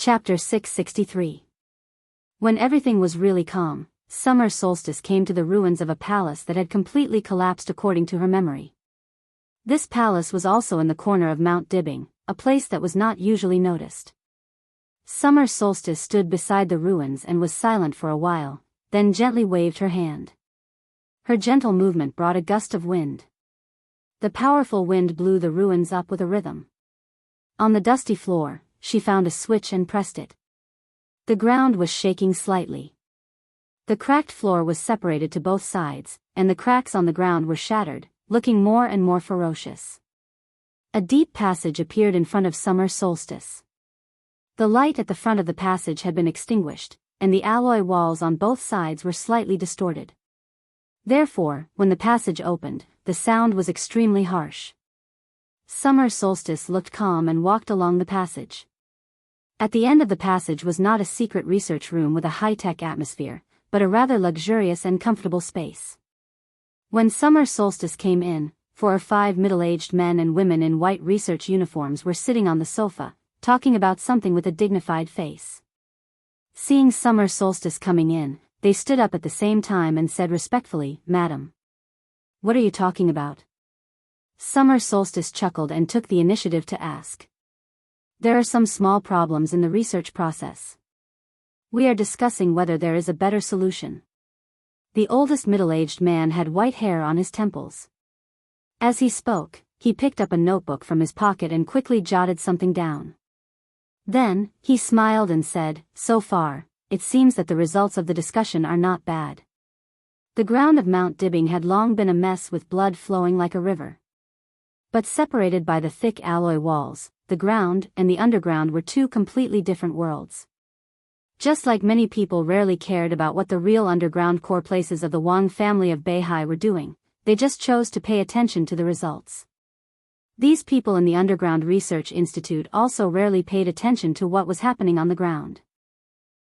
Chapter 663. When everything was really calm, Summer Solstice came to the ruins of a palace that had completely collapsed according to her memory. This palace was also in the corner of Mount Dibbing, a place that was not usually noticed. Summer Solstice stood beside the ruins and was silent for a while, then gently waved her hand. Her gentle movement brought a gust of wind. The powerful wind blew the ruins up with a rhythm. On the dusty floor, she found a switch and pressed it. The ground was shaking slightly. The cracked floor was separated to both sides, and the cracks on the ground were shattered, looking more and more ferocious. A deep passage appeared in front of Summer Solstice. The light at the front of the passage had been extinguished, and the alloy walls on both sides were slightly distorted. Therefore, when the passage opened, the sound was extremely harsh. Summer Solstice looked calm and walked along the passage. At the end of the passage was not a secret research room with a high-tech atmosphere, but a rather luxurious and comfortable space. When Summer Solstice came in, 4 or 5 middle-aged men and women in white research uniforms were sitting on the sofa, talking about something with a dignified face. Seeing Summer Solstice coming in, they stood up at the same time and said respectfully, "Madam. What are you talking about?" Summer Solstice chuckled and took the initiative to ask. "There are some small problems in the research process. We are discussing whether there is a better solution." The oldest middle-aged man had white hair on his temples. As he spoke, he picked up a notebook from his pocket and quickly jotted something down. Then, he smiled and said, "So far, it seems that the results of the discussion are not bad." The ground of Mount Dibbing had long been a mess with blood flowing like a river. But separated by the thick alloy walls, the ground and the underground were 2 completely different worlds. Just like many people rarely cared about what the real underground core places of the Wang family of Beihai were doing, they just chose to pay attention to the results. These people in the Underground Research Institute also rarely paid attention to what was happening on the ground.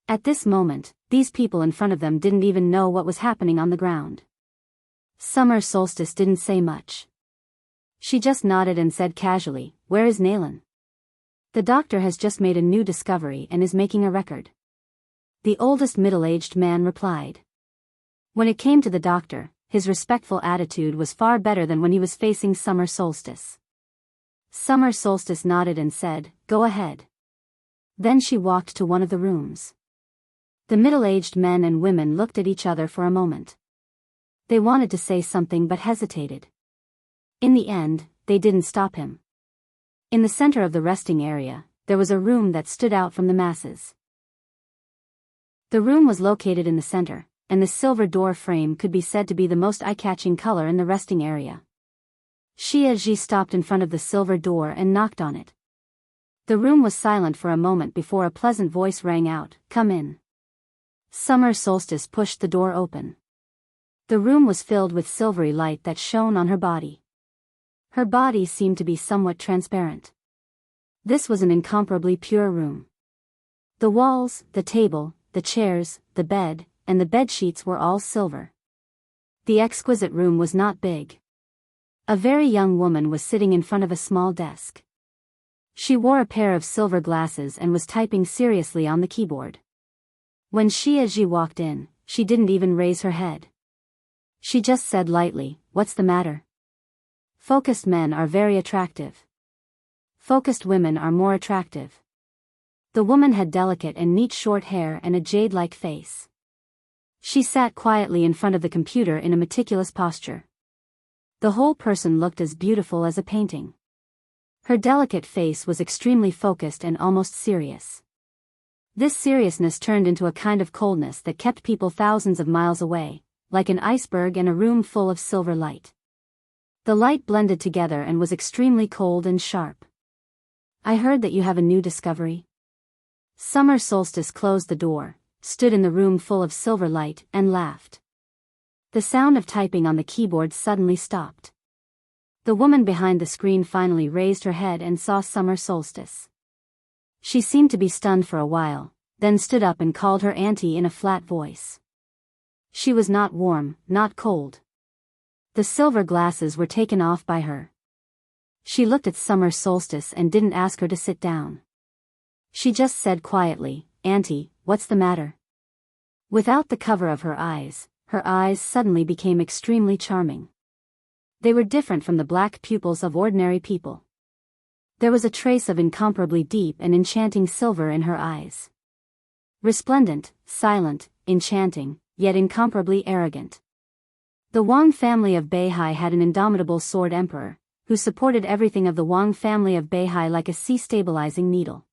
At this moment, these people in front of them didn't even know what was happening on the ground. Summer Solstice didn't say much. She just nodded and said casually, "Where is Naylan? The doctor has just made a new discovery and is making a record." The oldest middle-aged man replied. When it came to the doctor, his respectful attitude was far better than when he was facing Summer Solstice. Summer Solstice nodded and said, "Go ahead." Then she walked to one of the rooms. The middle-aged men and women looked at each other for a moment. They wanted to say something but hesitated. In the end, they didn't stop him. In the center of the resting area, there was a room that stood out from the masses. The room was located in the center, and the silver door frame could be said to be the most eye-catching color in the resting area. Xie Zhi stopped in front of the silver door and knocked on it. The room was silent for a moment before a pleasant voice rang out, "Come in." Summer Solstice pushed the door open. The room was filled with silvery light that shone on her body. Her body seemed to be somewhat transparent. This was an incomparably pure room. The walls, the table, the chairs, the bed, and the bedsheets were all silver. The exquisite room was not big. A very young woman was sitting in front of a small desk. She wore a pair of silver glasses and was typing seriously on the keyboard. When Xie Zhi walked in, she didn't even raise her head. She just said lightly, "What's the matter?" Focused men are very attractive. Focused women are more attractive. The woman had delicate and neat short hair and a jade-like face. She sat quietly in front of the computer in a meticulous posture. The whole person looked as beautiful as a painting. Her delicate face was extremely focused and almost serious. This seriousness turned into a kind of coldness that kept people thousands of miles away, like an iceberg in a room full of silver light. The light blended together and was extremely cold and sharp. "I heard that you have a new discovery." Summer Solstice closed the door, stood in the room full of silver light, and laughed. The sound of typing on the keyboard suddenly stopped. The woman behind the screen finally raised her head and saw Summer Solstice. She seemed to be stunned for a while, then stood up and called her auntie in a flat voice. She was not warm, not cold. The silver glasses were taken off by her. She looked at Summer Solstice and didn't ask her to sit down. She just said quietly, "Auntie, what's the matter?" Without the cover of her eyes suddenly became extremely charming. They were different from the black pupils of ordinary people. There was a trace of incomparably deep and enchanting silver in her eyes. Resplendent, silent, enchanting, yet incomparably arrogant. The Wang family of Beihai had an indomitable sword emperor, who supported everything of the Wang family of Beihai like a sea-stabilizing needle.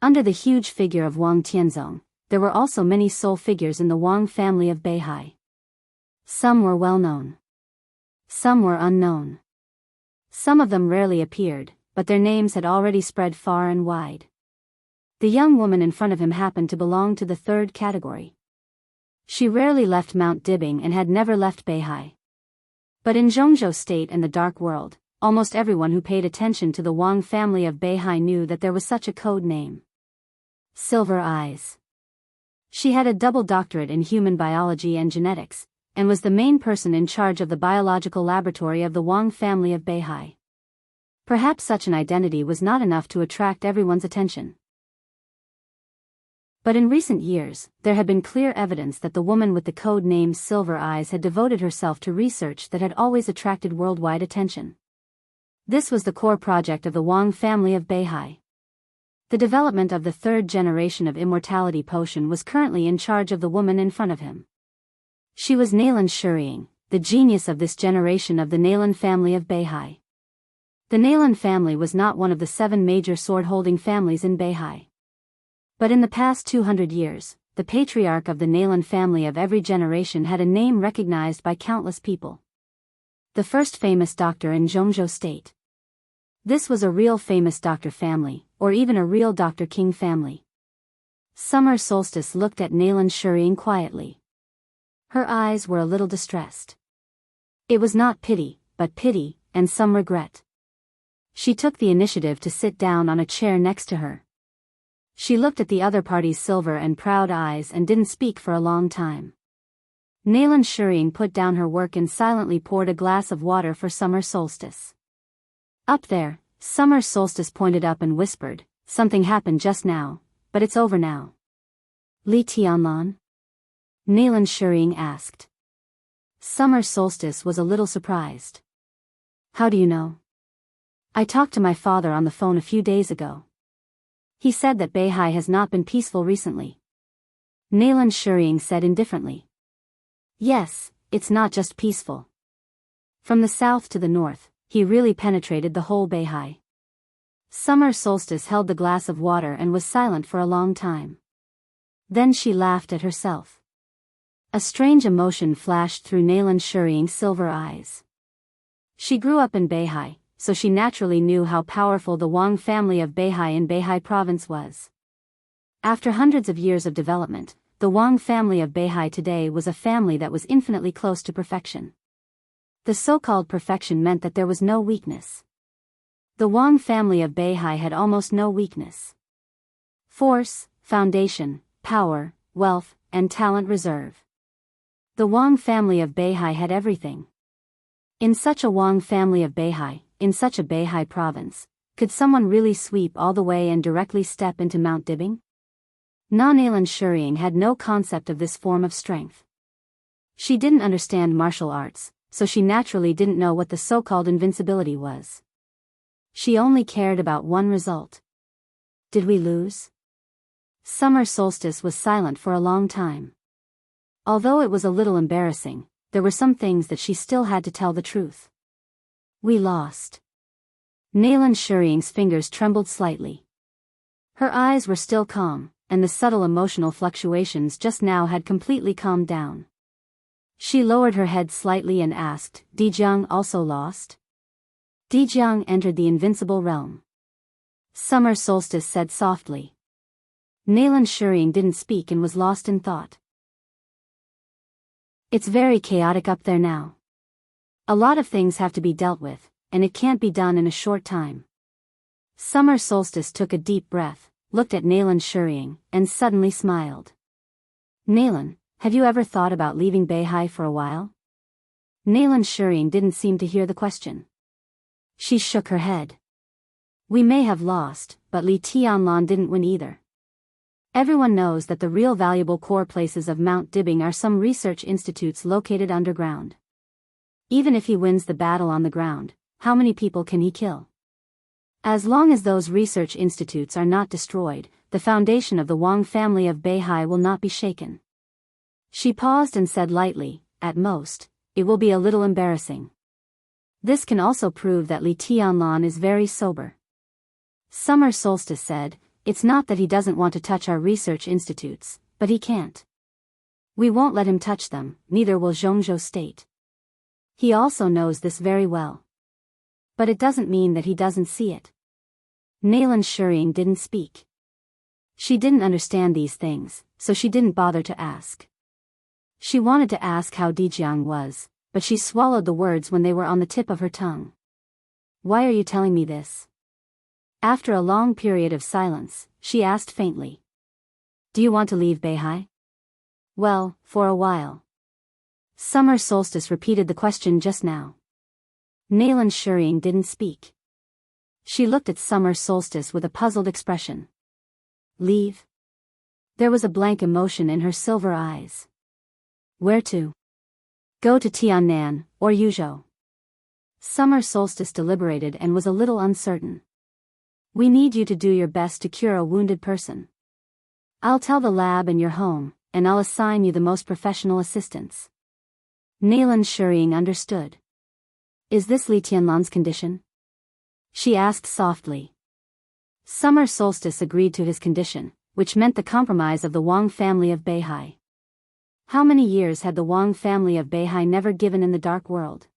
Under the huge figure of Wang Tianzong, there were also many soul figures in the Wang family of Beihai. Some were well known. Some were unknown. Some of them rarely appeared, but their names had already spread far and wide. The young woman in front of him happened to belong to the third category. She rarely left Mount Dibbing and had never left Beihai. But in Zhongzhou State and the Dark World, almost everyone who paid attention to the Wang family of Beihai knew that there was such a code name. Silver Eyes. She had a double doctorate in human biology and genetics, and was the main person in charge of the biological laboratory of the Wang family of Beihai. Perhaps such an identity was not enough to attract everyone's attention. But in recent years, there had been clear evidence that the woman with the code name Silver Eyes had devoted herself to research that had always attracted worldwide attention. This was the core project of the Wang family of Beihai. The development of the third generation of immortality potion was currently in charge of the woman in front of him. She was Naylan Shuriying, the genius of this generation of the Naylan family of Beihai. The Naylan family was not one of the 7 major sword-holding families in Beihai. But in the past 200 years, the patriarch of the Naylan family of every generation had a name recognized by countless people. The first famous doctor in Zhongzhou State. This was a real famous doctor family, or even a real Dr. King family. Summer Solstice looked at Naylan Shuriying quietly. Her eyes were a little distressed. It was not pity, but pity, and some regret. She took the initiative to sit down on a chair next to her. She looked at the other party's silver and proud eyes and didn't speak for a long time. Naylan Shuriying put down her work and silently poured a glass of water for Summer Solstice. Up there, Summer Solstice pointed up and whispered, "Something happened just now, but it's over now." "Li Tianlan?" Naylan Shuriying asked. Summer Solstice was a little surprised. "How do you know?" "I talked to my father on the phone a few days ago. He said that Beihai has not been peaceful recently." Naylan Shuriying said indifferently. "Yes, it's not just peaceful. From the south to the north, he really penetrated the whole Beihai." Summer Solstice held the glass of water and was silent for a long time. Then she laughed at herself. A strange emotion flashed through Naylan Shuriying's silver eyes. She grew up in Beihai, so she naturally knew how powerful the Wang family of Beihai in Beihai province was. After hundreds of years of development, the Wang family of Beihai today was a family that was infinitely close to perfection. The so-called perfection meant that there was no weakness. The Wang family of Beihai had almost no weakness. Force, foundation, power, wealth, and talent reserve. The Wang family of Beihai had everything. In such a Wang family of Beihai, in such a Beihai province, could someone really sweep all the way and directly step into Mount Dibbing? Naylan Shuriying had no concept of this form of strength. She didn't understand martial arts, so she naturally didn't know what the so-called invincibility was. She only cared about one result. Did we lose? Summer Solstice was silent for a long time. Although it was a little embarrassing, there were some things that she still had to tell the truth. We lost. Naylan Shuriying's fingers trembled slightly. Her eyes were still calm, and the subtle emotional fluctuations just now had completely calmed down. She lowered her head slightly and asked, "Dijiang also lost?" Dijiang entered the invincible realm. Summer Solstice said softly. Naylan Shuriying didn't speak and was lost in thought. It's very chaotic up there now. A lot of things have to be dealt with, and it can't be done in a short time. Summer Solstice took a deep breath, looked at Naylan Shuriying, and suddenly smiled. "Naylan, have you ever thought about leaving Beihai for a while?" Naylan Shuriying didn't seem to hear the question. She shook her head. "We may have lost, but Li Tianlan didn't win either. Everyone knows that the real valuable core places of Mount Dibbing are some research institutes located underground. Even if he wins the battle on the ground, how many people can he kill? As long as those research institutes are not destroyed, the foundation of the Wang family of Beihai will not be shaken. She paused and said lightly, "At most, it will be a little embarrassing." This can also prove that Li Tianlan is very sober. Summer Solstice said, "It's not that he doesn't want to touch our research institutes, but he can't. We won't let him touch them, neither will Zhongzhou State. He also knows this very well. But it doesn't mean that he doesn't see it." Naylan Shuriying didn't speak. She didn't understand these things, so she didn't bother to ask. She wanted to ask how Dijiang was, but she swallowed the words when they were on the tip of her tongue. "Why are you telling me this?" After a long period of silence, she asked faintly. "Do you want to leave Beihai?" "Well, for a while." Summer Solstice repeated the question just now. Naylan Shuriying didn't speak. She looked at Summer Solstice with a puzzled expression. "Leave?" There was a blank emotion in her silver eyes. "Where to?" "Go to Tiannan, or Yuzhou." Summer Solstice deliberated and was a little uncertain. "We need you to do your best to cure a wounded person. I'll tell the lab and your home, and I'll assign you the most professional assistants." Naylan Shuriying understood. "Is this Li Tianlan's condition?" she asked softly. Summer Solstice agreed to his condition, which meant the compromise of the Wang family of Beihai. How many years had the Wang family of Beihai never given in the dark world?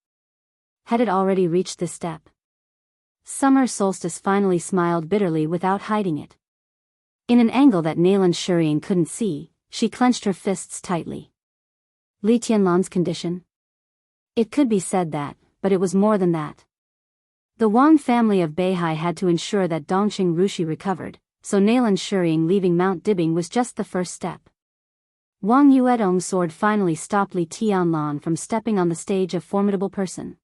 Had it already reached this step? Summer Solstice finally smiled bitterly without hiding it. In an angle that Naylan Shuriying couldn't see, she clenched her fists tightly. Li Tianlan's condition? It could be said that, but it was more than that. The Wang family of Beihai had to ensure that Dongqing Rushi recovered, so Naylan Shuriying leaving Mount Dibbing was just the first step. Wang Yuedong's sword finally stopped Li Tianlan from stepping on the stage of formidable person.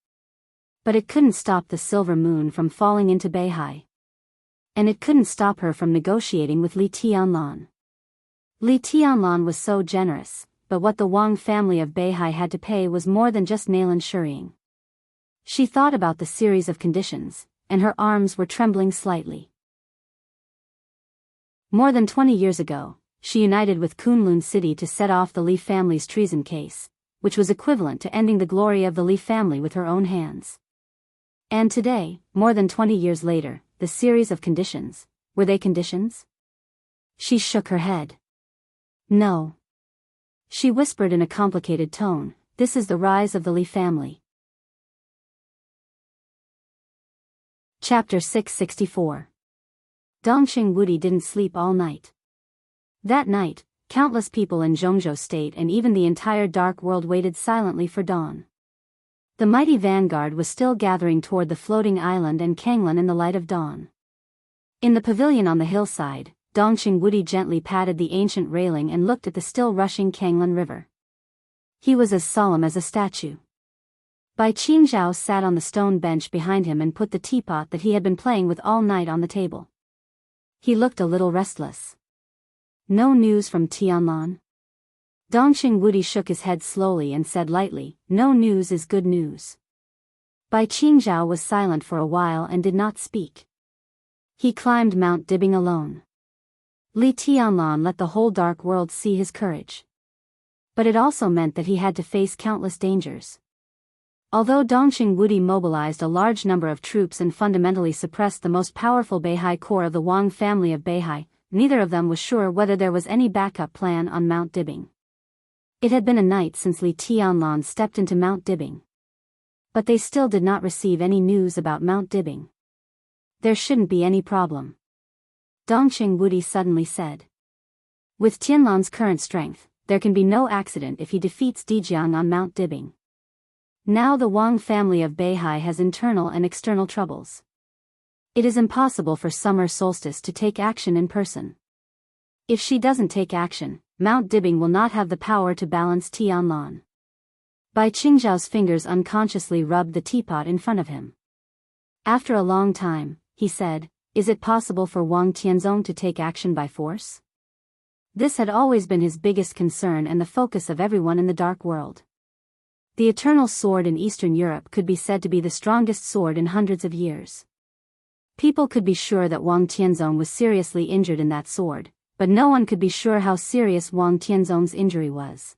But it couldn't stop the silver moon from falling into Beihai. And it couldn't stop her from negotiating with Li Tianlan. Li Tianlan was so generous, but what the Wang family of Beihai had to pay was more than just Naylan Shuriying. She thought about the series of conditions, and her arms were trembling slightly. More than 20 years ago, she united with Kunlun City to set off the Li family's treason case, which was equivalent to ending the glory of the Li family with her own hands. And today, more than 20 years later, the series of conditions, were they conditions? She shook her head. "No." She whispered in a complicated tone, "This is the rise of the Li family." Chapter 664. Dongqing Wudi didn't sleep all night. That night, countless people in Zhongzhou State and even the entire dark world waited silently for dawn. The mighty vanguard was still gathering toward the floating island and Kanglan in the light of dawn. In the pavilion on the hillside, Dongqing Wudi gently patted the ancient railing and looked at the still rushing Kanglan River. He was as solemn as a statue. Bai Qingzhao sat on the stone bench behind him and put the teapot that he had been playing with all night on the table. He looked a little restless. "No news from Tianlan?" Dongqing Wudi shook his head slowly and said lightly, "No news is good news." Bai Qingzhao was silent for a while and did not speak. He climbed Mount Dibbing alone. Li Tianlan let the whole dark world see his courage. But it also meant that he had to face countless dangers. Although Dongqing Wudi mobilized a large number of troops and fundamentally suppressed the most powerful Beihai corps of the Wang family of Beihai, neither of them was sure whether there was any backup plan on Mount Dibbing. It had been a night since Li Tianlan stepped into Mount Dibbing. But they still did not receive any news about Mount Dibbing. There shouldn't be any problem. Dongqing Wudi suddenly said. With Tianlan's current strength, there can be no accident if he defeats Dijiang on Mount Dibbing. Now the Wang family of Beihai has internal and external troubles. It is impossible for Summer Solstice to take action in person. If she doesn't take action, Mount Dibbing will not have the power to balance Tianlan. Bai Qingzhao's fingers unconsciously rubbed the teapot in front of him. After a long time, he said, Is it possible for Wang Tianzong to take action by force? This had always been his biggest concern and the focus of everyone in the Dark World. The Eternal Sword in Eastern Europe could be said to be the strongest sword in hundreds of years. People could be sure that Wang Tianzong was seriously injured in that sword, but no one could be sure how serious Wang Tianzong's injury was.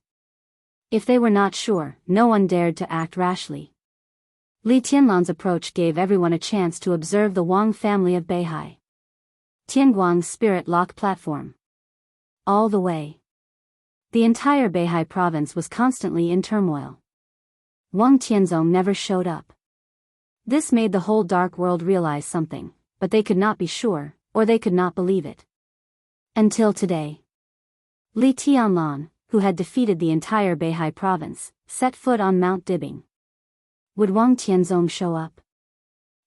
If they were not sure, no one dared to act rashly. Li Tianlan's approach gave everyone a chance to observe the Wang family of Beihai. Tianguang's Spirit Lock Platform. All the way. The entire Beihai province was constantly in turmoil. Wang Tianzong never showed up. This made the whole Dark World realize something, but they could not be sure, or they could not believe it. Until today. Li Tianlan, who had defeated the entire Beihai province, set foot on Mount Dibing. Would Wang Tianzong show up?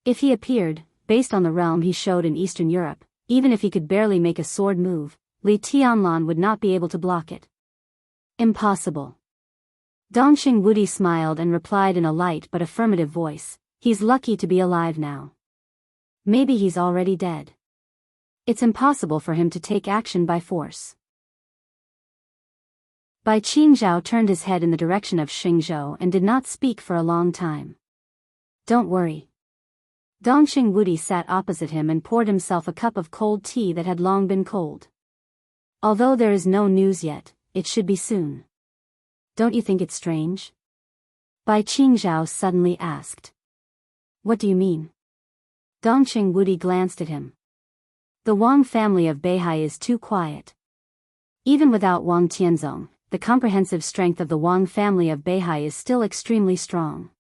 If he appeared, based on the realm he showed in Eastern Europe, even if he could barely make a sword move, Li Tianlan would not be able to block it. Impossible. Dongxing Wudi smiled and replied in a light but affirmative voice, "He's lucky to be alive now. Maybe he's already dead. It's impossible for him to take action by force." Bai Qingzhao turned his head in the direction of Xingzhou and did not speak for a long time. "Don't worry." Dongxing Wudi sat opposite him and poured himself a cup of cold tea that had long been cold. "Although there is no news yet, it should be soon. Don't you think it's strange?" Bai Qingzhao suddenly asked. "What do you mean?" Dongxing Wudi glanced at him. "The Wang family of Beihai is too quiet. Even without Wang Tianzong, the comprehensive strength of the Wang family of Beihai is still extremely strong.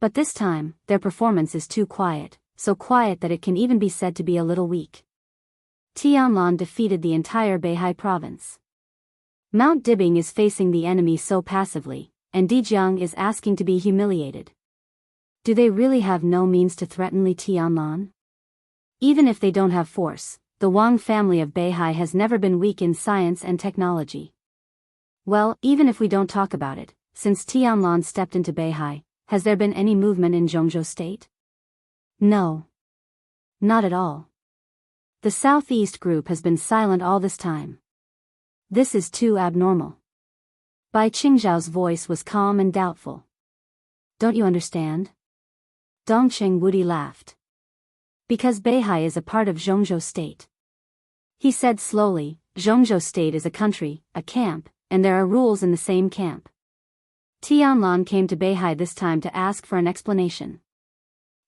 But this time, their performance is too quiet, so quiet that it can even be said to be a little weak. Tianlan defeated the entire Beihai province. Mount Dibing is facing the enemy so passively, and Dijiang is asking to be humiliated. Do they really have no means to threaten Li Tianlan? Even if they don't have force, the Wang family of Beihai has never been weak in science and technology. Well, even if we don't talk about it, since Tianlan stepped into Beihai, has there been any movement in Zhongzhou state? No. Not at all. The Southeast group has been silent all this time. This is too abnormal." Bai Qingzhao's voice was calm and doubtful. "Don't you understand?" Dongxing Wudi laughed. "Because Beihai is a part of Zhongzhou state." He said slowly, "Zhongzhou state is a country, a camp, and there are rules in the same camp. Tianlan came to Beihai this time to ask for an explanation.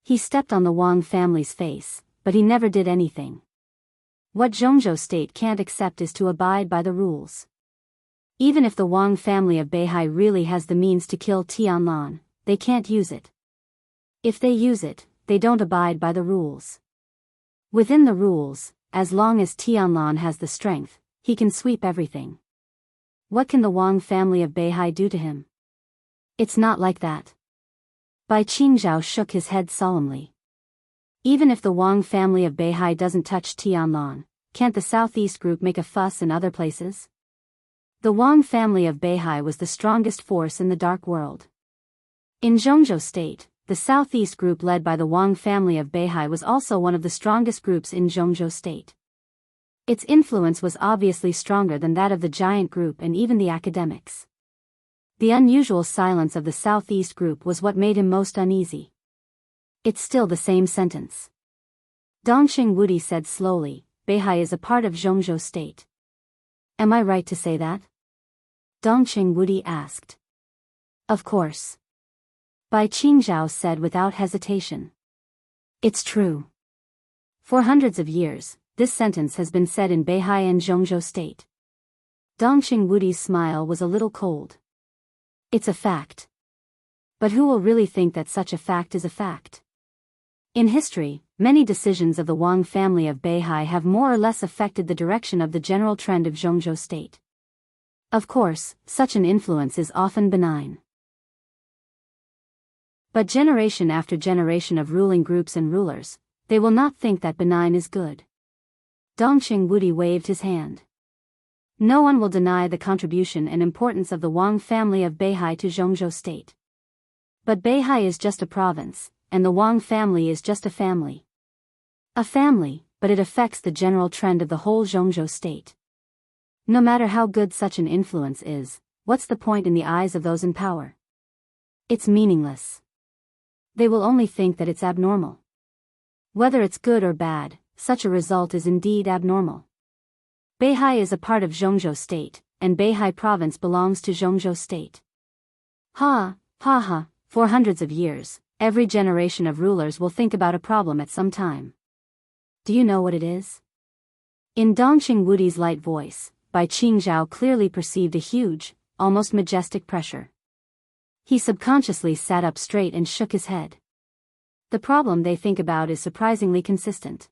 He stepped on the Wang family's face, but he never did anything. What Zhongzhou state can't accept is to abide by the rules. Even if the Wang family of Beihai really has the means to kill Tianlan, they can't use it. If they use it, they don't abide by the rules. Within the rules, as long as Tianlan has the strength, he can sweep everything. What can the Wang family of Beihai do to him? It's not like that." Bai Qingzhao shook his head solemnly. "Even if the Wang family of Beihai doesn't touch Tianlan, can't the Southeast group make a fuss in other places? The Wang family of Beihai was the strongest force in the Dark World. In Zhongzhou state, the Southeast group led by the Wang family of Beihai was also one of the strongest groups in Zhongzhou state. Its influence was obviously stronger than that of the giant group and even the academics. The unusual silence of the Southeast group was what made him most uneasy. It's still the same sentence. Dongxing Wudi said slowly, "Beihai is a part of Zhongzhou state. Am I right to say that?" Dongxing Wudi asked. "Of course." Bai Qingzhao said without hesitation. "It's true. For hundreds of years, this sentence has been said in Beihai and Zhongzhou state." Dongxing Wudi's smile was a little cold. "It's a fact. But who will really think that such a fact is a fact? In history, many decisions of the Wang family of Beihai have more or less affected the direction of the general trend of Zhongzhou state. Of course, such an influence is often benign. But generation after generation of ruling groups and rulers, they will not think that benign is good." Dongxing Wudi waved his hand. "No one will deny the contribution and importance of the Wang family of Beihai to Zhongzhou state. But Beihai is just a province, and the Wang family is just a family. A family, but it affects the general trend of the whole Zhongzhou state. No matter how good such an influence is, what's the point in the eyes of those in power? It's meaningless. They will only think that it's abnormal. Whether it's good or bad, such a result is indeed abnormal. Beihai is a part of Zhongzhou state, and Beihai province belongs to Zhongzhou state. Ha, ha ha, for hundreds of years, every generation of rulers will think about a problem at some time. Do you know what it is? In Dongqing Wudi's light voice, Bai Qingzhao clearly perceived a huge, almost majestic pressure. He subconsciously sat up straight and shook his head. The problem they think about is surprisingly consistent.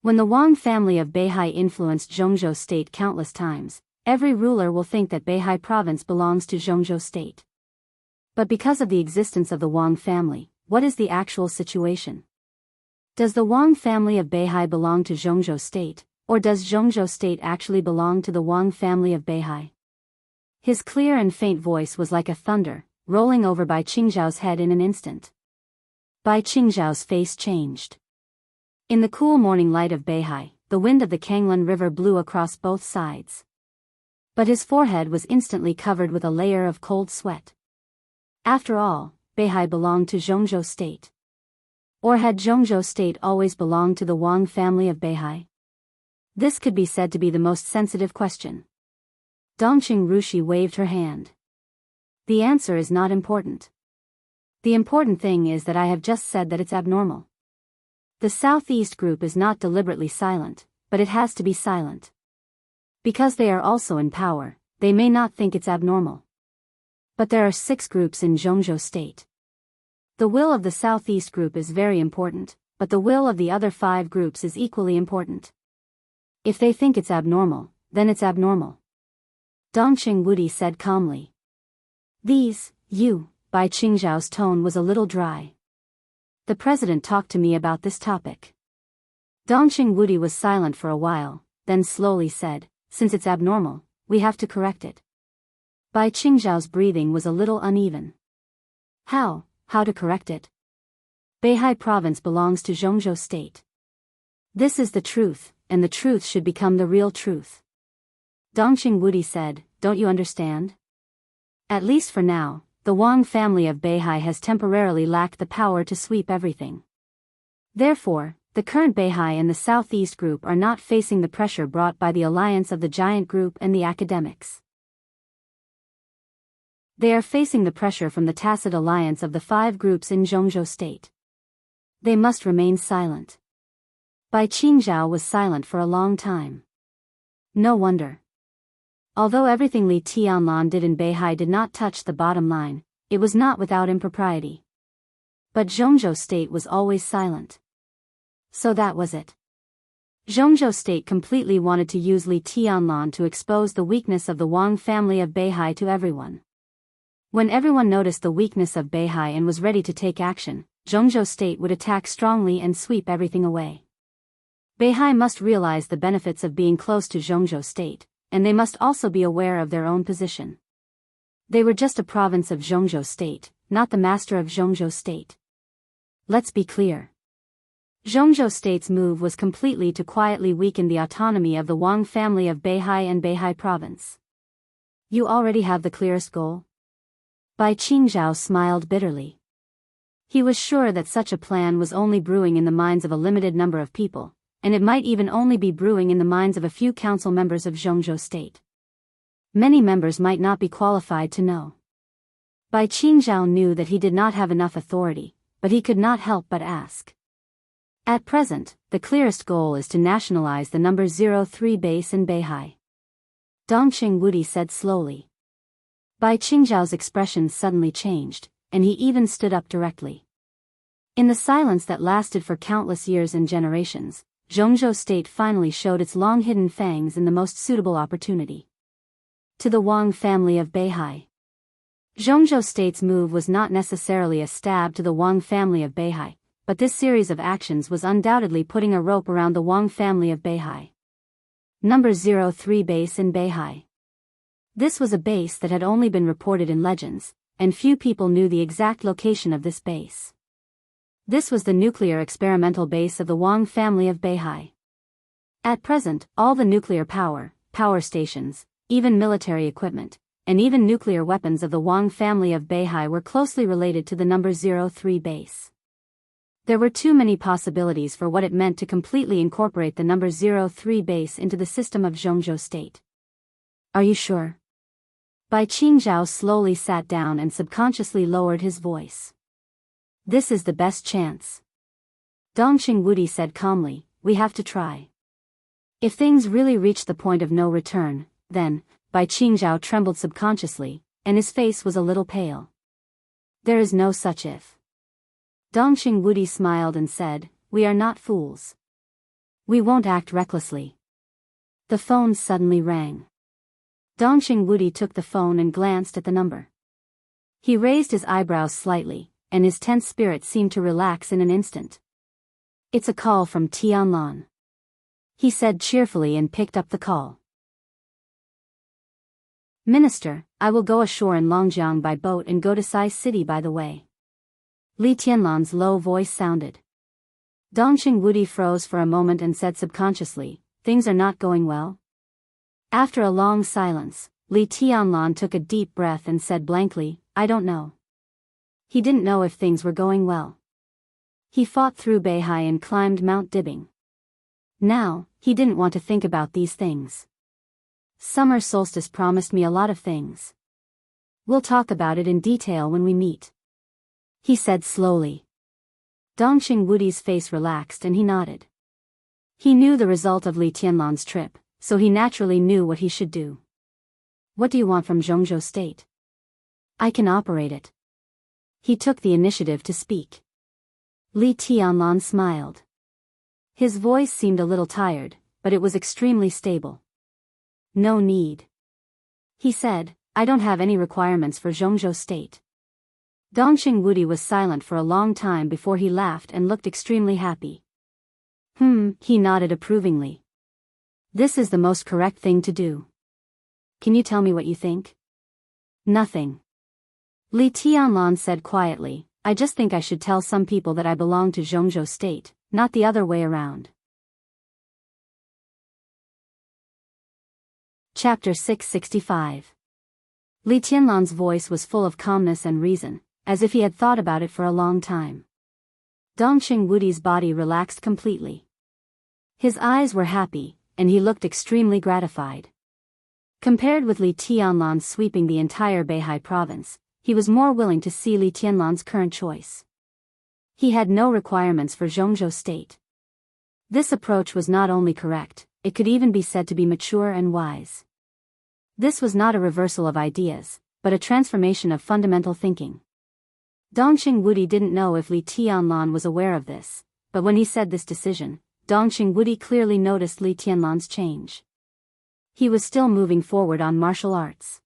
When the Wang family of Beihai influenced Zhongzhou state countless times, every ruler will think that Beihai province belongs to Zhongzhou state. But because of the existence of the Wang family, what is the actual situation? Does the Wang family of Beihai belong to Zhongzhou state, or does Zhongzhou state actually belong to the Wang family of Beihai? His clear and faint voice was like a thunder, rolling over Bai Qingzhao's head in an instant. Bai Qingzhao's face changed. In the cool morning light of Beihai, the wind of the Kanglan River blew across both sides. But his forehead was instantly covered with a layer of cold sweat. After all, Beihai belonged to Zhongzhou state. Or had Zhongzhou state always belonged to the Wang family of Beihai? This could be said to be the most sensitive question. Dongqing Rushi waved her hand. The answer is not important. The important thing is that I have just said that it's abnormal. The Southeast group is not deliberately silent, but it has to be silent. Because they are also in power, they may not think it's abnormal. But there are 6 groups in Zhongzhou state. The will of the Southeast group is very important, but the will of the other 5 groups is equally important. If they think it's abnormal, then it's abnormal. Dongqing Wudi said calmly. Bai Qingzhao's tone was a little dry. The president talked to me about this topic. Dongqing Wudi was silent for a while, then slowly said, since it's abnormal, we have to correct it. Bai Qingzhao's breathing was a little uneven. How to correct it? Beihai province belongs to Zhongzhou state. This is the truth, and the truth should become the real truth. Dongqing Wudi said, don't you understand? At least for now, the Wang family of Beihai has temporarily lacked the power to sweep everything. Therefore, the current Beihai and the Southeast group are not facing the pressure brought by the alliance of the giant group and the academics. They are facing the pressure from the tacit alliance of the 5 groups in Zhongzhou state. They must remain silent. Bai Qingzhao was silent for a long time. No wonder. Although everything Li Tianlan did in Beihai did not touch the bottom line, it was not without impropriety. But Zhongzhou state was always silent. So that was it. Zhongzhou state completely wanted to use Li Tianlan to expose the weakness of the Wang family of Beihai to everyone. When everyone noticed the weakness of Beihai and was ready to take action, Zhongzhou state would attack strongly and sweep everything away. Beihai must realize the benefits of being close to Zhongzhou state, and they must also be aware of their own position. They were just a province of Zhongzhou state, not the master of Zhongzhou state. Let's be clear. Zhongzhou state's move was completely to quietly weaken the autonomy of the Wang family of Beihai and Beihai province. You already have the clearest goal? Bai Qingzhao smiled bitterly. He was sure that such a plan was only brewing in the minds of a limited number of people, and it might even only be brewing in the minds of a few council members of Zhongzhou state. Many members might not be qualified to know. Bai Qingzhao knew that he did not have enough authority, but he could not help but ask. At present, the clearest goal is to nationalize the number 03 base in Beihai. Dongqing Wudi said slowly. Bai Qingzhao's expression suddenly changed, and he even stood up directly. In the silence that lasted for countless years and generations, Zhongzhou state finally showed its long-hidden fangs in the most suitable opportunity. To the Wang family of Beihai. Zhongzhou state's move was not necessarily a stab to the Wang family of Beihai, but this series of actions was undoubtedly putting a rope around the Wang family of Beihai. Number 03 base in Beihai. This was a base that had only been reported in legends, and few people knew the exact location of this base. This was the nuclear experimental base of the Wang family of Beihai. At present, all the nuclear power stations, even military equipment, and even nuclear weapons of the Wang family of Beihai were closely related to the number 03 base. There were too many possibilities for what it meant to completely incorporate the number 03 base into the system of Zhongzhou state. Are you sure? Bai Qingzhao slowly sat down and subconsciously lowered his voice. This is the best chance. Dongqing Wudi said calmly, we have to try. If things really reach the point of no return, then, Bai Qingzhao trembled subconsciously, and his face was a little pale. There is no such if. Dongqing Wudi smiled and said, we are not fools. We won't act recklessly. The phone suddenly rang. Dongqing Wudi took the phone and glanced at the number. He raised his eyebrows slightly, and his tense spirit seemed to relax in an instant. It's a call from Tianlan, he said cheerfully and picked up the call. Minister, I will go ashore in Longjiang by boat and go to Sai City by the way. Li Tianlan's low voice sounded. Dongqing Wudi froze for a moment and said subconsciously, things are not going well? After a long silence, Li Tianlan took a deep breath and said blankly, I don't know. He didn't know if things were going well. He fought through Beihai and climbed Mount Dibing. Now, he didn't want to think about these things. Summer solstice promised me a lot of things. We'll talk about it in detail when we meet, he said slowly. Dongqing Wudi's face relaxed and he nodded. He knew the result of Li Tianlan's trip, so he naturally knew what he should do. What do you want from Zhongzhou state? I can operate it. He took the initiative to speak. Li Tianlan smiled. His voice seemed a little tired, but it was extremely stable. No need, he said, I don't have any requirements for Zhongzhou state. Dongqing Wudi was silent for a long time before he laughed and looked extremely happy. He nodded approvingly. This is the most correct thing to do. Can you tell me what you think? Nothing. Li Tianlan said quietly, I just think I should tell some people that I belong to Zhongzhou state, not the other way around. Chapter 665. Li Tianlan's voice was full of calmness and reason, as if he had thought about it for a long time. Dongqing Wudi's body relaxed completely. His eyes were happy, and he looked extremely gratified. Compared with Li Tianlan sweeping the entire Beihai province, he was more willing to see Li Tianlan's current choice. He had no requirements for Zhongzhou state. This approach was not only correct, it could even be said to be mature and wise. This was not a reversal of ideas, but a transformation of fundamental thinking. Dongqing Wudi didn't know if Li Tianlan was aware of this, but when he said this decision, Dongqing Wudi clearly noticed Li Tianlan's change. He was still moving forward on martial arts.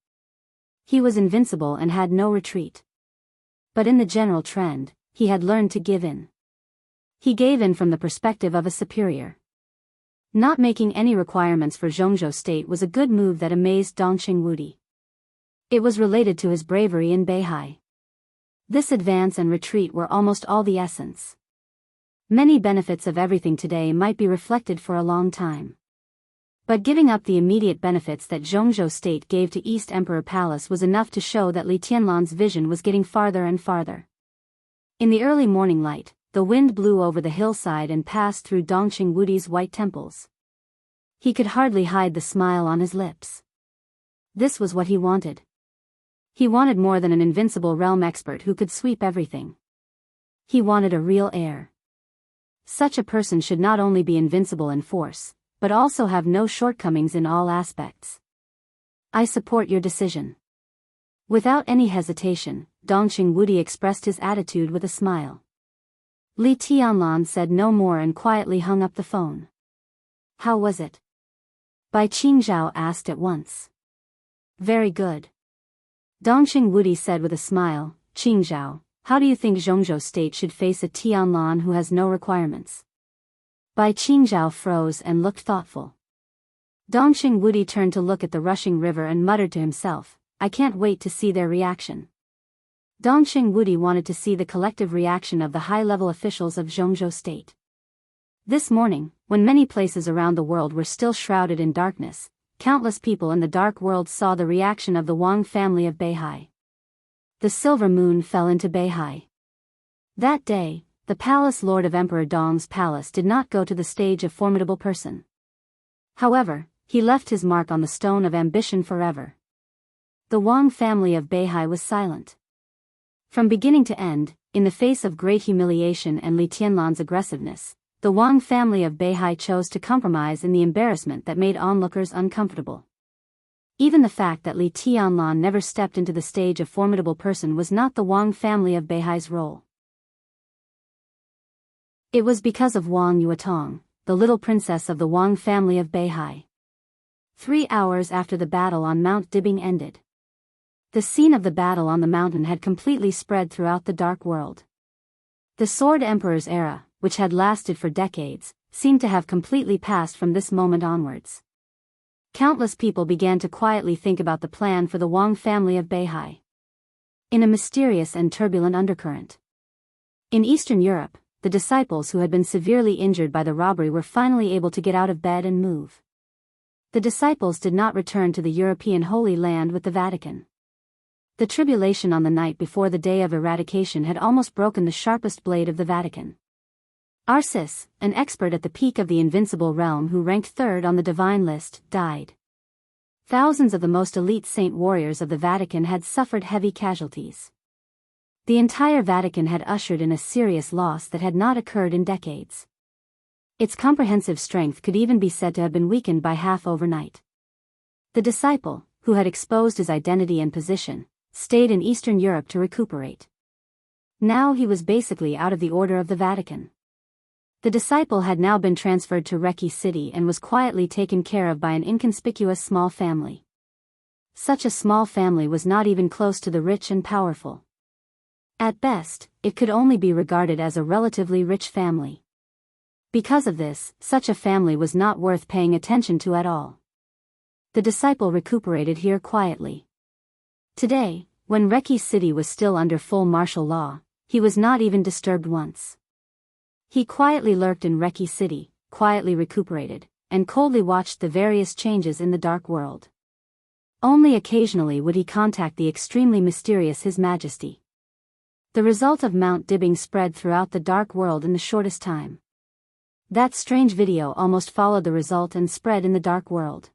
He was invincible and had no retreat. But in the general trend, he had learned to give in. He gave in from the perspective of a superior. Not making any requirements for Zhongzhou state was a good move that amazed Dongqing Wudi. It was related to his bravery in Beihai. This advance and retreat were almost all the essence. Many benefits of everything today might be reflected for a long time. But giving up the immediate benefits that Zhongzhou state gave to East Emperor Palace was enough to show that Li Tianlan's vision was getting farther and farther. In the early morning light, the wind blew over the hillside and passed through Dongqing Wudi's white temples. He could hardly hide the smile on his lips. This was what he wanted. He wanted more than an invincible realm expert who could sweep everything. He wanted a real heir. Such a person should not only be invincible in force, but also have no shortcomings in all aspects. I support your decision. Without any hesitation, Dongqing Wudi expressed his attitude with a smile. Li Tianlan said no more and quietly hung up the phone. How was it? Bai Qingzhao asked at once. Very good. Dongqing Wudi said with a smile, Qingzhao, how do you think Zhongzhou state should face a Tianlan who has no requirements? Bai Qingzhao froze and looked thoughtful. Dongqing Wudi turned to look at the rushing river and muttered to himself, I can't wait to see their reaction. Dongxing Wudi wanted to see the collective reaction of the high-level officials of Zhongzhou state. This morning, when many places around the world were still shrouded in darkness, countless people in the dark world saw the reaction of the Wang family of Beihai. The silver moon fell into Beihai. That day, the palace lord of Emperor Dong's palace did not go to the stage of formidable person. However, he left his mark on the stone of ambition forever. The Wang family of Beihai was silent. From beginning to end, in the face of great humiliation and Li Tianlan's aggressiveness, the Wang family of Beihai chose to compromise in the embarrassment that made onlookers uncomfortable. Even the fact that Li Tianlan never stepped into the stage of formidable person was not the Wang family of Beihai's role. It was because of Wang Yuetong, the little princess of the Wang family of Beihai. 3 hours after the battle on Mount Dibing ended, the scene of the battle on the mountain had completely spread throughout the dark world. The Sword Emperor's era, which had lasted for decades, seemed to have completely passed from this moment onwards. Countless people began to quietly think about the plan for the Wang family of Beihai. In a mysterious and turbulent undercurrent. In Eastern Europe, the disciples who had been severely injured by the robbery were finally able to get out of bed and move. The disciples did not return to the European Holy Land with the Vatican. The tribulation on the night before the day of eradication had almost broken the sharpest blade of the Vatican. Arcis, an expert at the peak of the invincible realm who ranked third on the divine list, died. Thousands of the most elite saint warriors of the Vatican had suffered heavy casualties. The entire Vatican had ushered in a serious loss that had not occurred in decades. Its comprehensive strength could even be said to have been weakened by half overnight. The disciple, who had exposed his identity and position, stayed in Eastern Europe to recuperate. Now he was basically out of the order of the Vatican. The disciple had now been transferred to Reki City and was quietly taken care of by an inconspicuous small family. Such a small family was not even close to the rich and powerful. At best, it could only be regarded as a relatively rich family. Because of this, such a family was not worth paying attention to at all. The disciple recuperated here quietly. Today, when Reki City was still under full martial law, he was not even disturbed once. He quietly lurked in Reki City, quietly recuperated, and coldly watched the various changes in the dark world. Only occasionally would he contact the extremely mysterious His Majesty. The result of Mount Dibing spread throughout the dark world in the shortest time. That strange video almost followed the result and spread in the dark world.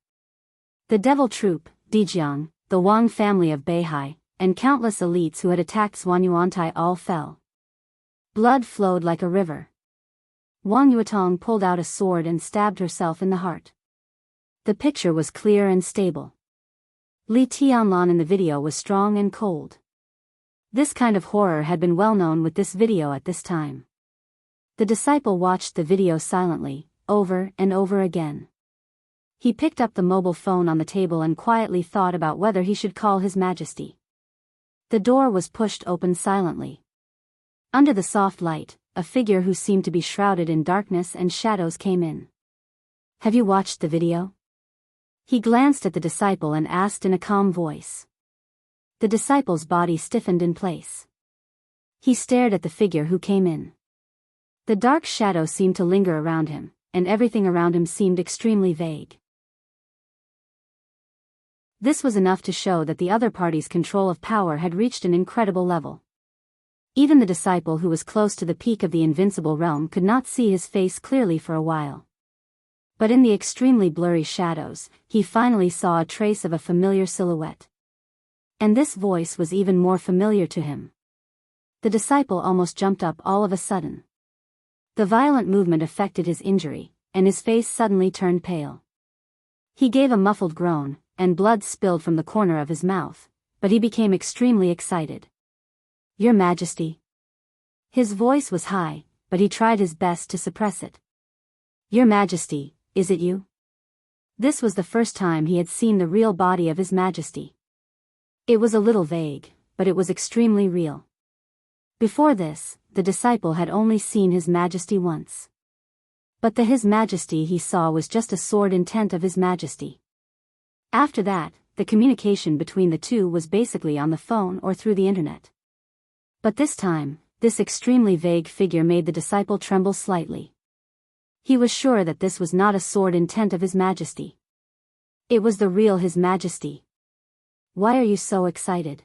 The devil troop, Dijiang, the Wang family of Beihai, and countless elites who had attacked Xuanyuantai all fell. Blood flowed like a river. Wang Yuetong pulled out a sword and stabbed herself in the heart. The picture was clear and stable. Li Tianlan in the video was strong and cold. This kind of horror had been well known with this video at this time. The disciple watched the video silently, over and over again. He picked up the mobile phone on the table and quietly thought about whether he should call His Majesty. The door was pushed open silently. Under the soft light, a figure who seemed to be shrouded in darkness and shadows came in. "Have you watched the video?" He glanced at the disciple and asked in a calm voice. The disciple's body stiffened in place. He stared at the figure who came in. The dark shadow seemed to linger around him, and everything around him seemed extremely vague. This was enough to show that the other party's control of power had reached an incredible level. Even the disciple who was close to the peak of the invincible realm could not see his face clearly for a while. But in the extremely blurry shadows, he finally saw a trace of a familiar silhouette. And this voice was even more familiar to him. The disciple almost jumped up all of a sudden. The violent movement affected his injury, and his face suddenly turned pale. He gave a muffled groan, and blood spilled from the corner of his mouth, but he became extremely excited. "Your Majesty." His voice was high, but he tried his best to suppress it. "Your Majesty, is it you?" This was the first time he had seen the real body of His Majesty. It was a little vague, but it was extremely real. Before this, the disciple had only seen His Majesty once. But the His Majesty he saw was just a sword intent of His Majesty. After that, the communication between the two was basically on the phone or through the internet. But this time, this extremely vague figure made the disciple tremble slightly. He was sure that this was not a sword intent of His Majesty. It was the real His Majesty. Why are you so excited?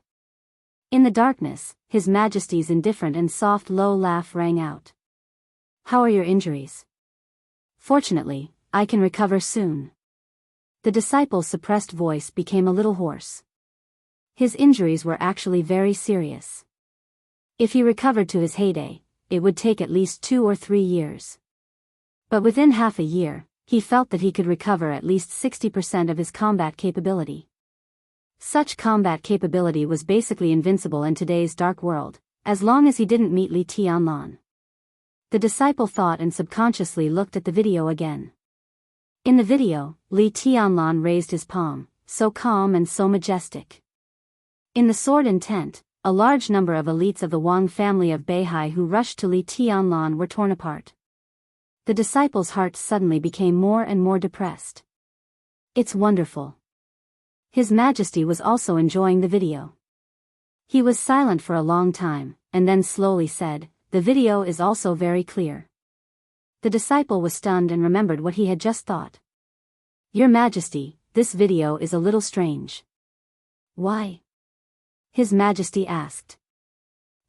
In the darkness, His Majesty's indifferent and soft low laugh rang out. How are your injuries? Fortunately, I can recover soon. The disciple's suppressed voice became a little hoarse. His injuries were actually very serious. If he recovered to his heyday, it would take at least 2 or 3 years. But within half a year, he felt that he could recover at least 60% of his combat capability. Such combat capability was basically invincible in today's dark world, as long as he didn't meet Li Tianlan. The disciple thought and subconsciously looked at the video again. In the video, Li Tianlan raised his palm, so calm and so majestic. In the sword intent, a large number of elites of the Wang family of Beihai who rushed to Li Tianlan were torn apart. The disciple's heart suddenly became more and more depressed. It's wonderful. His Majesty was also enjoying the video. He was silent for a long time, and then slowly said, "The video is also very clear." The disciple was stunned and remembered what he had just thought. "Your Majesty, this video is a little strange." "Why?" His Majesty asked.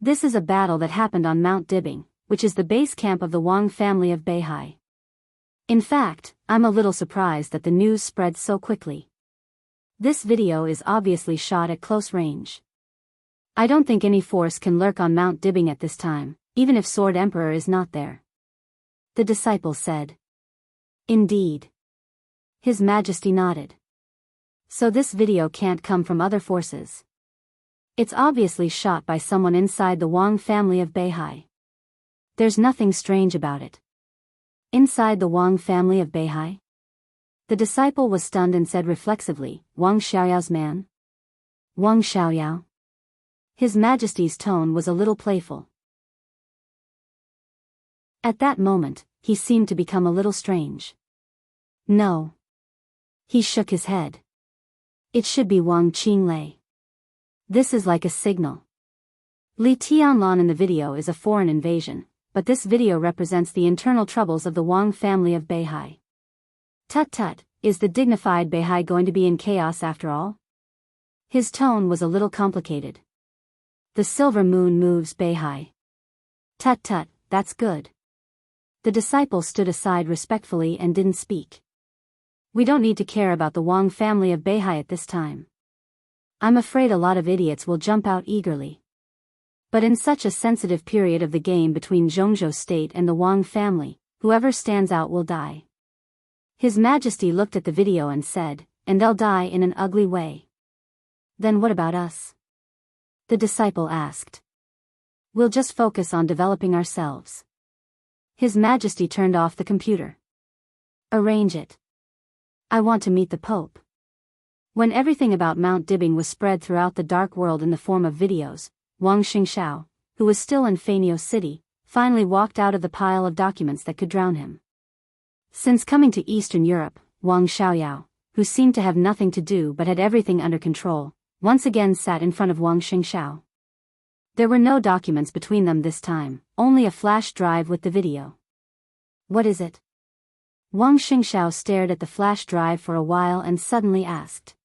"This is a battle that happened on Mount Dibing, which is the base camp of the Wang family of Beihai. In fact, I'm a little surprised that the news spread so quickly. This video is obviously shot at close range. I don't think any force can lurk on Mount Dibing at this time, even if Sword Emperor is not there." The disciple said. "Indeed." His Majesty nodded. "So this video can't come from other forces. It's obviously shot by someone inside the Wang family of Beihai. There's nothing strange about it." "Inside the Wang family of Beihai?" The disciple was stunned and said reflexively, "Wang Xiaoyao's man?" "Wang Xiaoyao?" His Majesty's tone was a little playful. At that moment, he seemed to become a little strange. "No." He shook his head. "It should be Wang Qinglei. This is like a signal. Li Tianlan in the video is a foreign invasion, but this video represents the internal troubles of the Wang family of Beihai. Tut tut, is the dignified Beihai going to be in chaos after all?" His tone was a little complicated. "The silver moon moves Beihai." "Tut tut, that's good." The disciple stood aside respectfully and didn't speak. "We don't need to care about the Wang family of Beihai at this time. I'm afraid a lot of idiots will jump out eagerly. But in such a sensitive period of the game between Zhongzhou state and the Wang family, whoever stands out will die." His Majesty looked at the video and said, "And they'll die in an ugly way." "Then what about us?" the disciple asked. "We'll just focus on developing ourselves." His Majesty turned off the computer. "Arrange it. I want to meet the Pope." When everything about Mount Dibing was spread throughout the dark world in the form of videos, Wang Xingxiao, who was still in Feiniao City, finally walked out of the pile of documents that could drown him. Since coming to Eastern Europe, Wang Xiaoyao, who seemed to have nothing to do but had everything under control, once again sat in front of Wang Xingxiao. There were no documents between them this time, only a flash drive with the video. "What is it?" Wang Xingxiao stared at the flash drive for a while and suddenly asked.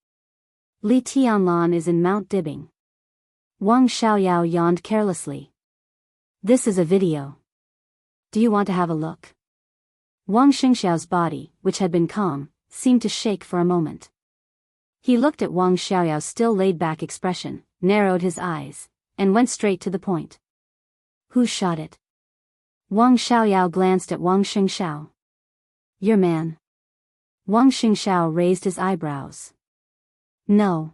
"Li Tianlan is in Mount Dibing." Wang Xiaoyao yawned carelessly. "This is a video. Do you want to have a look?" Wang Xingxiao's body, which had been calm, seemed to shake for a moment. He looked at Wang Xiaoyao's still laid-back expression, narrowed his eyes, and went straight to the point. "Who shot it?" Wang Xiaoyao glanced at Wang Xingxiao. "Your man." Wang Xingxiao raised his eyebrows. "No."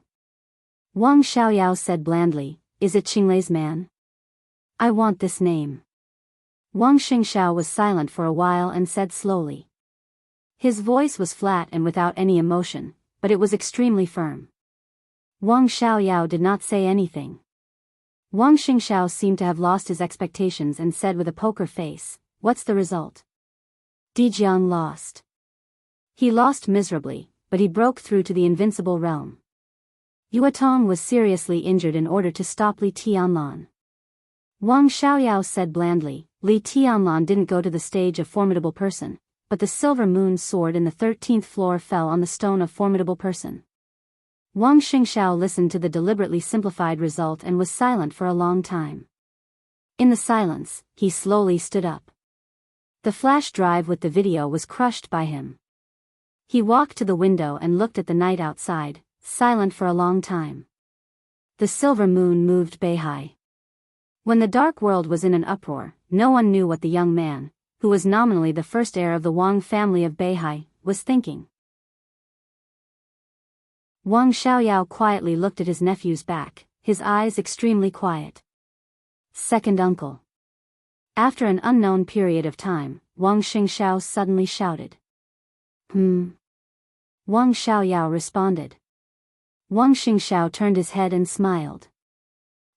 Wang Xiaoyao said blandly, "Is it Qinglei's man?" "I want this name." Wang Xingxiao was silent for a while and said slowly. His voice was flat and without any emotion, but it was extremely firm. Wang Xiaoyao did not say anything. Wang Xingxiao seemed to have lost his expectations and said with a poker face, "What's the result?" Dijiang lost. He lost miserably, but he broke through to the invincible realm. Yuetong was seriously injured in order to stop Li Tianlan. Wang Xiaoyao said blandly. Li Tianlan didn't go to the stage of formidable person, but the silver moon sword in the 13th floor fell on the stone of formidable person. Wang Xingxiao listened to the deliberately simplified result and was silent for a long time. In the silence, he slowly stood up. The flash drive with the video was crushed by him. He walked to the window and looked at the night outside, silent for a long time. The silver moon moved Beihai. When the dark world was in an uproar, no one knew what the young man, who was nominally the first heir of the Wang family of Beihai, was thinking. Wang Xiaoyao quietly looked at his nephew's back, his eyes extremely quiet. Second uncle. After an unknown period of time, Wang Xingxiao suddenly shouted. Wang Xiaoyao responded. Wang Xingxiao turned his head and smiled.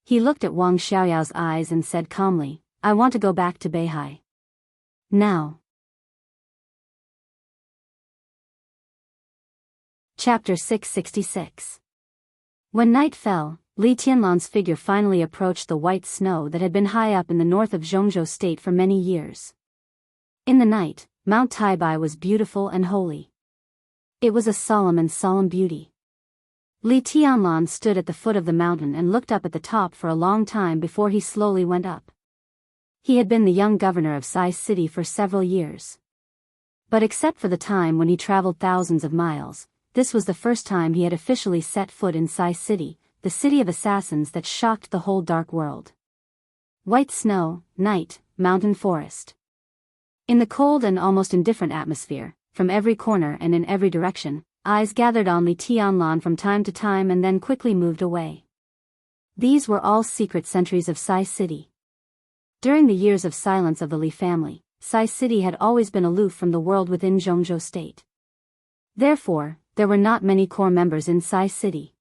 He looked at Wang Xiaoyao's eyes and said calmly, I want to go back to Beihai. Now. Chapter 666. When night fell, Li Tianlan's figure finally approached the white snow that had been high up in the north of Zhongzhou state for many years. In the night, Mount Taibai was beautiful and holy. It was a solemn beauty. Li Tianlan stood at the foot of the mountain and looked up at the top for a long time before he slowly went up. He had been the young governor of Sai City for several years. But except for the time when he traveled thousands of miles, this was the first time he had officially set foot in Sai City, the city of assassins that shocked the whole dark world. White snow, night, mountain forest. In the cold and almost indifferent atmosphere, from every corner and in every direction, eyes gathered on Li Tianlan from time to time and then quickly moved away. These were all secret sentries of Sai City. During the years of silence of the Li family, Sai City had always been aloof from the world within Zhongzhou state. Therefore, there were not many core members in Sai City.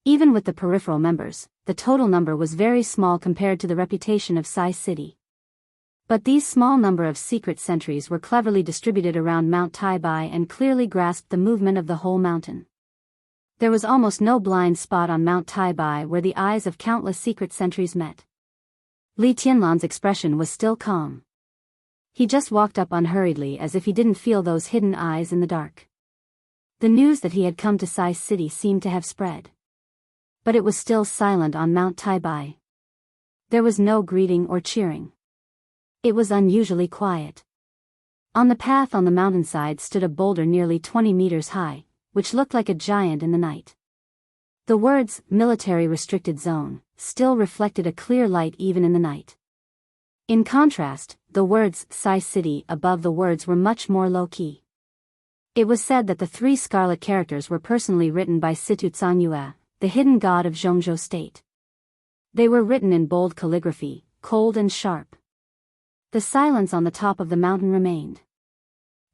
Even with the peripheral members, the total number was very small compared to the reputation of Sai City. But these small number of secret sentries were cleverly distributed around Mount Taibai and clearly grasped the movement of the whole mountain. There was almost no blind spot on Mount Taibai where the eyes of countless secret sentries met. Li Tianlan's expression was still calm. He just walked up unhurriedly as if he didn't feel those hidden eyes in the dark. The news that he had come to Sai City seemed to have spread. But it was still silent on Mount Taibai. There was no greeting or cheering. It was unusually quiet. On the path on the mountainside stood a boulder nearly 20 meters high, which looked like a giant in the night. The words, military restricted zone, still reflected a clear light even in the night. In contrast, the words, Sai City above the words were much more low-key. It was said that the 3 scarlet characters were personally written by Situ Zhanyue, the hidden god of Zhongzhou state. They were written in bold calligraphy, cold and sharp. The silence on the top of the mountain remained.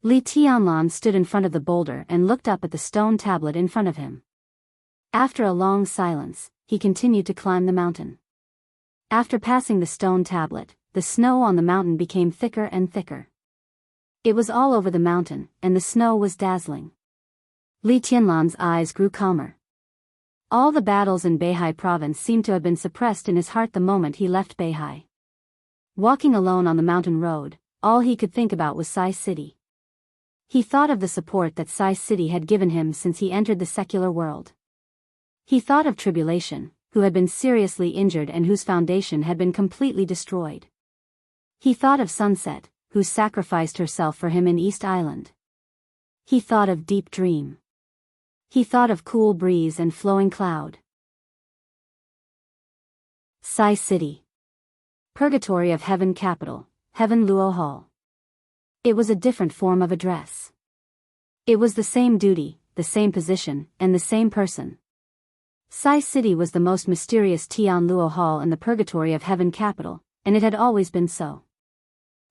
Li Tianlan stood in front of the boulder and looked up at the stone tablet in front of him. After a long silence, he continued to climb the mountain. After passing the stone tablet, the snow on the mountain became thicker and thicker. It was all over the mountain, and the snow was dazzling. Li Tianlan's eyes grew calmer. All the battles in Beihai province seemed to have been suppressed in his heart the moment he left Beihai. Walking alone on the mountain road, all he could think about was Sai City. He thought of the support that Sai City had given him since he entered the secular world. He thought of Tribulation, who had been seriously injured and whose foundation had been completely destroyed. He thought of Sunset, who sacrificed herself for him in East Island. He thought of Deep Dream. He thought of Cool Breeze and Flowing Cloud. Sai City. Purgatory of Heaven Capital, Heaven Luo Hall. It was a different form of address. It was the same duty, the same position, and the same person. Sai City was the most mysterious Tian Luo Hall in the Purgatory of Heaven Capital, and it had always been so.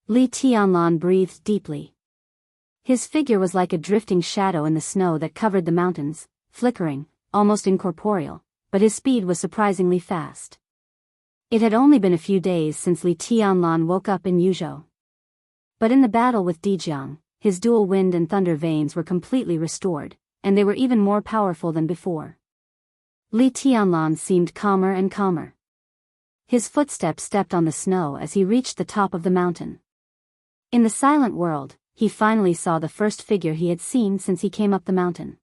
Li Tianlan breathed deeply. His figure was like a drifting shadow in the snow that covered the mountains, flickering, almost incorporeal, but his speed was surprisingly fast. It had only been a few days since Li Tianlan woke up in Yuzhou. But in the battle with Dijiang, his dual wind and thunder veins were completely restored, and they were even more powerful than before. Li Tianlan seemed calmer and calmer. His footsteps stepped on the snow as he reached the top of the mountain. In the silent world, he finally saw the first figure he had seen since he came up the mountain.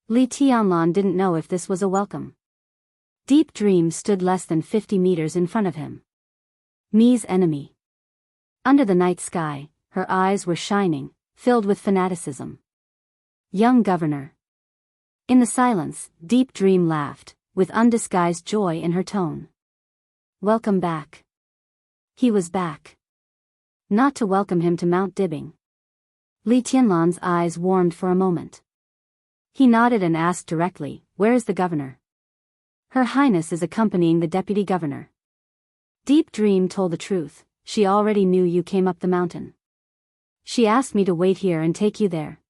Li Tianlan didn't know if this was a welcome. Deep Dream stood less than 50 meters in front of him. Mi's enemy. Under the night sky, her eyes were shining, filled with fanaticism. Young governor. In the silence, Deep Dream laughed, with undisguised joy in her tone. Welcome back. He was back. Not to welcome him to Mount Dibbing. Li Tianlan's eyes warmed for a moment. He nodded and asked directly, "Where is the governor?" "Her Highness is accompanying the deputy governor." Deep Dream told the truth. "She already knew you came up the mountain. She asked me to wait here and take you there."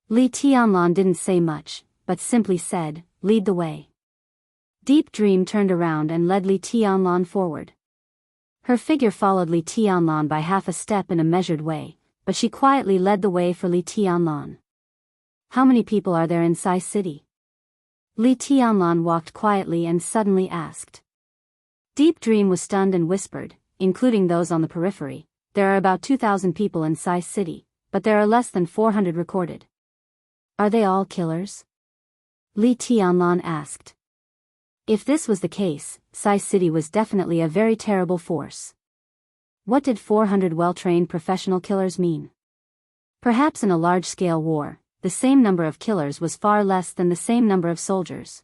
Li Tianlan didn't say much, but simply said, "Lead the way." Deep Dream turned around and led Li Tianlan forward. Her figure followed Li Tianlan by half a step in a measured way, but she quietly led the way for Li Tianlan. "How many people are there in Sai City?" Li Tianlan walked quietly and suddenly asked. Deep Dream was stunned and whispered, "Including those on the periphery, there are about 2,000 people in Sai City, but there are less than 400 recorded." "Are they all killers?" Li Tianlan asked. If this was the case, Sai City was definitely a very terrible force. What did 400 well-trained professional killers mean? Perhaps in a large-scale war, the same number of killers was far less than the same number of soldiers.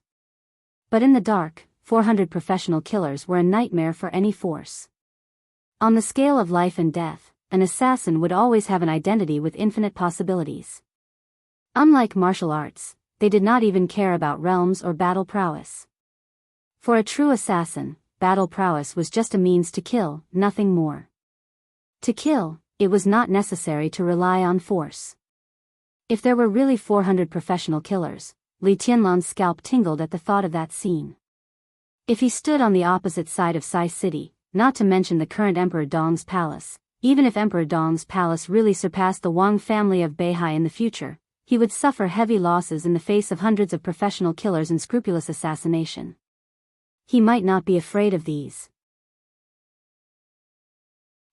But in the dark, 400 professional killers were a nightmare for any force. On the scale of life and death, an assassin would always have an identity with infinite possibilities. Unlike martial arts, they did not even care about realms or battle prowess. For a true assassin, battle prowess was just a means to kill, nothing more. To kill, it was not necessary to rely on force. If there were really 400 professional killers, Li Tianlan's scalp tingled at the thought of that scene. If he stood on the opposite side of Sai City, not to mention the current Emperor Dong's palace, even if Emperor Dong's palace really surpassed the Wang family of Beihai in the future, he would suffer heavy losses in the face of hundreds of professional killers and scrupulous assassination. He might not be afraid of these.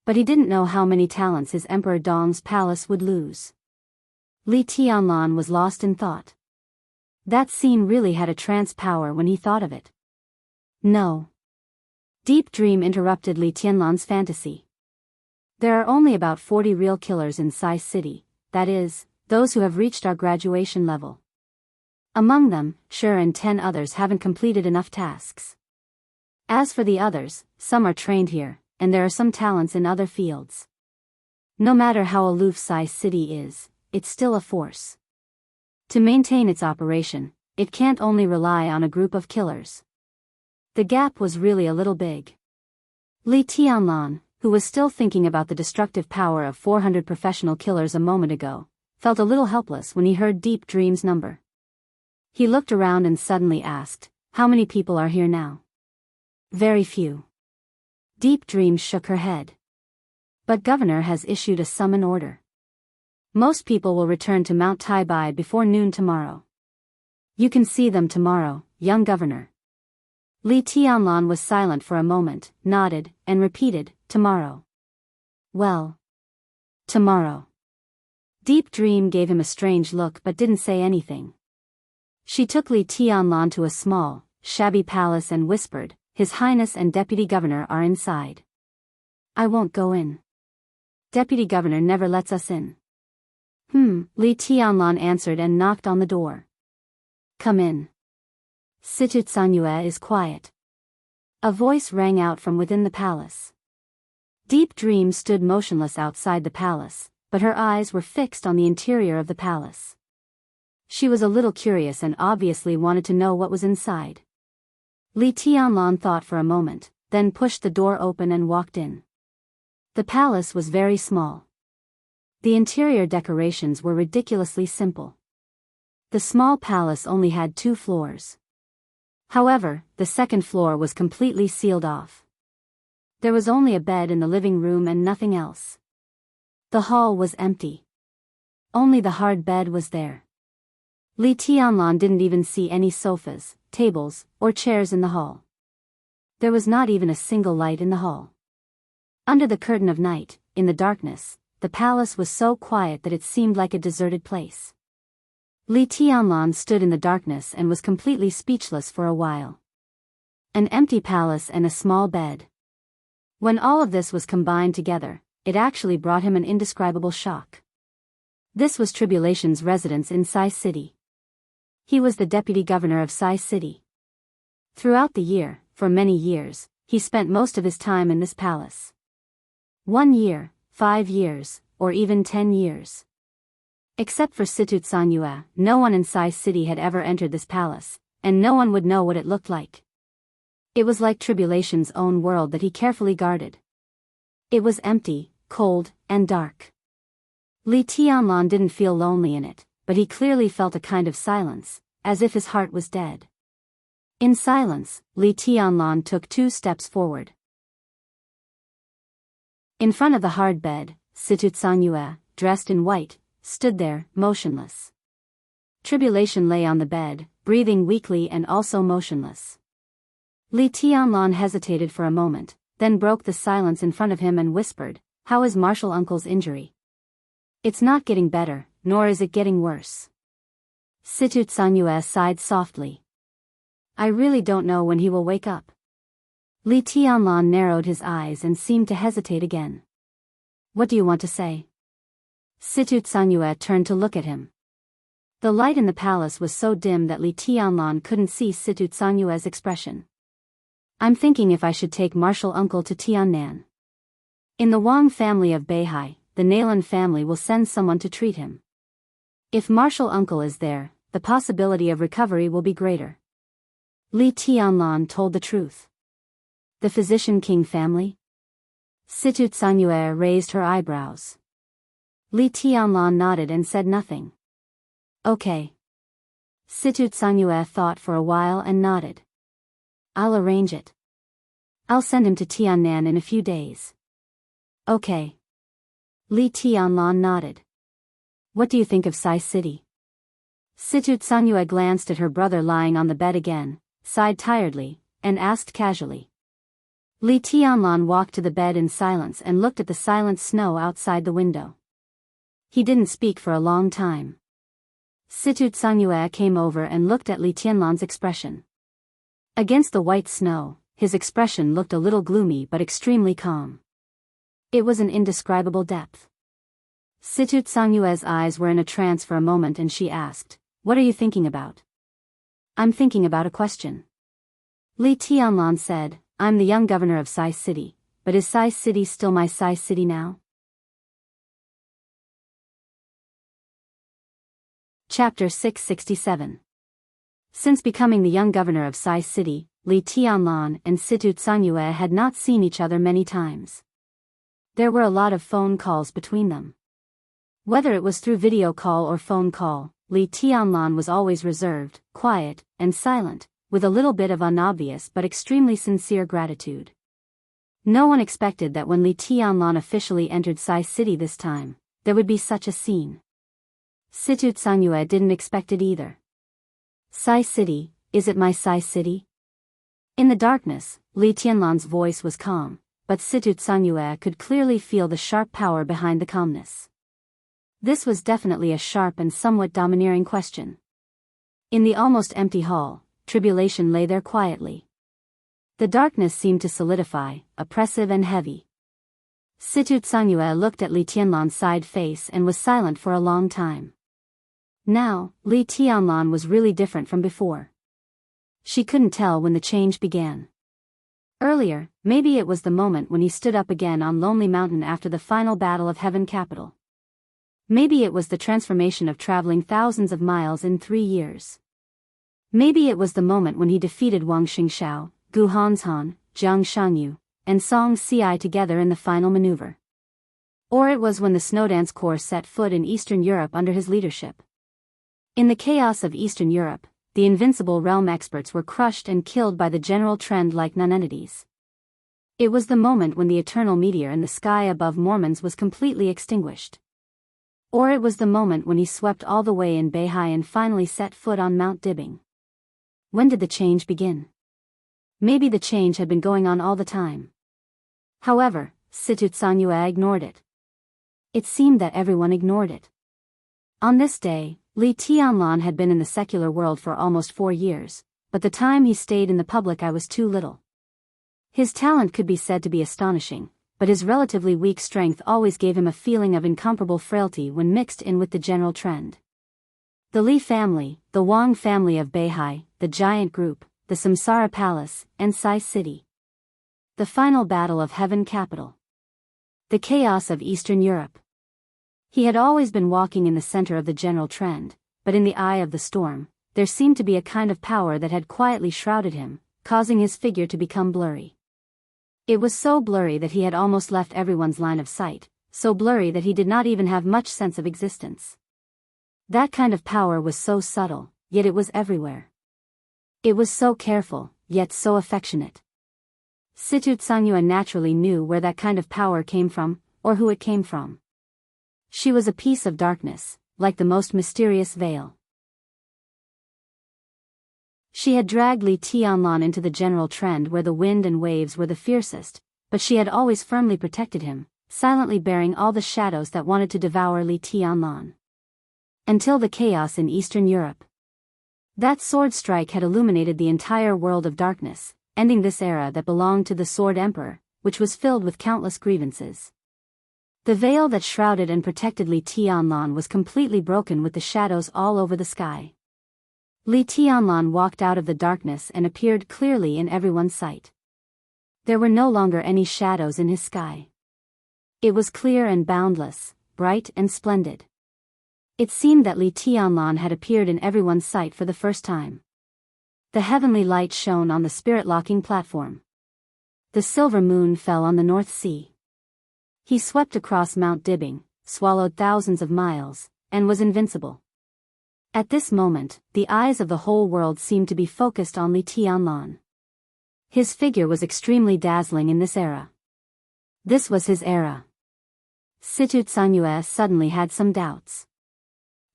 But he didn't know how many talents his Emperor Dong's palace would lose. Li Tianlan was lost in thought. That scene really had a trance power when he thought of it. No. Deep Dream interrupted Li Tianlan's fantasy. There are only about 40 real killers in Sai City, that is, those who have reached our graduation level. Among them, Sure and 10 others haven't completed enough tasks. As for the others, some are trained here, and there are some talents in other fields. No matter how aloof Sai City is, it's still a force. To maintain its operation, it can't only rely on a group of killers. The gap was really a little big. Li Tianlan, who was still thinking about the destructive power of 400 professional killers a moment ago, felt a little helpless when he heard Deep Dream's number. He looked around and suddenly asked, "How many people are here now?" "Very few." Deep Dream shook her head. "But Governor has issued a summon order. Most people will return to Mount Taibai before noon tomorrow. You can see them tomorrow, young Governor." Li Tianlan was silent for a moment, nodded, and repeated, "Tomorrow." "Well. Tomorrow." Deep Dream gave him a strange look but didn't say anything. She took Li Tianlan to a small, shabby palace and whispered, "His Highness and Deputy Governor are inside." "I won't go in. Deputy Governor never lets us in." Li Tianlan answered and knocked on the door. "Come in. Sanyue is quiet." A voice rang out from within the palace. Deep Dream stood motionless outside the palace, but her eyes were fixed on the interior of the palace. She was a little curious and obviously wanted to know what was inside. Li Tianlan thought for a moment, then pushed the door open and walked in. The palace was very small. The interior decorations were ridiculously simple. The small palace only had 2 floors. However, the second floor was completely sealed off. There was only a bed in the living room and nothing else. The hall was empty. Only the hard bed was there. Li Tianlan didn't even see any sofas, tables, or chairs in the hall. There was not even a single light in the hall. Under the curtain of night, in the darkness, the palace was so quiet that it seemed like a deserted place. Li Tianlan stood in the darkness and was completely speechless for a while. An empty palace and a small bed. When all of this was combined together, it actually brought him an indescribable shock. This was Tribulation's residence in Sai City. He was the deputy governor of Sai City. Throughout the year, for many years, he spent most of his time in this palace. 1 year, 5 years, or even 10 years. Except for Situt Sanyue, no one in Sai City had ever entered this palace, and no one would know what it looked like. It was like Tribulation's own world that he carefully guarded. It was empty, cold, and dark. Li Tianlan didn't feel lonely in it, but he clearly felt a kind of silence, as if his heart was dead. In silence, Li Tianlan took 2 steps forward. In front of the hard bed, Situt Sanyue, dressed in white, stood there, motionless. Tribulation lay on the bed, breathing weakly and also motionless. Li Tianlan hesitated for a moment, then broke the silence in front of him and whispered, "How is Marshal Uncle's injury?" "It's not getting better, nor is it getting worse." Situt Sanyue sighed softly. "I really don't know when he will wake up." Li Tianlan narrowed his eyes and seemed to hesitate again. "What do you want to say?" Situt Sanyue turned to look at him. The light in the palace was so dim that Li Tianlan couldn't see Situt Sanyue's expression. "I'm thinking if I should take Marshal Uncle to Tiannan. In the Wang family of Beihai, the Nailan family will send someone to treat him. If Marshal Uncle is there, the possibility of recovery will be greater." Li Tianlan told the truth. "The physician king family?" Situt Sanyue raised her eyebrows. Li Tianlan nodded and said nothing. "Okay." Situt Sanyue thought for a while and nodded. "I'll arrange it. I'll send him to Tiannan in a few days." "Okay." Li Tianlan nodded. "What do you think of Sai City?" Situt Sanyue glanced at her brother lying on the bed again, sighed tiredly, and asked casually. Li Tianlan walked to the bed in silence and looked at the silent snow outside the window. He didn't speak for a long time. Situt Sanyue came over and looked at Li Tianlan's expression. Against the white snow, his expression looked a little gloomy but extremely calm. It was an indescribable depth. Situt Sanyue's eyes were in a trance for a moment and she asked, "What are you thinking about?" "I'm thinking about a question." Li Tianlan said, "I'm the young governor of Sai City, but is Sai City still my Sai City now?" Chapter 667. Since becoming the young governor of Sai City, Li Tianlan and Situt Sanyue had not seen each other many times. There were a lot of phone calls between them. Whether it was through video call or phone call, Li Tianlan was always reserved, quiet, and silent, with a little bit of unobvious but extremely sincere gratitude. No one expected that when Li Tianlan officially entered Sai City this time, there would be such a scene. Situt Sanyue didn't expect it either. "Sai City, is it my Sai City?" In the darkness, Li Tianlan's voice was calm, but Situt Sanyue could clearly feel the sharp power behind the calmness. This was definitely a sharp and somewhat domineering question. In the almost empty hall, Tribulation lay there quietly. The darkness seemed to solidify, oppressive and heavy. Situt Sanyue looked at Li Tianlan's side face and was silent for a long time. Now, Li Tianlan was really different from before. She couldn't tell when the change began. Earlier, maybe it was the moment when he stood up again on Lonely Mountain after the final battle of Heaven Capital. Maybe it was the transformation of traveling thousands of miles in 3 years. Maybe it was the moment when he defeated Wang Xingxiao, Gu Hanshan, Jiang Shanyu, and Song Ci together in the final maneuver. Or it was when the Snowdance Corps set foot in Eastern Europe under his leadership. In the chaos of Eastern Europe, the Invincible Realm experts were crushed and killed by the general trend like nonentities. It was the moment when the eternal meteor in the sky above Mormons was completely extinguished. Or it was the moment when he swept all the way in Beihai and finally set foot on Mount Dibbing. When did the change begin? Maybe the change had been going on all the time. However, Situtsanyue ignored it. It seemed that everyone ignored it. On this day, Li Tianlan had been in the secular world for almost 4 years, but the time he stayed in the public eye was too little. His talent could be said to be astonishing, but his relatively weak strength always gave him a feeling of incomparable frailty when mixed in with the general trend. The Li family, the Wang family of Beihai, the Giant Group, the Samsara Palace, and Sai City. The final battle of Heaven Capital. The chaos of Eastern Europe. He had always been walking in the center of the general trend, but in the eye of the storm, there seemed to be a kind of power that had quietly shrouded him, causing his figure to become blurry. It was so blurry that he had almost left everyone's line of sight, so blurry that he did not even have much sense of existence. That kind of power was so subtle, yet it was everywhere. It was so careful, yet so affectionate. Situtsanyue naturally knew where that kind of power came from, or who it came from. She was a piece of darkness, like the most mysterious veil. She had dragged Li Tianlan into the general trend where the wind and waves were the fiercest, but she had always firmly protected him, silently bearing all the shadows that wanted to devour Li Tianlan. Until the chaos in Eastern Europe. That sword strike had illuminated the entire world of darkness, ending this era that belonged to the Sword Emperor, which was filled with countless grievances. The veil that shrouded and protected Li Tianlan was completely broken with the shadows all over the sky. Li Tianlan walked out of the darkness and appeared clearly in everyone's sight. There were no longer any shadows in his sky. It was clear and boundless, bright and splendid. It seemed that Li Tianlan had appeared in everyone's sight for the first time. The heavenly light shone on the spirit-locking platform. The silver moon fell on the North Sea. He swept across Mount Dibbing, swallowed thousands of miles, and was invincible. At this moment, the eyes of the whole world seemed to be focused on Li Tianlan. His figure was extremely dazzling in this era. This was his era. Situtsanyue suddenly had some doubts.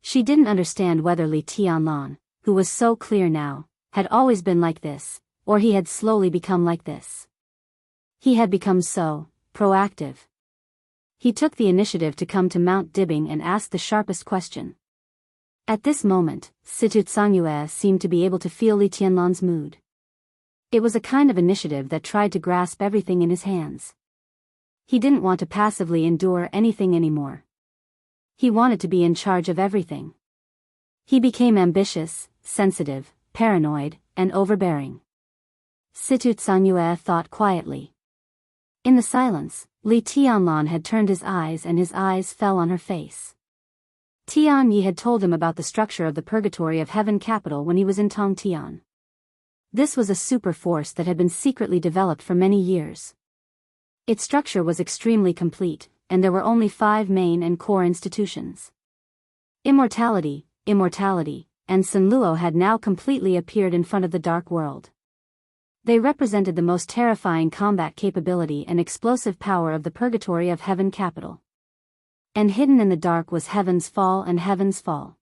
She didn't understand whether Li Tianlan, who was so clear now, had always been like this, or he had slowly become like this. He had become so proactive. He took the initiative to come to Mount Dibbing and ask the sharpest question. At this moment, Situtsanyue seemed to be able to feel Li Tianlan's mood. It was a kind of initiative that tried to grasp everything in his hands. He didn't want to passively endure anything anymore. He wanted to be in charge of everything. He became ambitious, sensitive, paranoid, and overbearing. Situtsanyue thought quietly. In the silence, Li Tianlan had turned his eyes and his eyes fell on her face. Tian Yi had told him about the structure of the Purgatory of Heaven Capital when he was in Tongtian. This was a super force that had been secretly developed for many years. Its structure was extremely complete, and there were only 5 main and core institutions. Immortality, Immortality, and Sunluo had now completely appeared in front of the dark world. They represented the most terrifying combat capability and explosive power of the Purgatory of Heaven Capital. And hidden in the dark was Heaven's Fall and Heaven's Fall.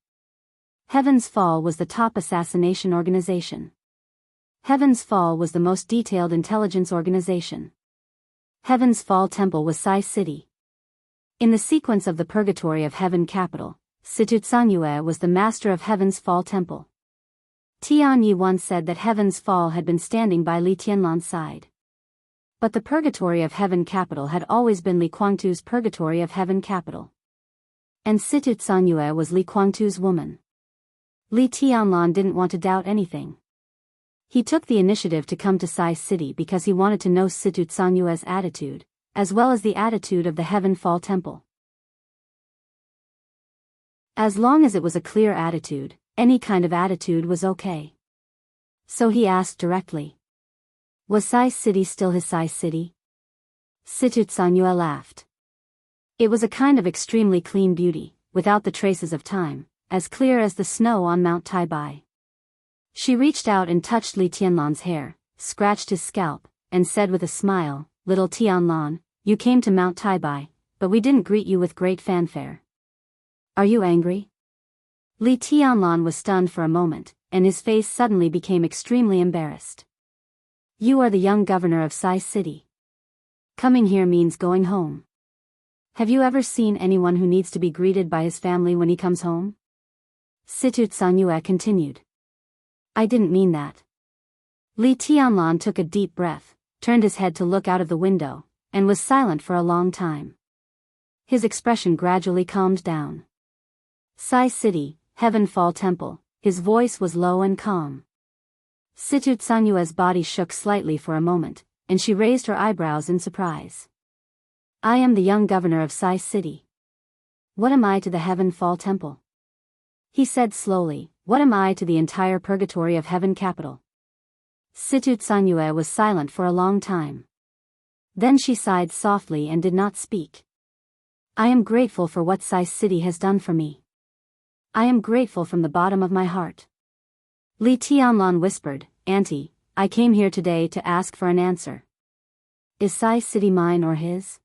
Heaven's Fall was the top assassination organization. Heaven's Fall was the most detailed intelligence organization. Heaven's Fall Temple was Sai City. In the sequence of the Purgatory of Heaven Capital, Situtsanyue was the master of Heaven's Fall Temple. Tian Yi once said that Heaven's Fall had been standing by Li Tianlan's side. But the Purgatory of Heaven Capital had always been Li Guangtu's Purgatory of Heaven Capital. And Situtsanyue was Li Guangtu's woman. Li Tianlan didn't want to doubt anything. He took the initiative to come to Sai City because he wanted to know Situtsanyue's attitude, as well as the attitude of the Heaven Fall Temple. As long as it was a clear attitude, any kind of attitude was okay. So he asked directly. Was Sai City still his Sai City? Situtsanyue laughed. It was a kind of extremely clean beauty, without the traces of time, as clear as the snow on Mount Taibai. She reached out and touched Li Tianlan's hair, scratched his scalp, and said with a smile, "Little Tianlan, you came to Mount Taibai, but we didn't greet you with great fanfare. Are you angry?" Li Tianlan was stunned for a moment, and his face suddenly became extremely embarrassed. You are the young governor of Sai City. Coming here means going home. Have you ever seen anyone who needs to be greeted by his family when he comes home? Situ Sanyue continued. I didn't mean that. Li Tianlan took a deep breath, turned his head to look out of the window, and was silent for a long time. His expression gradually calmed down. Sai City, Heaven Fall Temple, his voice was low and calm. Situ Sanyue's body shook slightly for a moment, and she raised her eyebrows in surprise. I am the young governor of Sai City. What am I to the Heaven Fall Temple? He said slowly, what am I to the entire purgatory of Heaven Capital? Situ Sanyue was silent for a long time. Then she sighed softly and did not speak. I am grateful for what Sai City has done for me. I am grateful from the bottom of my heart. Li Tianlan whispered, Auntie, I came here today to ask for an answer. Is Sai City mine or his?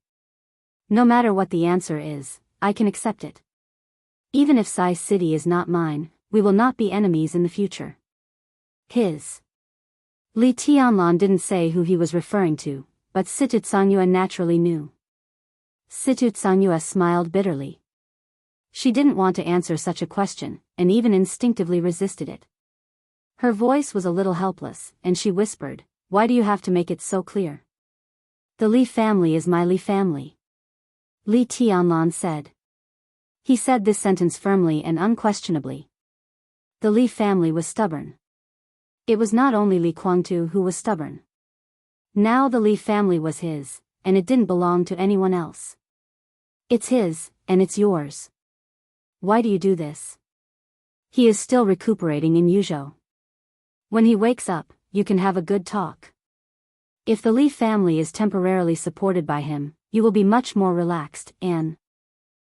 No matter what the answer is, I can accept it. Even if Sai City is not mine, we will not be enemies in the future. His. Li Tianlan didn't say who he was referring to, but Situ Sanyue naturally knew. Situ Sanyue smiled bitterly. She didn't want to answer such a question, and even instinctively resisted it. Her voice was a little helpless, and she whispered, why do you have to make it so clear? The Li family is my Li family. Li Tianlan said. He said this sentence firmly and unquestionably. The Li family was stubborn. It was not only Li Guangtu who was stubborn. Now the Li family was his, and it didn't belong to anyone else. It's his, and it's yours. Why do you do this? He is still recuperating in Yuzhou. When he wakes up, you can have a good talk. If the Li family is temporarily supported by him, you will be much more relaxed, and...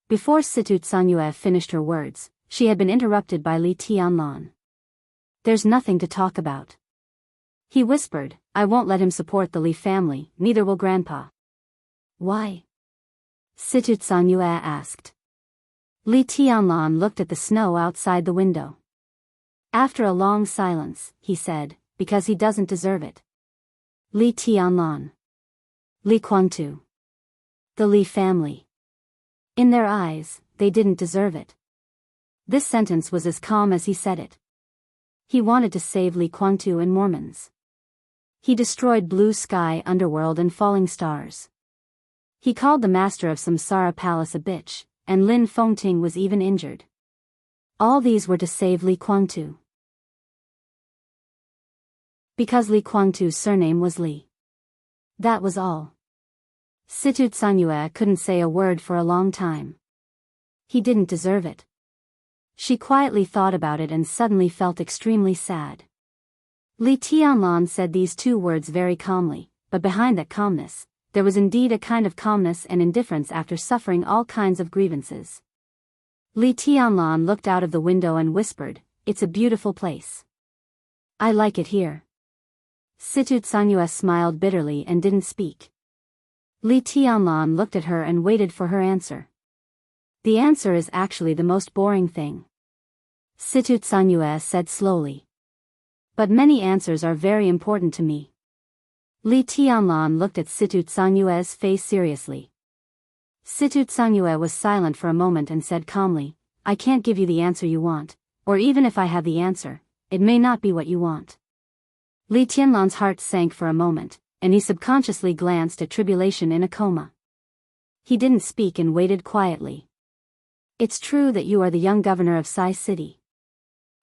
Before Situ Sanyue finished her words, she had been interrupted by Li Tianlan. There's nothing to talk about. He whispered, I won't let him support the Li family, neither will Grandpa. Why? Situ Sanyue asked. Li Tianlan looked at the snow outside the window. After a long silence, he said, because he doesn't deserve it. Li Tianlan. Li Guangtu. The Li family. In their eyes, they didn't deserve it. This sentence was as calm as he said it. He wanted to save Li Guangtu and Mormons. He destroyed blue sky, underworld and falling stars. He called the master of Samsara Palace a bitch, and Lin Fengting was even injured. All these were to save Li Guangtu. Because Li Guangtu's surname was Li. That was all. Situ Sanyue couldn't say a word for a long time. He didn't deserve it. She quietly thought about it and suddenly felt extremely sad. Li Tianlan said these two words very calmly, but behind that calmness, there was indeed a kind of calmness and indifference after suffering all kinds of grievances. Li Tianlan looked out of the window and whispered, it's a beautiful place. I like it here. Situ Sanyue smiled bitterly and didn't speak. Li Tianlan looked at her and waited for her answer. The answer is actually the most boring thing. Situ Sanyue said slowly. But many answers are very important to me. Li Tianlan looked at Situ Sanyue's face seriously. Situ Sanyue was silent for a moment and said calmly, I can't give you the answer you want, or even if I have the answer, it may not be what you want. Li Tianlan's heart sank for a moment, and he subconsciously glanced at tribulation in a coma. He didn't speak and waited quietly. It's true that you are the young governor of Sai City.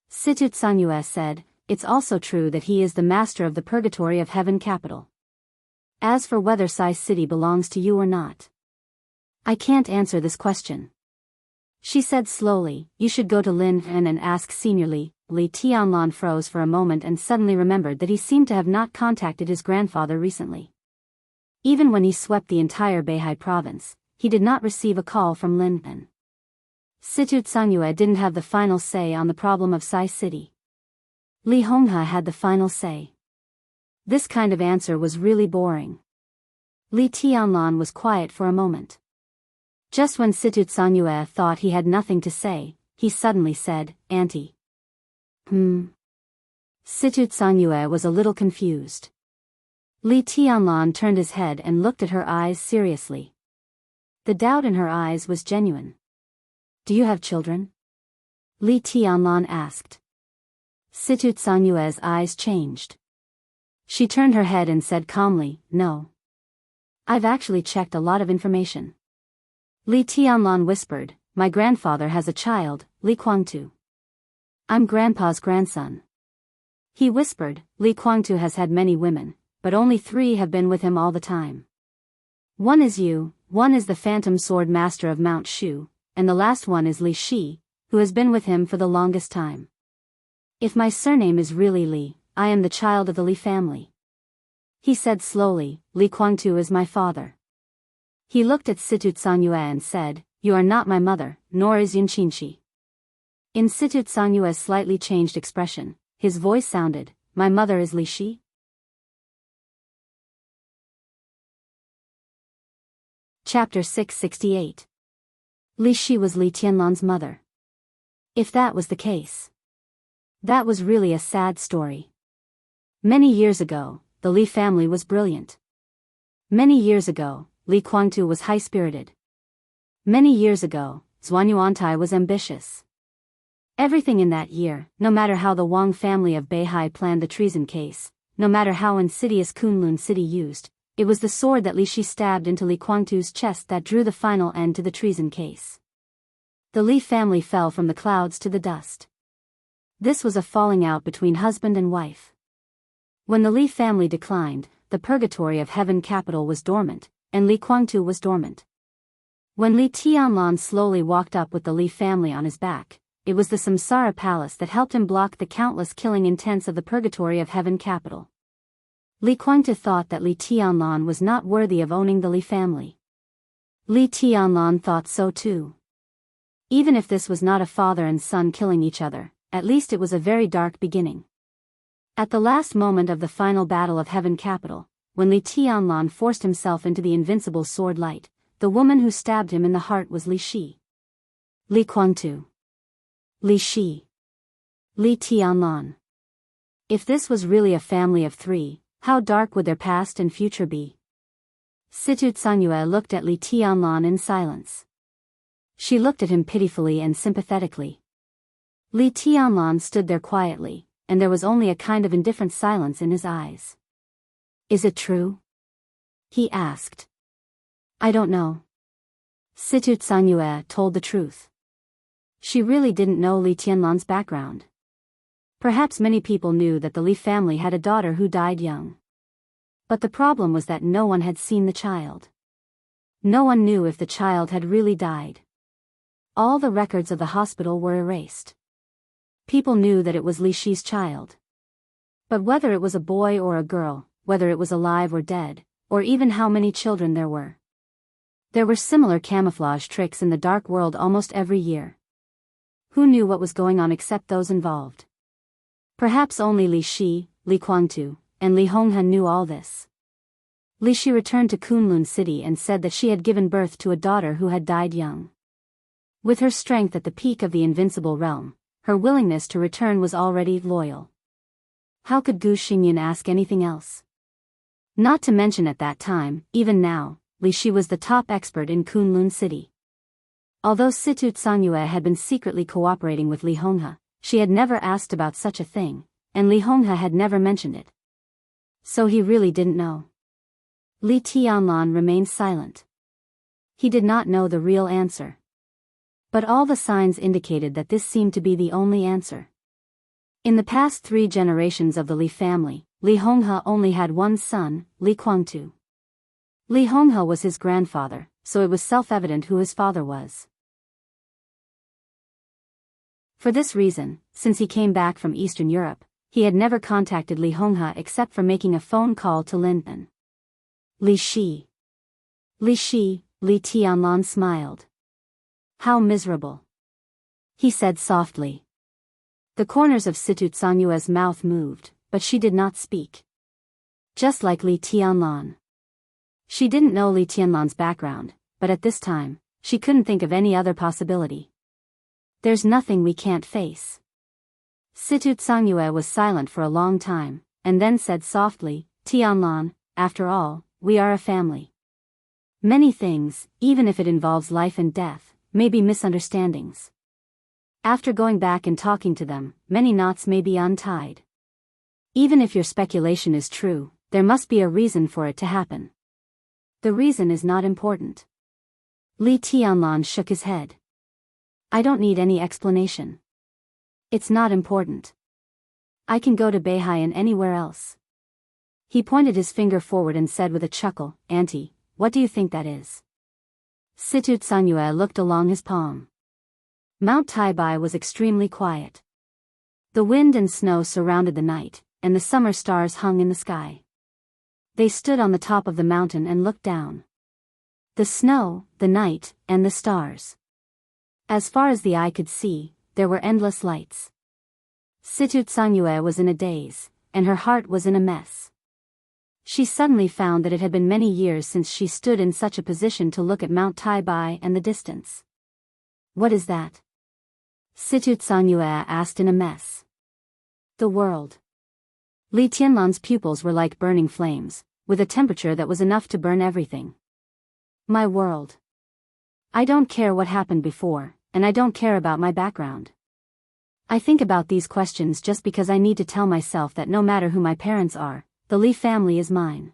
Situ Sanyue said, it's also true that he is the master of the purgatory of Heaven Capital. As for whether Sai City belongs to you or not, I can't answer this question. She said slowly, you should go to Lin and ask Senior Li. Li Tianlan froze for a moment and suddenly remembered that he seemed to have not contacted his grandfather recently. Even when he swept the entire Beihai province, he did not receive a call from Lin. Situ Sanyue didn't have the final say on the problem of Sai City. Li Honghe had the final say. This kind of answer was really boring. Li Tianlan was quiet for a moment. Just when Situ Sanyue thought he had nothing to say, he suddenly said, Auntie. Situ Sanyue was a little confused. Li Tianlan turned his head and looked at her eyes seriously. The doubt in her eyes was genuine. Do you have children? Li Tianlan asked. Situ Tsanyue's eyes changed. She turned her head and said calmly, no. I've actually checked a lot of information. Li Tianlan whispered, my grandfather has a child, Li Kuangtu. I'm grandpa's grandson. He whispered, Li Kuangtu has had many women, but only 3 have been with him all the time. One is you, one is the phantom sword master of Mount Shu, and the last one is Li Shi, who has been with him for the longest time. If my surname is really Li, I am the child of the Li family. He said slowly, Li Kuangtu is my father. He looked at Situ Tsanyue and said, you are not my mother, nor is Yunqinshi. In Situ Tsanyue's slightly changed expression, his voice sounded, my mother is Li Shi? Chapter 668. Li Shi was Li Tianlan's mother. If that was the case. That was really a sad story. Many years ago, the Li family was brilliant. Many years ago, Li Kuangtu was high-spirited. Many years ago, Zhuanyuantai was ambitious. Everything in that year, no matter how the Wang family of Beihai planned the treason case, no matter how insidious Kunlun City used, it was the sword that Li Shi stabbed into Li Kuangtu's chest that drew the final end to the treason case. The Li family fell from the clouds to the dust. This was a falling out between husband and wife. When the Li family declined, the purgatory of heaven capital was dormant, and Li Kuangtu was dormant. When Li Tianlan slowly walked up with the Li family on his back, it was the Samsara palace that helped him block the countless killing intents of the purgatory of heaven capital. Li Kuangtu thought that Li Tianlan was not worthy of owning the Li family. Li Tianlan thought so too. Even if this was not a father and son killing each other, at least it was a very dark beginning. At the last moment of the final battle of heaven capital, when Li Tianlan forced himself into the invincible sword light, the woman who stabbed him in the heart was Li Shi. Li Kuangtu. Li Shi. Li Tianlan. If this was really a family of 3, how dark would their past and future be? Situ Tsanyue looked at Li Tianlan in silence. She looked at him pitifully and sympathetically. Li Tianlan stood there quietly, and there was only a kind of indifferent silence in his eyes. Is it true? He asked. I don't know. Situ Tsanyue told the truth. She really didn't know Li Tianlan's background. Perhaps many people knew that the Li family had a daughter who died young. But the problem was that no one had seen the child. No one knew if the child had really died. All the records of the hospital were erased. People knew that it was Li Shi's child. But whether it was a boy or a girl, whether it was alive or dead, or even how many children there were. There were similar camouflage tricks in the dark world almost every year. Who knew what was going on except those involved? Perhaps only Li Shi, Li Kuangtu, and Li Honghe knew all this. Li Shi returned to Kunlun City and said that she had given birth to a daughter who had died young. With her strength at the peak of the invincible realm, her willingness to return was already loyal. How could Gu Xingyan ask anything else? Not to mention at that time, even now, Li Shi was the top expert in Kunlun City. Although Situ Tsanyue had been secretly cooperating with Li Honghe, she had never asked about such a thing, and Li Honghe had never mentioned it. So he really didn't know. Li Tianlan remained silent. He did not know the real answer. But all the signs indicated that this seemed to be the only answer. In the past 3 generations of the Li family, Li Honghe only had one son, Li Kuangtu. Li Honghe was his grandfather, so it was self-evident who his father was. For this reason, since he came back from Eastern Europe, he had never contacted Li Honghe except for making a phone call to Linton. Li Shi. Li Shi, Li Tianlan smiled. How miserable. He said softly. The corners of Situ Tsanyue's mouth moved, but she did not speak. Just like Li Tianlan. She didn't know Li Tianlan's background, but at this time, she couldn't think of any other possibility. There's nothing we can't face. Situ Tsanyue was silent for a long time, and then said softly, Tianlan, after all, we are a family. Many things, even if it involves life and death, may be misunderstandings. After going back and talking to them, many knots may be untied. Even if your speculation is true, there must be a reason for it to happen. The reason is not important. Li Tianlan shook his head. I don't need any explanation. It's not important. I can go to Beihai and anywhere else. He pointed his finger forward and said with a chuckle, Auntie, what do you think that is? Situ Tsanyue looked along his palm. Mount Taibai was extremely quiet. The wind and snow surrounded the night, and the summer stars hung in the sky. They stood on the top of the mountain and looked down. The snow, the night, and the stars. As far as the eye could see, there were endless lights. Situ Tsanyue was in a daze, and her heart was in a mess. She suddenly found that it had been many years since she stood in such a position to look at Mount Taibai and the distance. What is that? Situ Tsanyue asked in a mess. The world. Li Tianlan's pupils were like burning flames, with a temperature that was enough to burn everything. My world. I don't care what happened before, and I don't care about my background. I think about these questions just because I need to tell myself that no matter who my parents are, the Li family is mine.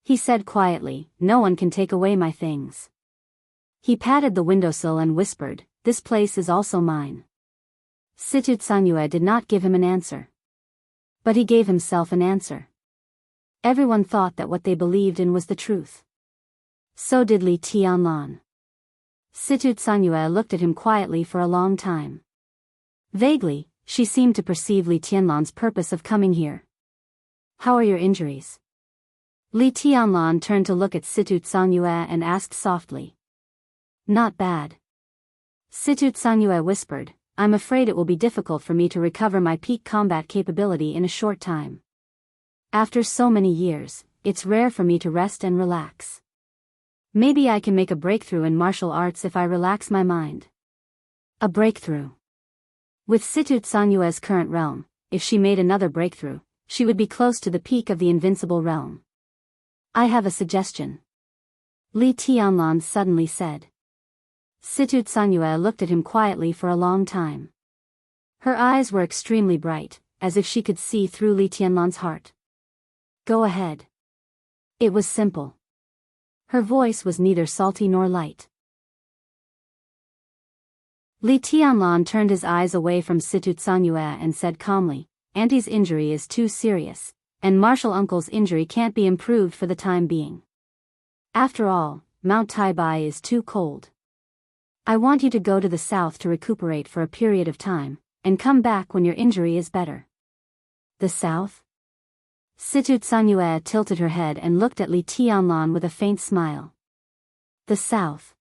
He said quietly, no one can take away my things. He patted the windowsill and whispered, this place is also mine. Situ Tsanyue did not give him an answer. But he gave himself an answer. Everyone thought that what they believed in was the truth. So did Li Tianlan. Situ Tsanyue looked at him quietly for a long time. Vaguely, she seemed to perceive Li Tianlan's purpose of coming here. How are your injuries? Li Tianlan turned to look at Situ Tsanyue and asked softly. Not bad. Situ Tsanyue whispered, I'm afraid it will be difficult for me to recover my peak combat capability in a short time. After so many years, it's rare for me to rest and relax. Maybe I can make a breakthrough in martial arts if I relax my mind. A breakthrough. With Situ Tsanyue's current realm, if she made another breakthrough, she would be close to the peak of the invincible realm. I have a suggestion. Li Tianlan suddenly said. Situ Tsanyue looked at him quietly for a long time. Her eyes were extremely bright, as if she could see through Li Tianlan's heart. Go ahead. It was simple. Her voice was neither salty nor light. Li Tianlan turned his eyes away from Situ Tsanyue and said calmly, Auntie's injury is too serious, and Martial Uncle's injury can't be improved for the time being. After all, Mount Taibai is too cold. I want you to go to the south to recuperate for a period of time, and come back when your injury is better. The south? Situ Tsanyue tilted her head and looked at Li Tianlan with a faint smile. The south.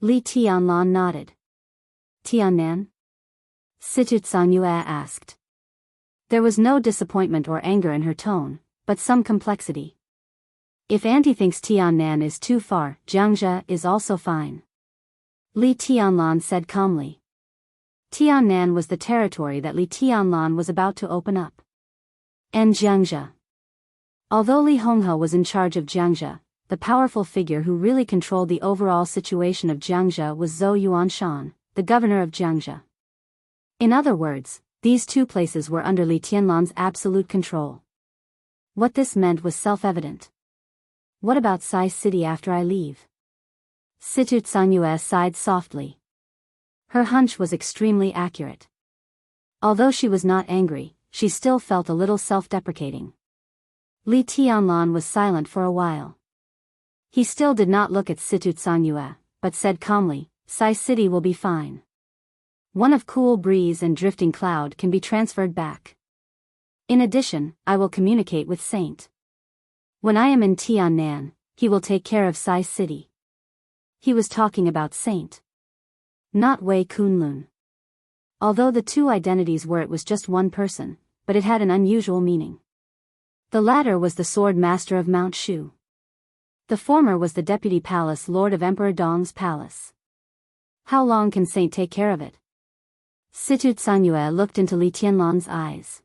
Li Tianlan nodded. Tiannan? Situ Tsanyue asked. There was no disappointment or anger in her tone, but some complexity. If Auntie thinks Tiannan is too far, Jiangzhe is also fine. Li Tianlan said calmly. Tiannan was the territory that Li Tianlan was about to open up. And Jiangzhe. Although Li Honghe was in charge of Jiangzhe, the powerful figure who really controlled the overall situation of Jiangzhe was Zhou Yuanshan, the governor of Jiangzhe. In other words, these two places were under Li Tianlan's absolute control. What this meant was self-evident. What about Sai City after I leave? Situ Tsanyue sighed softly. Her hunch was extremely accurate. Although she was not angry, she still felt a little self-deprecating. Li Tianlan was silent for a while. He still did not look at Situ Tsanyue, but said calmly, Sai City will be fine. One of cool breeze and drifting cloud can be transferred back. In addition, I will communicate with Saint. When I am in Tiannan, he will take care of Sai City. He was talking about Saint. Not Wei Kunlun. Although the two identities were, it was just one person, but it had an unusual meaning. The latter was the sword master of Mount Shu. The former was the deputy palace lord of Emperor Dong's palace. How long can Saint take care of it? Situ Tsanyue looked into Li Tianlan's eyes.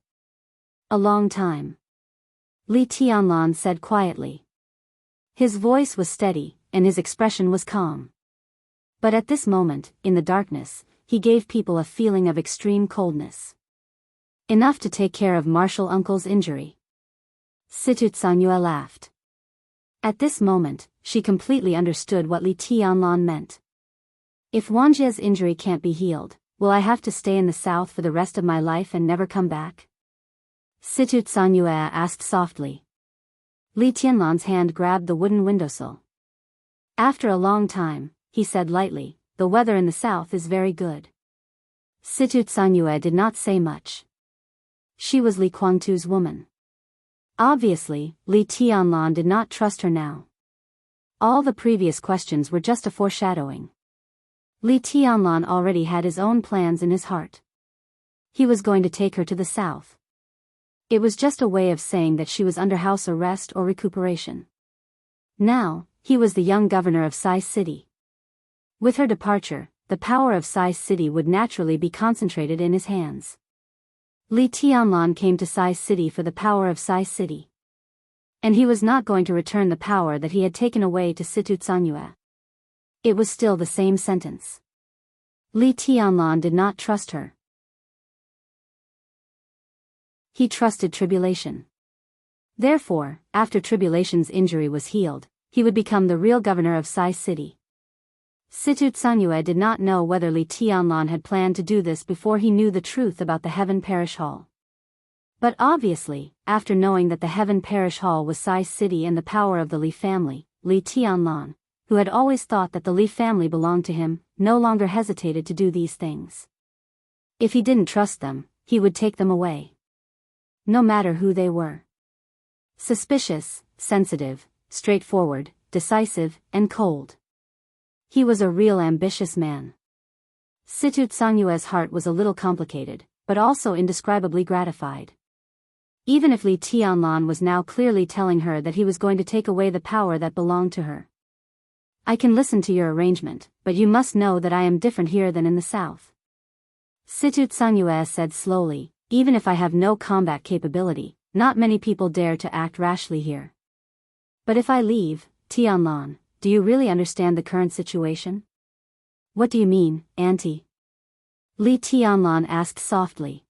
A long time. Li Tianlan said quietly. His voice was steady, and his expression was calm. But at this moment, in the darkness, he gave people a feeling of extreme coldness. Enough to take care of Marshal Uncle's injury. Situ Tsanyue laughed. At this moment, she completely understood what Li Tianlan meant. If Wanjie's injury can't be healed, will I have to stay in the south for the rest of my life and never come back? Situ Tsanyue asked softly. Li Tianlan's hand grabbed the wooden windowsill. After a long time, he said lightly, the weather in the south is very good. Situ Tsanyue did not say much. She was Li Guangtu's woman. Obviously, Li Tianlan did not trust her now. All the previous questions were just a foreshadowing. Li Tianlan already had his own plans in his heart. He was going to take her to the south. It was just a way of saying that she was under house arrest or recuperation. Now, he was the young governor of Sai City. With her departure, the power of Sai City would naturally be concentrated in his hands. Li Tianlan came to Sai City for the power of Sai City. And he was not going to return the power that he had taken away to Situ Tsanyue. It was still the same sentence. Li Tianlan did not trust her. He trusted Tribulation. Therefore, after Tribulation's injury was healed, he would become the real governor of Sai City. Situ Tsanyue did not know whether Li Tianlan had planned to do this before he knew the truth about the Heaven Parish Hall. But obviously, after knowing that the Heaven Parish Hall was Sai City and the power of the Li family, Li Tianlan, who had always thought that the Li family belonged to him, no longer hesitated to do these things. If he didn't trust them, he would take them away. No matter who they were. Suspicious, sensitive, straightforward, decisive, and cold. He was a real ambitious man. Situ Tsanyue's heart was a little complicated, but also indescribably gratified. Even if Li Tianlan was now clearly telling her that he was going to take away the power that belonged to her. I can listen to your arrangement, but you must know that I am different here than in the south. Situ Tsanyue said slowly, even if I have no combat capability, not many people dare to act rashly here. But if I leave, Tianlan, do you really understand the current situation? What do you mean, Auntie? Li Tianlan asked softly.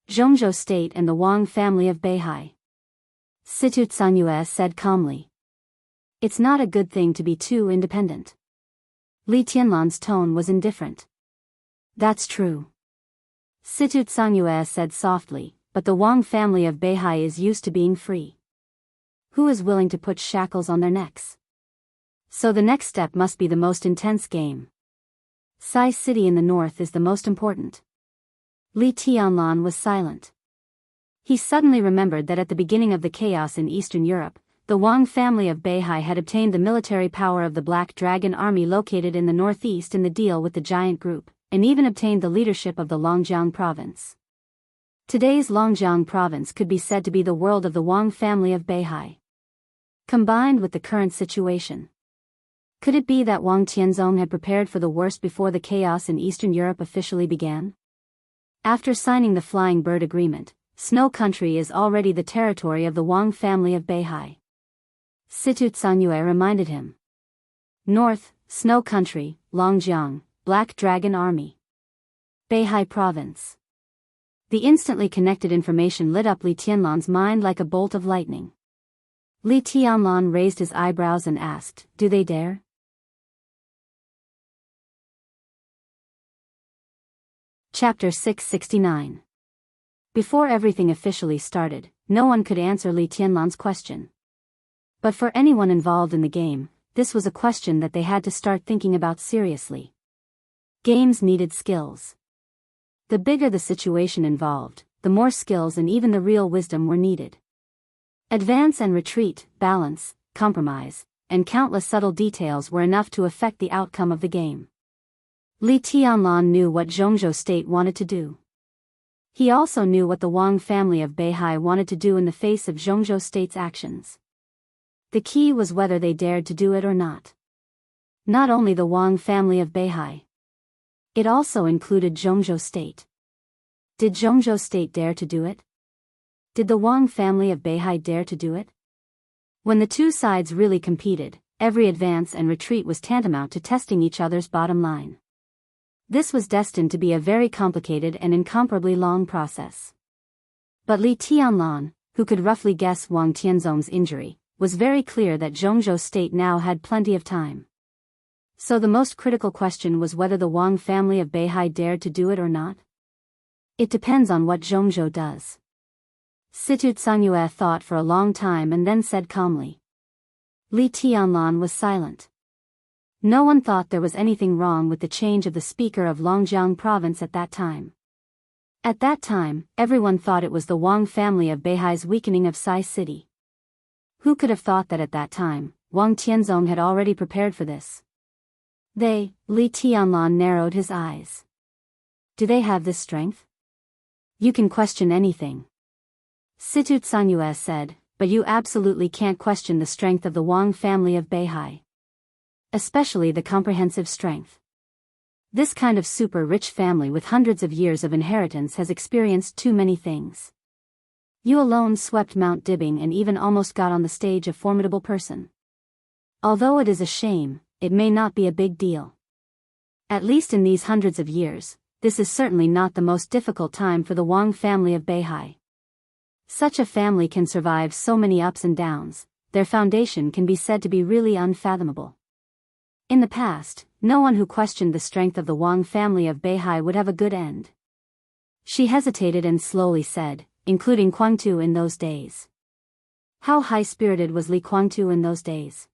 Zhongzhou State and the Wang family of Beihai. Situ Tsanyue said calmly. It's not a good thing to be too independent. Li Tianlan's tone was indifferent. That's true. Situ Tsanyue said softly, but the Wang family of Beihai is used to being free. Who is willing to put shackles on their necks? So the next step must be the most intense game. Sai City in the north is the most important. Li Tianlan was silent. He suddenly remembered that at the beginning of the chaos in Eastern Europe, the Wang family of Beihai had obtained the military power of the Black Dragon army located in the northeast in the deal with the giant group, and even obtained the leadership of the Longjiang province. Today's Longjiang province could be said to be the world of the Wang family of Beihai. Combined with the current situation. Could it be that Wang Tianzong had prepared for the worst before the chaos in Eastern Europe officially began? After signing the Flying Bird Agreement, Snow Country is already the territory of the Wang family of Beihai. Situ Tsanyue reminded him. North, Snow Country, Longjiang, Black Dragon Army. Beihai Province. The instantly connected information lit up Li Tianlan's mind like a bolt of lightning. Li Tianlan raised his eyebrows and asked, do they dare? Chapter 669. Before everything officially started, no one could answer Li Tianlan's question. But for anyone involved in the game, this was a question that they had to start thinking about seriously. Games needed skills. The bigger the situation involved, the more skills and even the real wisdom were needed. Advance and retreat, balance, compromise, and countless subtle details were enough to affect the outcome of the game. Li Tianlan knew what Zhongzhou State wanted to do. He also knew what the Wang family of Beihai wanted to do in the face of Zhongzhou State's actions. The key was whether they dared to do it or not. Not only the Wang family of Beihai. It also included Zhongzhou State. Did Zhongzhou State dare to do it? Did the Wang family of Beihai dare to do it? When the two sides really competed, every advance and retreat was tantamount to testing each other's bottom line. This was destined to be a very complicated and incomparably long process. But Li Tianlan, who could roughly guess Wang Tianzong's injury, was very clear that Zhongzhou state now had plenty of time. So the most critical question was whether the Wang family of Beihai dared to do it or not. It depends on what Zhongzhou does. Situ Tsangyue thought for a long time and then said calmly. Li Tianlan was silent. No one thought there was anything wrong with the change of the speaker of Longjiang province at that time. At that time, everyone thought it was the Wang family of Beihai's weakening of Sai City. Who could have thought that at that time, Wang Tianzong had already prepared for this? Li Tianlan narrowed his eyes. Do they have this strength? You can question anything. Situ Tsangyue said, but you absolutely can't question the strength of the Wang family of Beihai. Especially the comprehensive strength. This kind of super-rich family with hundreds of years of inheritance has experienced too many things. You alone swept Mount Dibbing and even almost got on the stage a formidable person. Although it is a shame, it may not be a big deal. At least in these hundreds of years, this is certainly not the most difficult time for the Wang family of Beihai. Such a family can survive so many ups and downs, their foundation can be said to be really unfathomable. In the past, no one who questioned the strength of the Wang family of Beihai would have a good end. She hesitated and slowly said, including Guangtu in those days. How high-spirited was Li Guangtu in those days?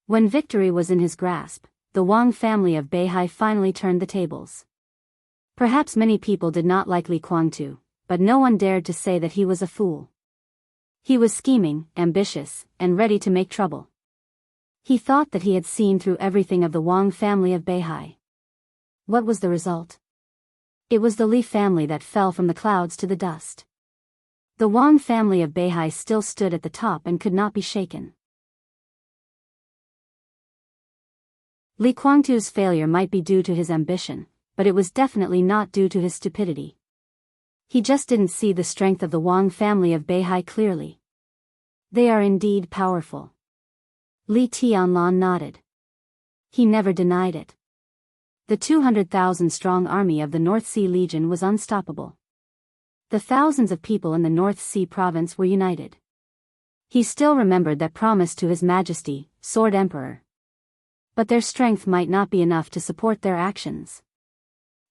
When victory was in his grasp, the Wang family of Beihai finally turned the tables. Perhaps many people did not like Li Guangtu, but no one dared to say that he was a fool. He was scheming, ambitious, and ready to make trouble. He thought that he had seen through everything of the Wang family of Beihai. What was the result? It was the Li family that fell from the clouds to the dust. The Wang family of Beihai still stood at the top and could not be shaken. Li Guangtu's failure might be due to his ambition, but it was definitely not due to his stupidity. He just didn't see the strength of the Wang family of Beihai clearly. They are indeed powerful. Li Tianlan nodded. He never denied it. The 200,000-strong army of the North Sea Legion was unstoppable. The thousands of people in the North Sea province were united. He still remembered that promise to His Majesty, Sword Emperor. But their strength might not be enough to support their actions.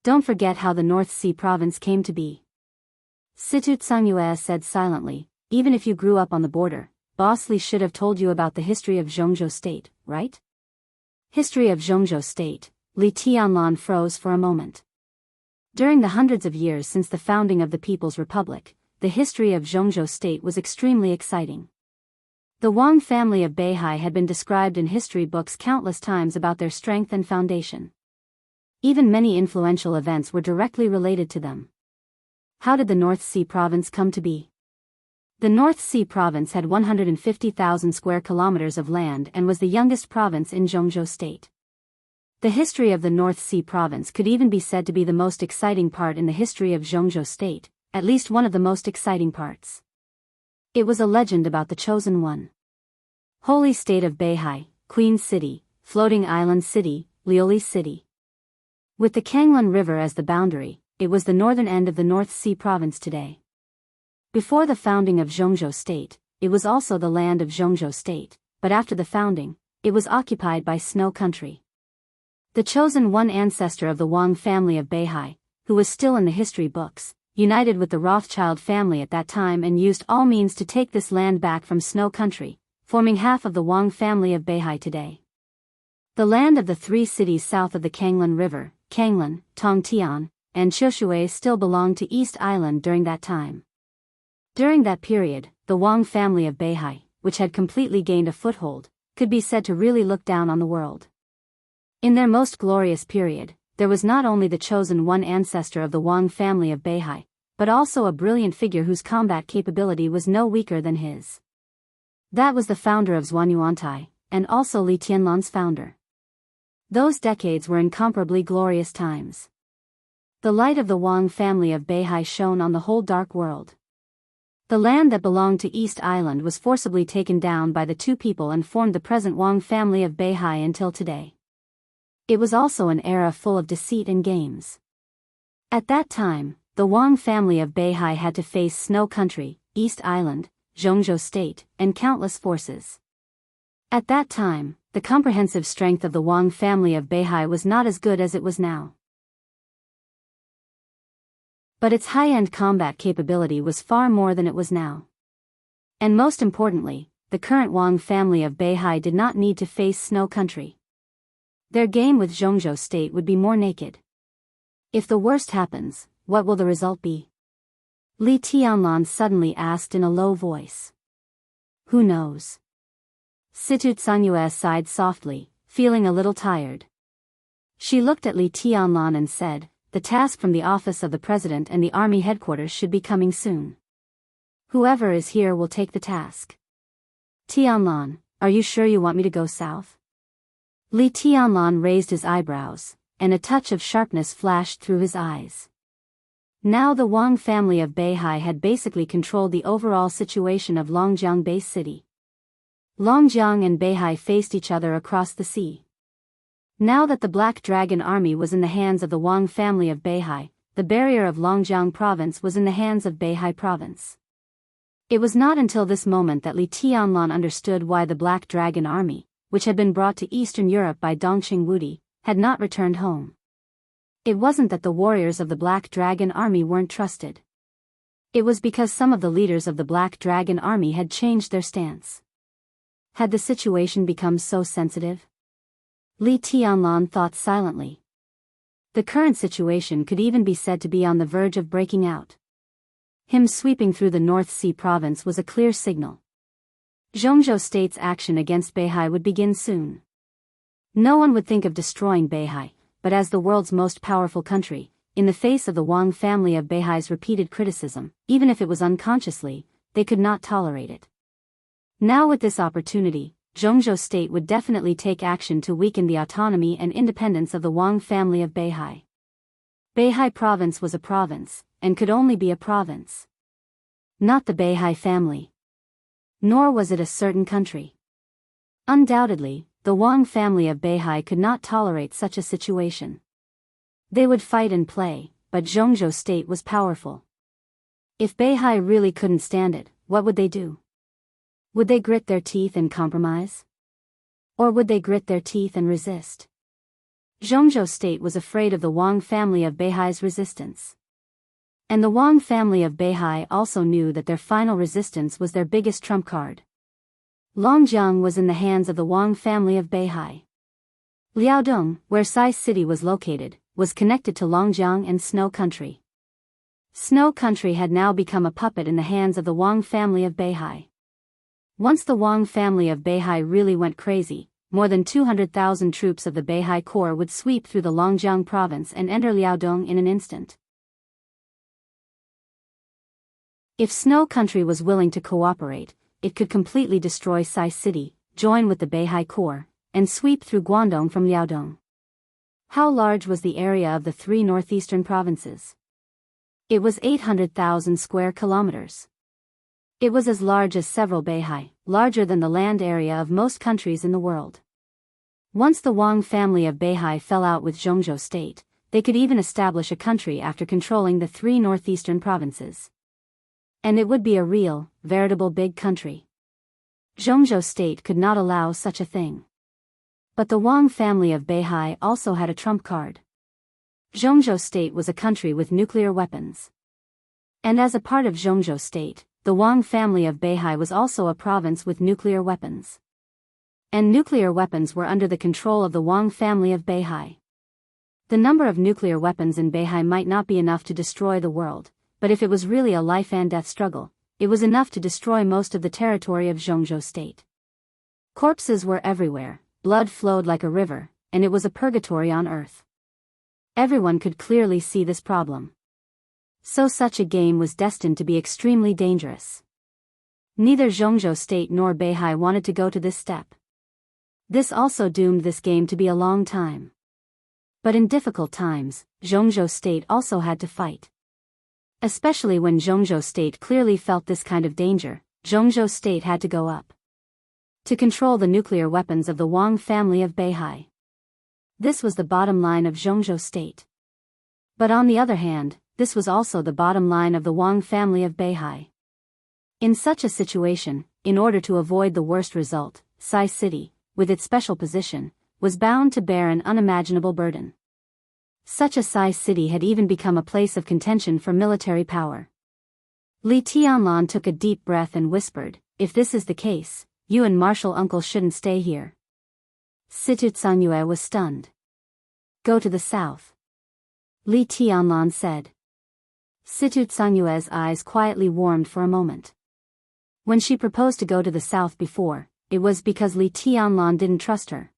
Don't forget how the North Sea province came to be. Situ Tsangyue said silently, even if you grew up on the border, Boss Li should have told you about the history of Zhongzhou state, right? History of Zhongzhou state. Li Tianlan froze for a moment. During the hundreds of years since the founding of the People's Republic, the history of Zhongzhou state was extremely exciting. The Wang family of Beihai had been described in history books countless times about their strength and foundation. Even many influential events were directly related to them. How did the North Sea province come to be? The North Sea province had 150,000 square kilometers of land and was the youngest province in Zhongzhou state. The history of the North Sea province could even be said to be the most exciting part in the history of Zhongzhou state, at least one of the most exciting parts. It was a legend about the Chosen One. Holy State of Beihai, Queen City, Floating Island City, Lioli City. With the Kanglan River as the boundary, it was the northern end of the North Sea province today. Before the founding of Zhongzhou state, it was also the land of Zhongzhou state, but after the founding, it was occupied by Snow Country. The Chosen One ancestor of the Wang family of Beihai, who was still in the history books, united with the Rothschild family at that time and used all means to take this land back from Snow Country, forming half of the Wang family of Beihai today. The land of the three cities south of the Kanglan River, Kanglan, Tongtian, and Choshui still belonged to East Island during that time. During that period, the Wang family of Beihai, which had completely gained a foothold, could be said to really look down on the world. In their most glorious period, there was not only the Chosen One ancestor of the Wang family of Beihai, but also a brilliant figure whose combat capability was no weaker than his. That was the founder of Zhuanyuantai, and also Li Tianlan's founder. Those decades were incomparably glorious times. The light of the Wang family of Beihai shone on the whole dark world. The land that belonged to East Island was forcibly taken down by the two people and formed the present Wang family of Beihai until today. It was also an era full of deceit and games. At that time, the Wang family of Beihai had to face Snow Country, East Island, Zhongzhou State, and countless forces. At that time, the comprehensive strength of the Wang family of Beihai was not as good as it was now. But its high-end combat capability was far more than it was now. And most importantly, the current Wang family of Beihai did not need to face Snow Country. Their game with Zhongzhou State would be more naked. If the worst happens, what will the result be? Li Tianlan suddenly asked in a low voice. Who knows? Situ Tsanyue sighed softly, feeling a little tired. She looked at Li Tianlan and said, the task from the office of the president and the army headquarters should be coming soon. Whoever is here will take the task. Tianlan, are you sure you want me to go south? Li Tianlan raised his eyebrows, and a touch of sharpness flashed through his eyes. Now the Wang family of Beihai had basically controlled the overall situation of Longjiang base city. Longjiang and Beihai faced each other across the sea. Now that the Black Dragon army was in the hands of the Wang family of Beihai, the barrier of Longjiang province was in the hands of Beihai province. It was not until this moment that Li Tianlan understood why the Black Dragon army, which had been brought to Eastern Europe by Dongqing Wudi, had not returned home. It wasn't that the warriors of the Black Dragon army weren't trusted. It was because some of the leaders of the Black Dragon army had changed their stance. Had the situation become so sensitive? Li Tianlan thought silently. The current situation could even be said to be on the verge of breaking out. Him sweeping through the North Sea province was a clear signal. Zhongzhou State's action against Beihai would begin soon. No one would think of destroying Beihai, but as the world's most powerful country, in the face of the Wang family of Beihai's repeated criticism, even if it was unconsciously, they could not tolerate it. Now with this opportunity, Zhongzhou State would definitely take action to weaken the autonomy and independence of the Wang family of Beihai. Beihai province was a province, and could only be a province. Not the Beihai family. Nor was it a certain country. Undoubtedly, the Wang family of Beihai could not tolerate such a situation. They would fight and play, but Zhongzhou State was powerful. If Beihai really couldn't stand it, what would they do? Would they grit their teeth and compromise? Or would they grit their teeth and resist? Zhongzhou State was afraid of the Wang family of Beihai's resistance. And the Wang family of Beihai also knew that their final resistance was their biggest trump card. Longjiang was in the hands of the Wang family of Beihai. Liaodong, where Sai City was located, was connected to Longjiang and Snow Country. Snow Country had now become a puppet in the hands of the Wang family of Beihai. Once the Wang family of Beihai really went crazy, more than 200,000 troops of the Beihai Corps would sweep through the Longjiang province and enter Liaodong in an instant. If Snow Country was willing to cooperate, it could completely destroy Sai City, join with the Beihai Corps, and sweep through Guangdong from Liaodong. How large was the area of the three northeastern provinces? It was 800,000 square kilometers. It was as large as several Beihai, larger than the land area of most countries in the world. Once the Wang family of Beihai fell out with Zhongzhou State, they could even establish a country after controlling the three northeastern provinces. And it would be a real, veritable big country. Zhongzhou State could not allow such a thing. But the Wang family of Beihai also had a trump card. Zhongzhou State was a country with nuclear weapons. And as a part of Zhongzhou State, the Wang family of Beihai was also a province with nuclear weapons. And nuclear weapons were under the control of the Wang family of Beihai. The number of nuclear weapons in Beihai might not be enough to destroy the world, but if it was really a life and death struggle, it was enough to destroy most of the territory of Zhongzhou State. Corpses were everywhere, blood flowed like a river, and it was a purgatory on earth. Everyone could clearly see this problem. So such a game was destined to be extremely dangerous. Neither Zhongzhou State nor Beihai wanted to go to this step. This also doomed this game to be a long time. But in difficult times, Zhongzhou State also had to fight. Especially when Zhongzhou State clearly felt this kind of danger, Zhongzhou State had to go up to control the nuclear weapons of the Wang family of Beihai. This was the bottom line of Zhongzhou State. But on the other hand, this was also the bottom line of the Wang family of Beihai. In such a situation, in order to avoid the worst result, Sai City, with its special position, was bound to bear an unimaginable burden. Such a Sai City had even become a place of contention for military power. Li Tianlan took a deep breath and whispered, "If this is the case, you and Marshal Uncle shouldn't stay here." Situ Tsangyue was stunned. "Go to the south," Li Tianlan said. Situ Tsangyue's eyes quietly warmed for a moment. When she proposed to go to the south before, it was because Li Tianlan didn't trust her.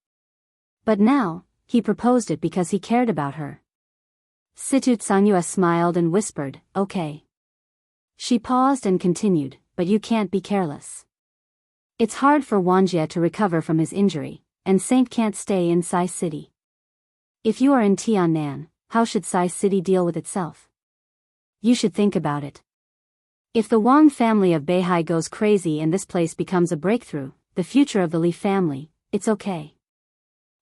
But now, he proposed it because he cared about her. Situ Tsangyue smiled and whispered, "Okay." She paused and continued, "But you can't be careless. It's hard for Wanjie to recover from his injury, and Saint can't stay in Sai City. If you are in Tiannan, how should Sai City deal with itself? You should think about it. If the Wang family of Beihai goes crazy and this place becomes a breakthrough, the future of the Li family, it's okay."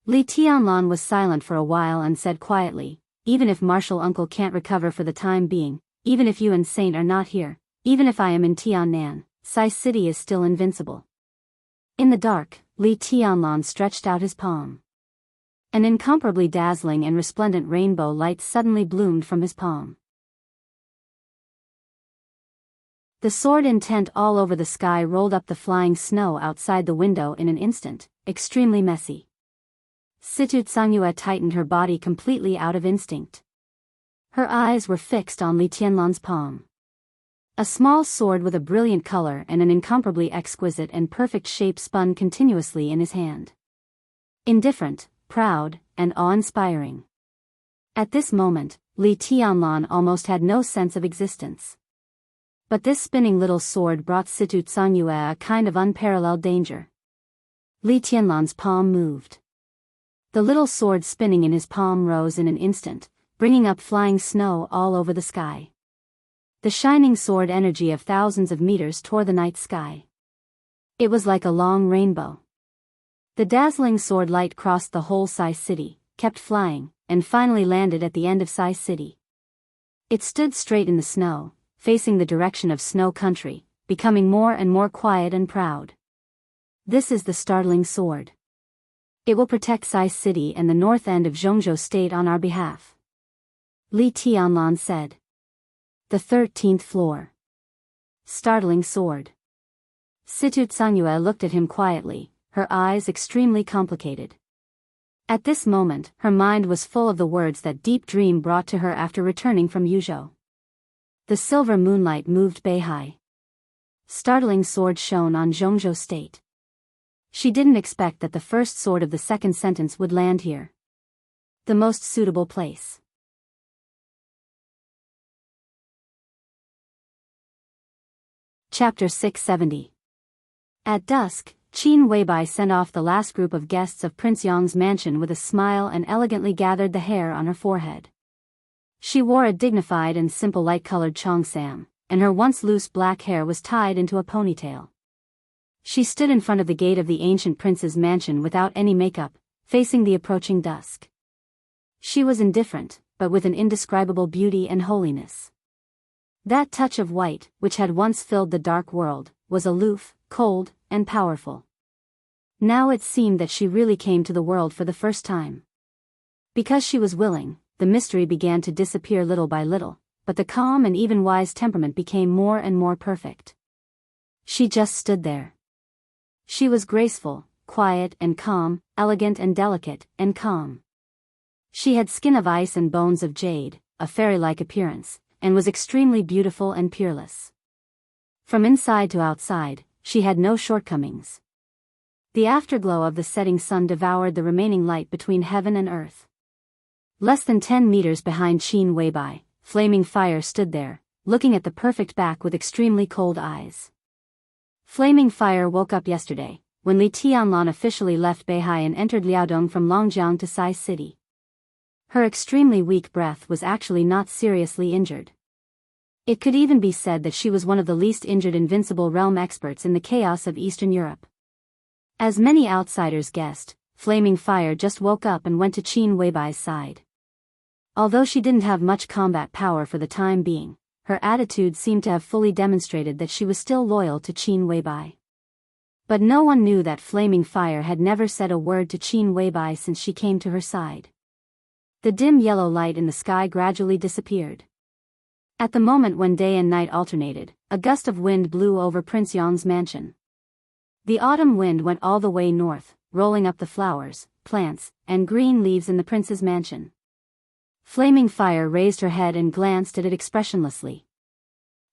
Li Tianlan was silent for a while and said quietly, "Even if Marshal Uncle can't recover for the time being, even if you and Saint are not here, even if I am in Tiannan, Sai City is still invincible." In the dark, Li Tianlan stretched out his palm. An incomparably dazzling and resplendent rainbow light suddenly bloomed from his palm. The sword intent all over the sky rolled up the flying snow outside the window in an instant, extremely messy. Situ Tsangyue tightened her body completely out of instinct. Her eyes were fixed on Li Tianlan's palm. A small sword with a brilliant color and an incomparably exquisite and perfect shape spun continuously in his hand. Indifferent, proud, and awe-inspiring. At this moment, Li Tianlan almost had no sense of existence. But this spinning little sword brought Situ Tsangyue a kind of unparalleled danger. Li Tianlan's palm moved. The little sword spinning in his palm rose in an instant, bringing up flying snow all over the sky. The shining sword energy of thousands of meters tore the night sky. It was like a long rainbow. The dazzling sword light crossed the whole Sai City, kept flying, and finally landed at the end of Sai City. It stood straight in the snow, facing the direction of Snow Country, becoming more and more quiet and proud. "This is the startling sword. It will protect Sai City and the north end of Zhongzhou State on our behalf," Li Tianlan said. "The 13th floor. Startling sword." Situ Tsangyue looked at him quietly, her eyes extremely complicated. At this moment, her mind was full of the words that Deep Dream brought to her after returning from Yuzhou. The silver moonlight moved Beihai. Startling sword shone on Zhongzhou State. She didn't expect that the first sword of the second sentence would land here. The most suitable place. Chapter 670. At dusk, Qin Weibai sent off the last group of guests of Prince Yong's mansion with a smile and elegantly gathered the hair on her forehead. She wore a dignified and simple light-colored cheongsam, and her once loose black hair was tied into a ponytail. She stood in front of the gate of the ancient prince's mansion without any makeup, facing the approaching dusk. She was indifferent, but with an indescribable beauty and holiness. That touch of white, which had once filled the dark world, was aloof, cold, and powerful. Now it seemed that she really came to the world for the first time. Because she was willing, the mystery began to disappear little by little, but the calm and even wise temperament became more and more perfect. She just stood there. She was graceful, quiet and calm, elegant and delicate, and calm. She had skin of ice and bones of jade, a fairy-like appearance, and was extremely beautiful and peerless. From inside to outside, she had no shortcomings. The afterglow of the setting sun devoured the remaining light between heaven and earth. Less than 10 meters behind Qin Weibai, Flaming Fire stood there, looking at the perfect back with extremely cold eyes. Flaming Fire woke up yesterday, when Li Tianlan officially left Beihai and entered Liaodong from Longjiang to Sai City. Her extremely weak breath was actually not seriously injured. It could even be said that she was one of the least injured invincible realm experts in the chaos of Eastern Europe. As many outsiders guessed, Flaming Fire just woke up and went to Qin Weibai's side. Although she didn't have much combat power for the time being, her attitude seemed to have fully demonstrated that she was still loyal to Qin Weibai. But no one knew that Flaming Fire had never said a word to Qin Weibai since she came to her side. The dim yellow light in the sky gradually disappeared. At the moment when day and night alternated, a gust of wind blew over Prince Yang's mansion. The autumn wind went all the way north, rolling up the flowers, plants, and green leaves in the prince's mansion. Flaming Fire raised her head and glanced at it expressionlessly.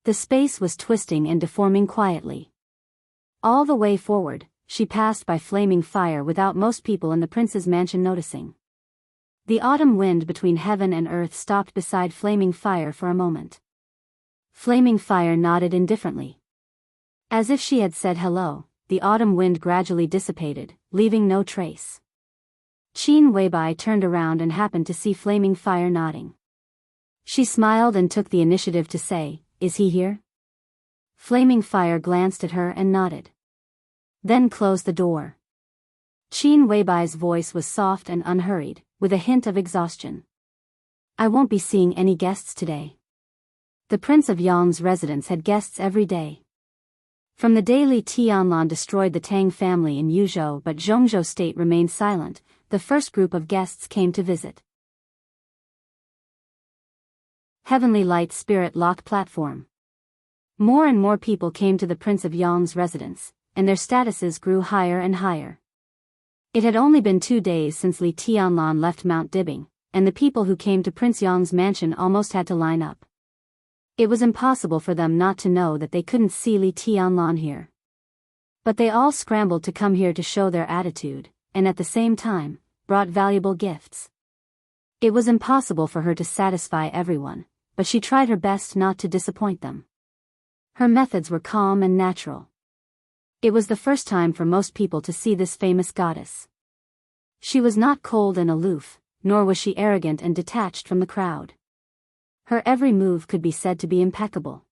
The space was twisting and deforming quietly. All the way forward, she passed by Flaming Fire without most people in the prince's mansion noticing. The autumn wind between heaven and earth stopped beside Flaming Fire for a moment. Flaming Fire nodded indifferently. As if she had said hello, the autumn wind gradually dissipated, leaving no trace. Qin Weibai turned around and happened to see Flaming Fire nodding. She smiled and took the initiative to say, "Is he here?" Flaming Fire glanced at her and nodded. Then closed the door. Qin Weibai's voice was soft and unhurried, with a hint of exhaustion. "I won't be seeing any guests today." The Prince of Yang's residence had guests every day. From the day Li Tianlan destroyed the Tang family in Yuzhou but Zhongzhou state remained silent, the first group of guests came to visit. Heavenly Light Spirit Lock Platform. More and more people came to the Prince of Yang's residence, and their statuses grew higher and higher. It had only been 2 days since Li Tianlan left Mount Dibbing, and the people who came to Prince Yang's mansion almost had to line up. It was impossible for them not to know that they couldn't see Li Tianlan here. But they all scrambled to come here to show their attitude, and at the same time, brought valuable gifts. It was impossible for her to satisfy everyone, but she tried her best not to disappoint them. Her methods were calm and natural. It was the first time for most people to see this famous goddess. She was not cold and aloof, nor was she arrogant and detached from the crowd. Her every move could be said to be impeccable.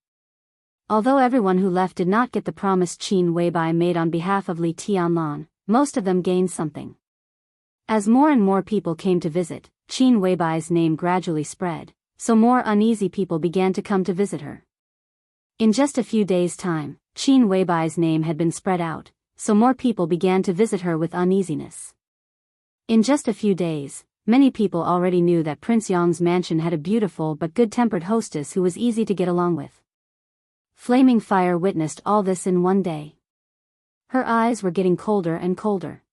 Although everyone who left did not get the promise Qin Weibai made on behalf of Li Tianlan, most of them gained something. As more and more people came to visit, Qin Weibai's name gradually spread, so more uneasy people began to come to visit her. In just a few days' time, Qin Weibai's name had been spread out, so more people began to visit her with uneasiness. In just a few days, many people already knew that Prince Yang's mansion had a beautiful but good-tempered hostess who was easy to get along with. Flaming Fire witnessed all this in one day. Her eyes were getting colder and colder.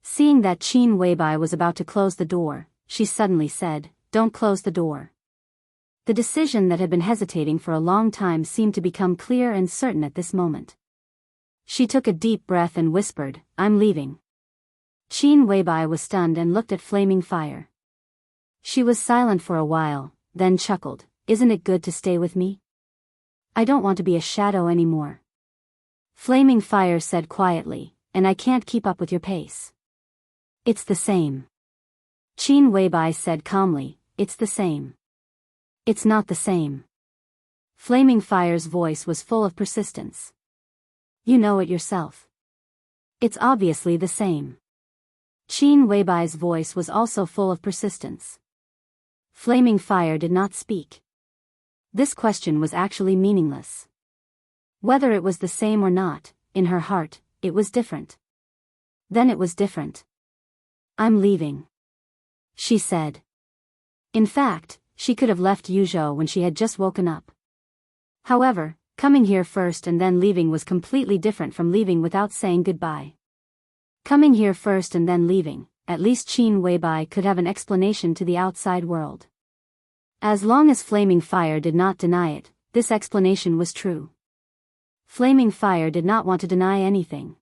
Seeing that Qin Weibai was about to close the door, she suddenly said, "Don't close the door." The decision that had been hesitating for a long time seemed to become clear and certain at this moment. She took a deep breath and whispered, "I'm leaving." Qin Weibai was stunned and looked at Flaming Fire. She was silent for a while, then chuckled, "Isn't it good to stay with me? I don't want to be a shadow anymore." Flaming Fire said quietly, "And I can't keep up with your pace." "It's the same." Qin Weibai said calmly, "It's the same." "It's not the same." Flaming Fire's voice was full of persistence. "You know it yourself. It's obviously the same." Qin Weibai's voice was also full of persistence. Flaming Fire did not speak. This question was actually meaningless. Whether it was the same or not, in her heart, it was different. Then it was different. "I'm leaving," she said. In fact, she could have left Yuzhou when she had just woken up. However, coming here first and then leaving was completely different from leaving without saying goodbye. Coming here first and then leaving, at least Qin Weibai could have an explanation to the outside world. As long as Flaming Fire did not deny it, this explanation was true. Flaming Fire did not want to deny anything.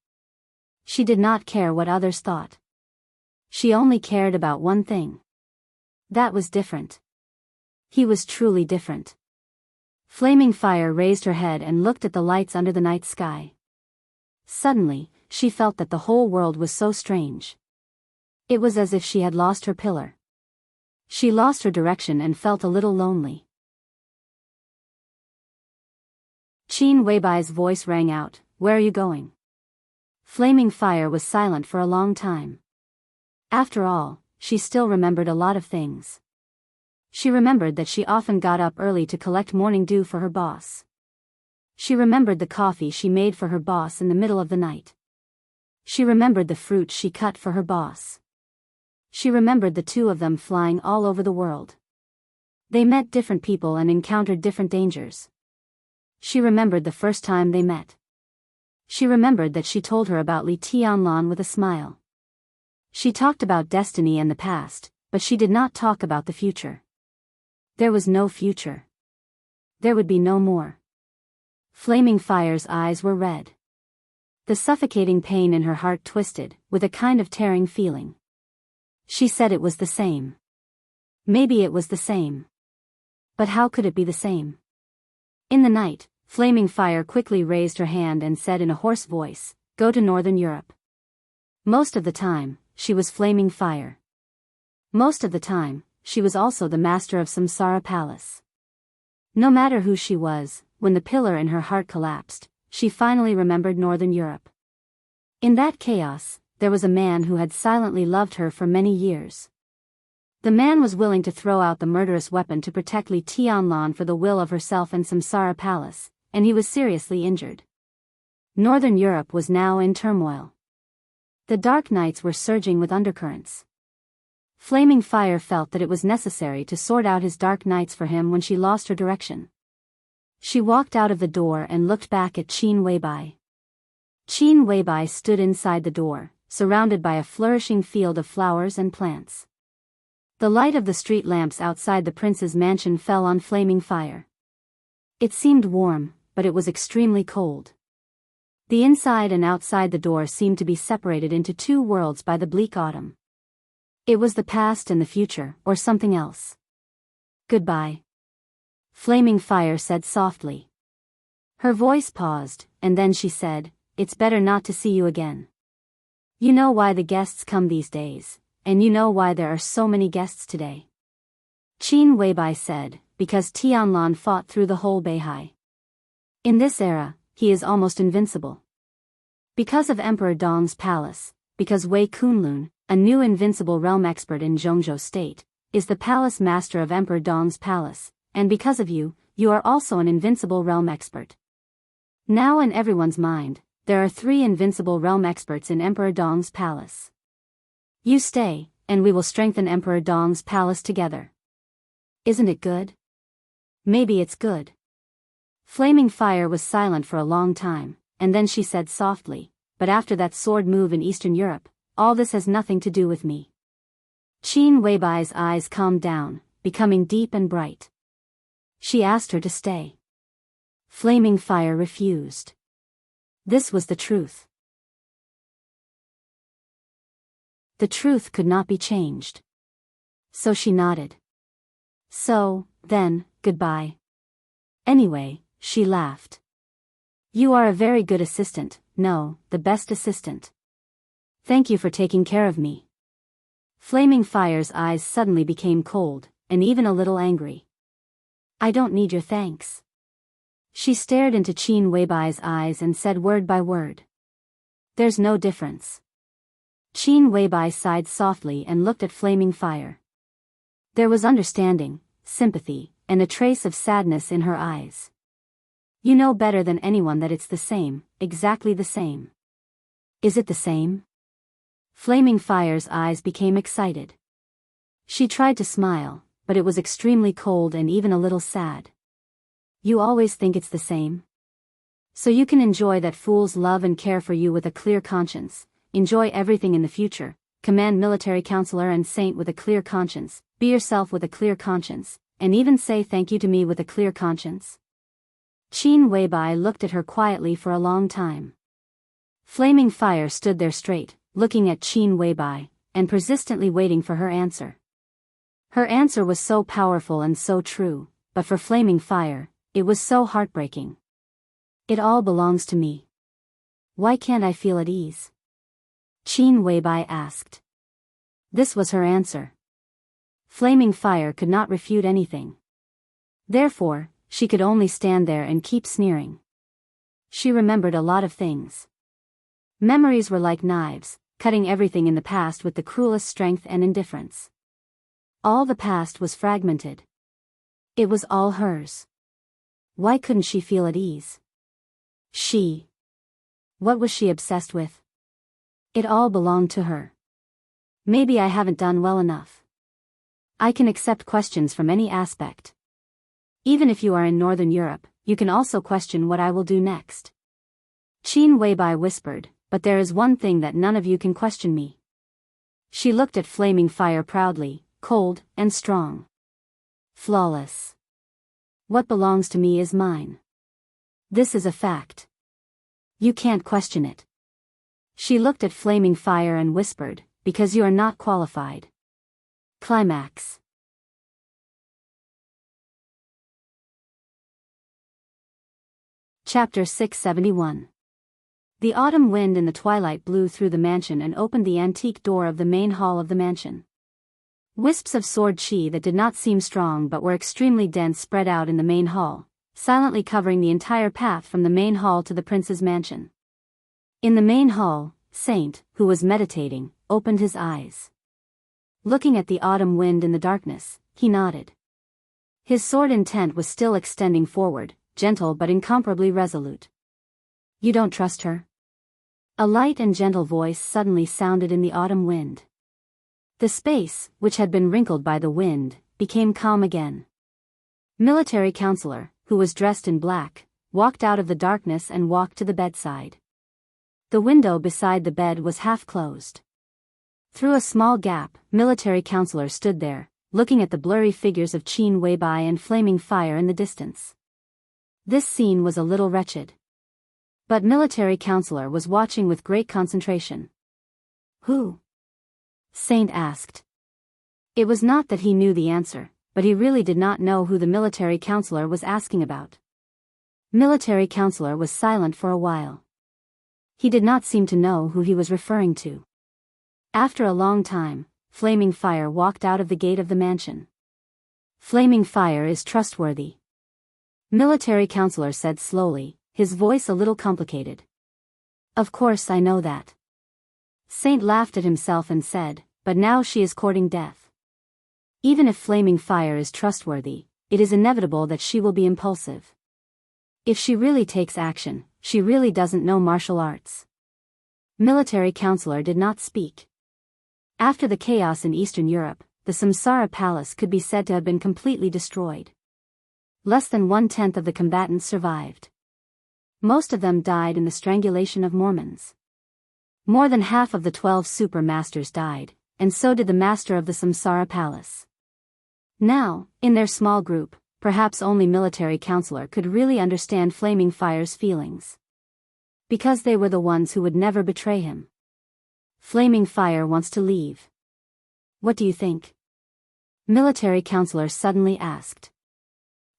She did not care what others thought. She only cared about one thing. That was different. He was truly different. Flaming Fire raised her head and looked at the lights under the night sky. Suddenly, she felt that the whole world was so strange. It was as if she had lost her pillar. She lost her direction and felt a little lonely. Qin Weibai's voice rang out, "Where are you going?" Flaming Fire was silent for a long time. After all, she still remembered a lot of things. She remembered that she often got up early to collect morning dew for her boss. She remembered the coffee she made for her boss in the middle of the night. She remembered the fruit she cut for her boss. She remembered the two of them flying all over the world. They met different people and encountered different dangers. She remembered the first time they met. She remembered that she told her about Li Tianlan with a smile. She talked about destiny and the past, but she did not talk about the future. There was no future. There would be no more. Flaming Fire's eyes were red. The suffocating pain in her heart twisted, with a kind of tearing feeling. She said it was the same. Maybe it was the same. But how could it be the same? In the night, Flaming Fire quickly raised her hand and said in a hoarse voice, "Go to Northern Europe." Most of the time, she was Flaming Fire. Most of the time, she was also the master of Samsara Palace. No matter who she was, when the pillar in her heart collapsed, she finally remembered Northern Europe. In that chaos, there was a man who had silently loved her for many years. The man was willing to throw out the murderous weapon to protect Li Tianlan for the will of herself and Samsara Palace, and he was seriously injured. Northern Europe was now in turmoil. The dark nights were surging with undercurrents. Flaming Fire felt that it was necessary to sort out his dark nights for him when she lost her direction. She walked out of the door and looked back at Qin Weibai. Qin Weibai stood inside the door, surrounded by a flourishing field of flowers and plants. The light of the street lamps outside the prince's mansion fell on Flaming Fire. It seemed warm, but it was extremely cold. The inside and outside the door seemed to be separated into two worlds by the bleak autumn. It was the past and the future, or something else. "Goodbye," Flaming Fire said softly. Her voice paused, and then she said, "It's better not to see you again. You know why the guests come these days, and you know why there are so many guests today." Qin Weibai said, "Because Tianlan fought through the whole Beihai. In this era, he is almost invincible. Because of Emperor Dong's palace, because Wei Kunlun, a new invincible realm expert in Zhongzhou State, is the palace master of Emperor Dong's palace, and because of you, you are also an invincible realm expert. Now in everyone's mind, there are 3 invincible realm experts in Emperor Dong's palace. You stay, and we will strengthen Emperor Dong's palace together. Isn't it good? Maybe it's good." Flaming Fire was silent for a long time, and then she said softly, "But after that sword move in Eastern Europe, all this has nothing to do with me." Qin Weibai's eyes calmed down, becoming deep and bright. She asked her to stay. Flaming Fire refused. This was the truth. The truth could not be changed. So she nodded. "So, then, goodbye." Anyway, she laughed. "You are a very good assistant, no, the best assistant. Thank you for taking care of me." Flaming Fire's eyes suddenly became cold, and even a little angry. "I don't need your thanks." She stared into Qin Weibai's eyes and said word by word, "There's no difference." Qin Weibai sighed softly and looked at Flaming Fire. There was understanding, sympathy, and a trace of sadness in her eyes. "You know better than anyone that it's the same, exactly the same." "Is it the same?" Flaming Fire's eyes became excited. She tried to smile, but it was extremely cold and even a little sad. "You always think it's the same? So you can enjoy that fool's love and care for you with a clear conscience, enjoy everything in the future, command military counselor and saint with a clear conscience, be yourself with a clear conscience, and even say thank you to me with a clear conscience?" Qin Weibai looked at her quietly for a long time. Flaming Fire stood there straight, looking at Qin Weibai, and persistently waiting for her answer. Her answer was so powerful and so true, but for Flaming Fire, it was so heartbreaking. "It all belongs to me. Why can't I feel at ease?" Qin Weibai asked. This was her answer. Flaming Fire could not refute anything. Therefore, she could only stand there and keep sneering. She remembered a lot of things. Memories were like knives, cutting everything in the past with the cruelest strength and indifference. All the past was fragmented. It was all hers. Why couldn't she feel at ease? What was she obsessed with? It all belonged to her. Maybe I haven't done well enough. I can accept questions from any aspect. Even if you are in Northern Europe, you can also question what I will do next. Qin Weibai whispered, but there is one thing that none of you can question me. She looked at Flaming Fire proudly, cold and strong. Flawless. What belongs to me is mine. This is a fact. You can't question it. She looked at Flaming Fire and whispered, because you are not qualified. Climax. Chapter 671. The autumn wind in the twilight blew through the mansion and opened the antique door of the main hall of the mansion. Wisps of sword chi that did not seem strong but were extremely dense spread out in the main hall, silently covering the entire path from the main hall to the prince's mansion. In the main hall, Saint, who was meditating, opened his eyes. Looking at the autumn wind in the darkness, he nodded. His sword intent was still extending forward, gentle but incomparably resolute. You don't trust her? A light and gentle voice suddenly sounded in the autumn wind. The space, which had been wrinkled by the wind, became calm again. Military counselor, who was dressed in black, walked out of the darkness and walked to the bedside. The window beside the bed was half closed. Through a small gap, military counselor stood there, looking at the blurry figures of Qin Weibai and Flaming Fire in the distance. This scene was a little wretched. But military counselor was watching with great concentration. Who? Saint asked. It was not that he knew the answer, but he really did not know who the military counselor was asking about. Military counselor was silent for a while. He did not seem to know who he was referring to. After a long time, Flaming Fire walked out of the gate of the mansion. Flaming Fire is trustworthy. Military counselor said slowly, his voice a little complicated. Of course I know that. Saint laughed at himself and said, but now she is courting death. Even if Flaming Fire is trustworthy, it is inevitable that she will be impulsive. If she really takes action, she really doesn't know martial arts. Military counselor did not speak. After the chaos in Eastern Europe, the Samsara Palace could be said to have been completely destroyed. Less than 1/10 of the combatants survived. Most of them died in the strangulation of Mormons. More than half of the 12 super masters died, and so did the master of the Samsara Palace. Now, in their small group, perhaps only military counselor could really understand Flaming Fire's feelings. Because they were the ones who would never betray him. Flaming Fire wants to leave. What do you think? Military counselor suddenly asked.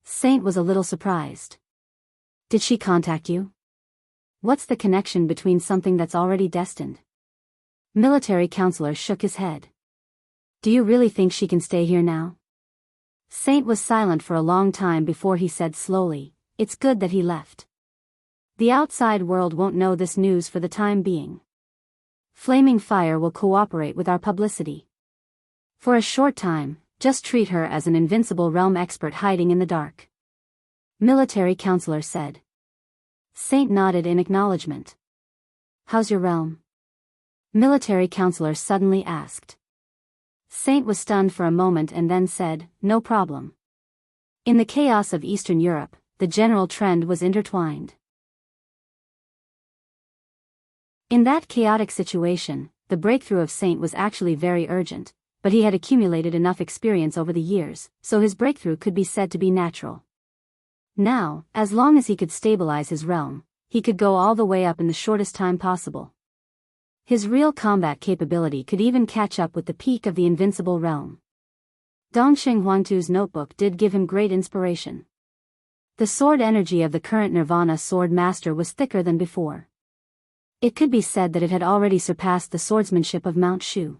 Saint was a little surprised. Did she contact you? What's the connection between something that's already destined? Military counselor shook his head. Do you really think she can stay here now? Saint was silent for a long time before he said slowly, it's good that he left. The outside world won't know this news for the time being. Flaming Fire will cooperate with our publicity. For a short time, just treat her as an invincible realm expert hiding in the dark. Military counselor said. Saint nodded in acknowledgement. How's your realm? Military counselor suddenly asked. Saint was stunned for a moment and then said, no problem. In the chaos of Eastern Europe, the general trend was intertwined. In that chaotic situation, the breakthrough of Saint was actually very urgent, but he had accumulated enough experience over the years, so his breakthrough could be said to be natural. Now, as long as he could stabilize his realm, he could go all the way up in the shortest time possible. His real combat capability could even catch up with the peak of the invincible realm. Dongsheng Huangtu's notebook did give him great inspiration. The sword energy of the current Nirvana sword master was thicker than before. It could be said that it had already surpassed the swordsmanship of Mount Shu.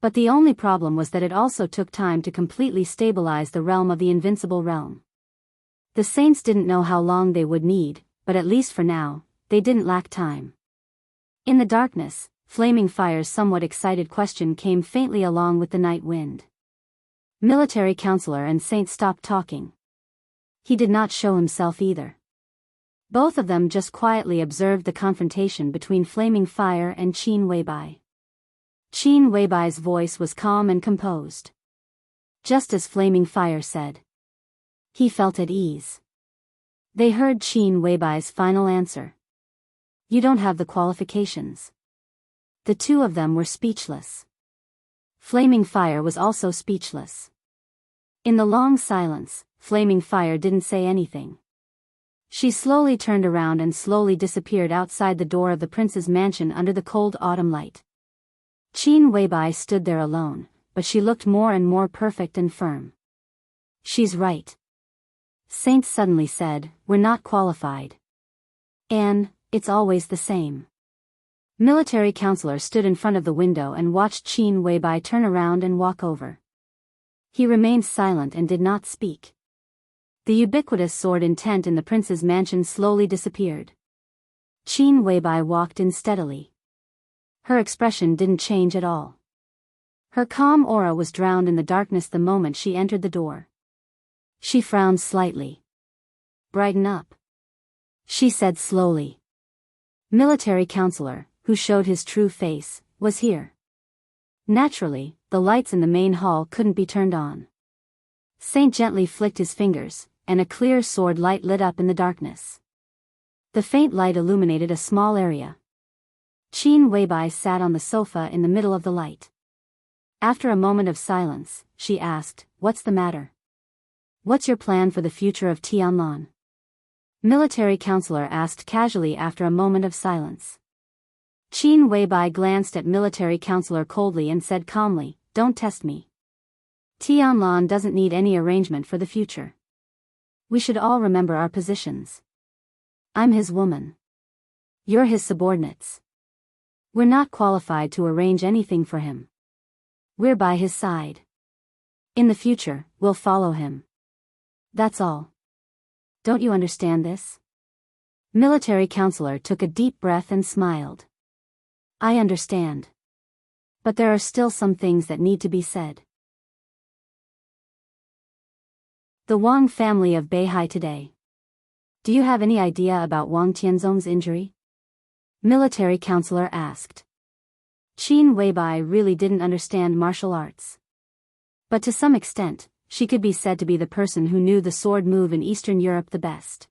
But the only problem was that it also took time to completely stabilize the realm of the invincible realm. The saints didn't know how long they would need, but at least for now, they didn't lack time. In the darkness, Flaming Fire's somewhat excited question came faintly along with the night wind. Military Counselor and Saint stopped talking. He did not show himself either. Both of them just quietly observed the confrontation between Flaming Fire and Qin Weibai. Qin Weibai's voice was calm and composed. Just as Flaming Fire said. He felt at ease. They heard Qin Weibai's final answer. You don't have the qualifications. The two of them were speechless. Flaming Fire was also speechless. In the long silence, Flaming Fire didn't say anything. She slowly turned around and slowly disappeared outside the door of the prince's mansion under the cold autumn light. Qin Weibai stood there alone, but she looked more and more perfect and firm. She's right. Saint suddenly said, we're not qualified. And, it's always the same. Military Counselor stood in front of the window and watched Qin Weibai turn around and walk over. He remained silent and did not speak. The ubiquitous sword intent in the prince's mansion slowly disappeared. Qin Weibai walked in steadily. Her expression didn't change at all. Her calm aura was drowned in the darkness the moment she entered the door. She frowned slightly. Brighten up, she said slowly. Military Counselor, who showed his true face, was here. Naturally, the lights in the main hall couldn't be turned on. Saint gently flicked his fingers, and a clear sword light lit up in the darkness. The faint light illuminated a small area. Qin Weibai sat on the sofa in the middle of the light. After a moment of silence, she asked, what's the matter? What's your plan for the future of Tianlan? Military Counselor asked casually after a moment of silence. Qin Weibai glanced at Military Counselor coldly and said calmly, don't test me. Tianlan doesn't need any arrangement for the future. We should all remember our positions. I'm his woman. You're his subordinates. We're not qualified to arrange anything for him. We're by his side. In the future, we'll follow him. That's all. Don't you understand this? Military Counselor took a deep breath and smiled. I understand. But there are still some things that need to be said. The Wang family of Beihai today. Do you have any idea about Wang Tianzong's injury? Military Counselor asked. Qin Weibai really didn't understand martial arts. But to some extent, she could be said to be the person who knew the sword move in Eastern Europe the best.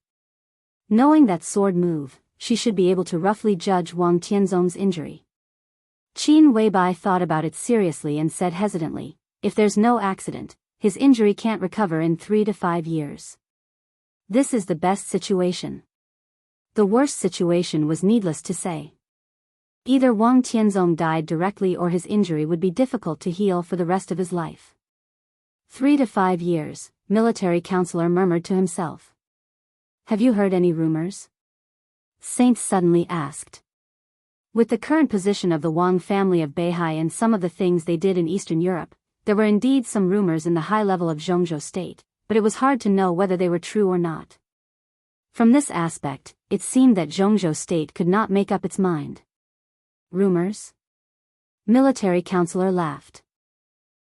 Knowing that sword move, she should be able to roughly judge Wang Tianzong's injury. Qin Weibai thought about it seriously and said hesitantly, if there's no accident, his injury can't recover in 3 to 5 years. This is the best situation. The worst situation was needless to say. Either Wang Tianzong died directly or his injury would be difficult to heal for the rest of his life. 3 to 5 years, Military Counselor murmured to himself. Have you heard any rumors? Saint suddenly asked. With the current position of the Wang family of Beihai and some of the things they did in Eastern Europe, there were indeed some rumors in the high level of Zhongzhou state, but it was hard to know whether they were true or not. From this aspect, it seemed that Zhongzhou state could not make up its mind. Rumors? Military Counselor laughed.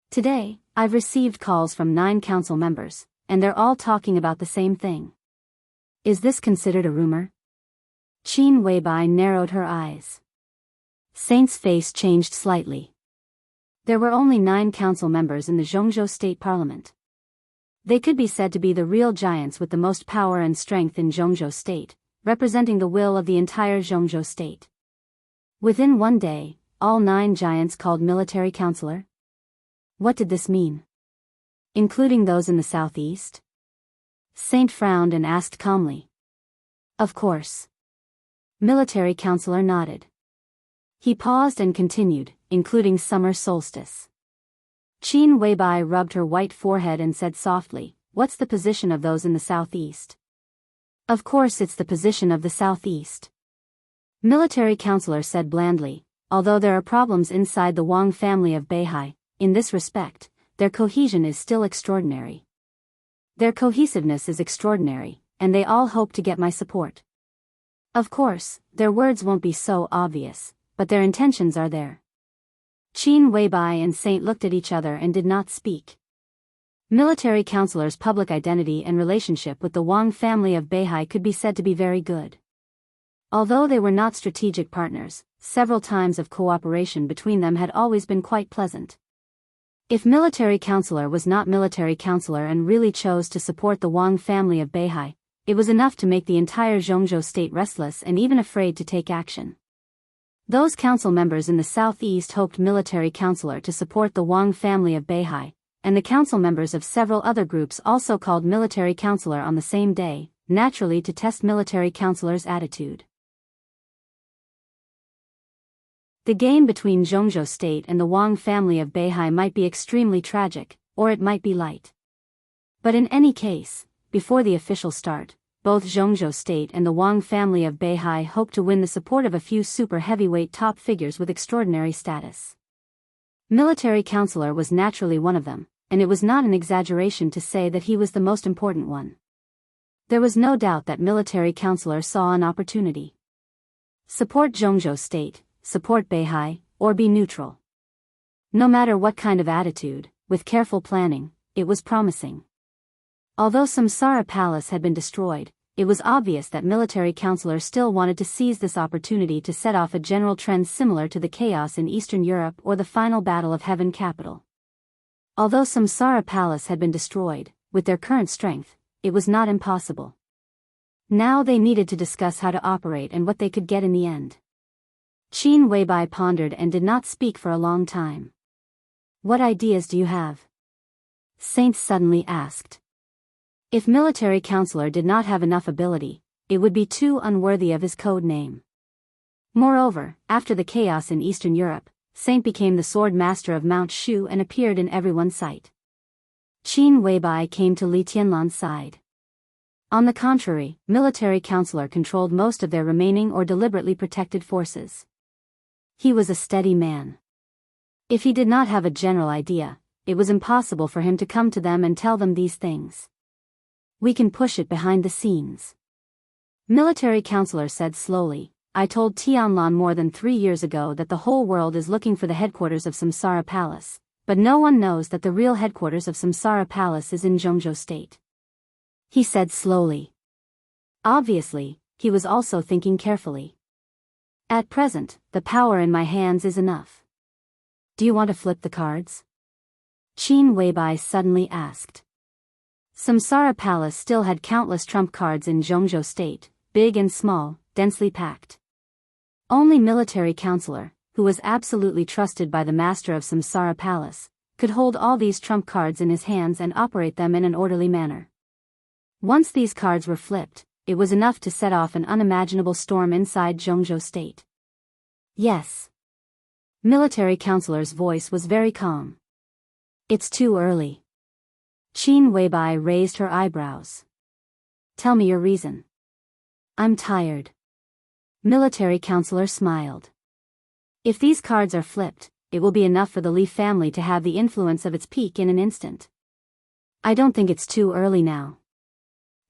Today, I've received calls from 9 council members, and they're all talking about the same thing. Is this considered a rumor? Qin Weibai narrowed her eyes. Saint's face changed slightly. There were only 9 council members in the Zhongzhou State Parliament. They could be said to be the real giants with the most power and strength in Zhongzhou State, representing the will of the entire Zhongzhou State. Within one day, all 9 giants called Military Counselor? What did this mean? Including those in the southeast? Saint frowned and asked calmly. Of course. Military Counselor nodded. He paused and continued, including summer solstice. Qin Weibai rubbed her white forehead and said softly, what's the position of those in the southeast? Of course it's the position of the southeast. Military Counselor said blandly, although there are problems inside the Wang family of Beihai, in this respect, their cohesion is still extraordinary. Their cohesiveness is extraordinary, and they all hope to get my support. Of course, their words won't be so obvious, but their intentions are there. Qin Weibai and Saint looked at each other and did not speak. Military counselor's public identity and relationship with the Wang family of Beihai could be said to be very good. Although they were not strategic partners, several times of cooperation between them had always been quite pleasant. If military counselor was not military counselor and really chose to support the Wang family of Beihai, it was enough to make the entire Zhongzhou state restless and even afraid to take action. Those council members in the southeast hoped military counselor to support the Wang family of Beihai, and the council members of several other groups also called military counselor on the same day, naturally to test military counselor's attitude. The game between Zhongzhou state and the Wang family of Beihai might be extremely tragic, or it might be light. But in any case, before the official start, both Zhongzhou state and the Wang family of Beihai hoped to win the support of a few super heavyweight top figures with extraordinary status. Military counselor was naturally one of them, and it was not an exaggeration to say that he was the most important one. There was no doubt that military counselor saw an opportunity. Support Zhongzhou state, support Beihai, or be neutral. No matter what kind of attitude, with careful planning, it was promising. Although Samsara Palace had been destroyed, it was obvious that military counselor still wanted to seize this opportunity to set off a general trend similar to the chaos in Eastern Europe or the final battle of Heaven capital. Although Samsara Palace had been destroyed, with their current strength, it was not impossible. Now they needed to discuss how to operate and what they could get in the end. Qin Weibai pondered and did not speak for a long time. What ideas do you have? Saint suddenly asked. If military counselor did not have enough ability, it would be too unworthy of his code name. Moreover, after the chaos in Eastern Europe, Saint became the sword master of Mount Shu and appeared in everyone's sight. Qin Weibai came to Li Tianlan's side. On the contrary, military counselor controlled most of their remaining or deliberately protected forces. He was a steady man. If he did not have a general idea, it was impossible for him to come to them and tell them these things. We can push it behind the scenes. Military counselor said slowly, I told Tianlan more than 3 years ago that the whole world is looking for the headquarters of Samsara Palace, but no one knows that the real headquarters of Samsara Palace is in Zhongzhou state. He said slowly. Obviously, he was also thinking carefully. At present, the power in my hands is enough. Do you want to flip the cards? Qin Weibai suddenly asked. Samsara Palace still had countless trump cards in Zhongzhou state, big and small, densely packed. Only military counselor, who was absolutely trusted by the master of Samsara Palace, could hold all these trump cards in his hands and operate them in an orderly manner. Once these cards were flipped, it was enough to set off an unimaginable storm inside Zhongzhou state. Yes. Military counselor's voice was very calm. It's too early. Qin Weibai raised her eyebrows. Tell me your reason. I'm tired. Military counselor smiled. If these cards are flipped, it will be enough for the Li family to have the influence of its peak in an instant. I don't think it's too early now.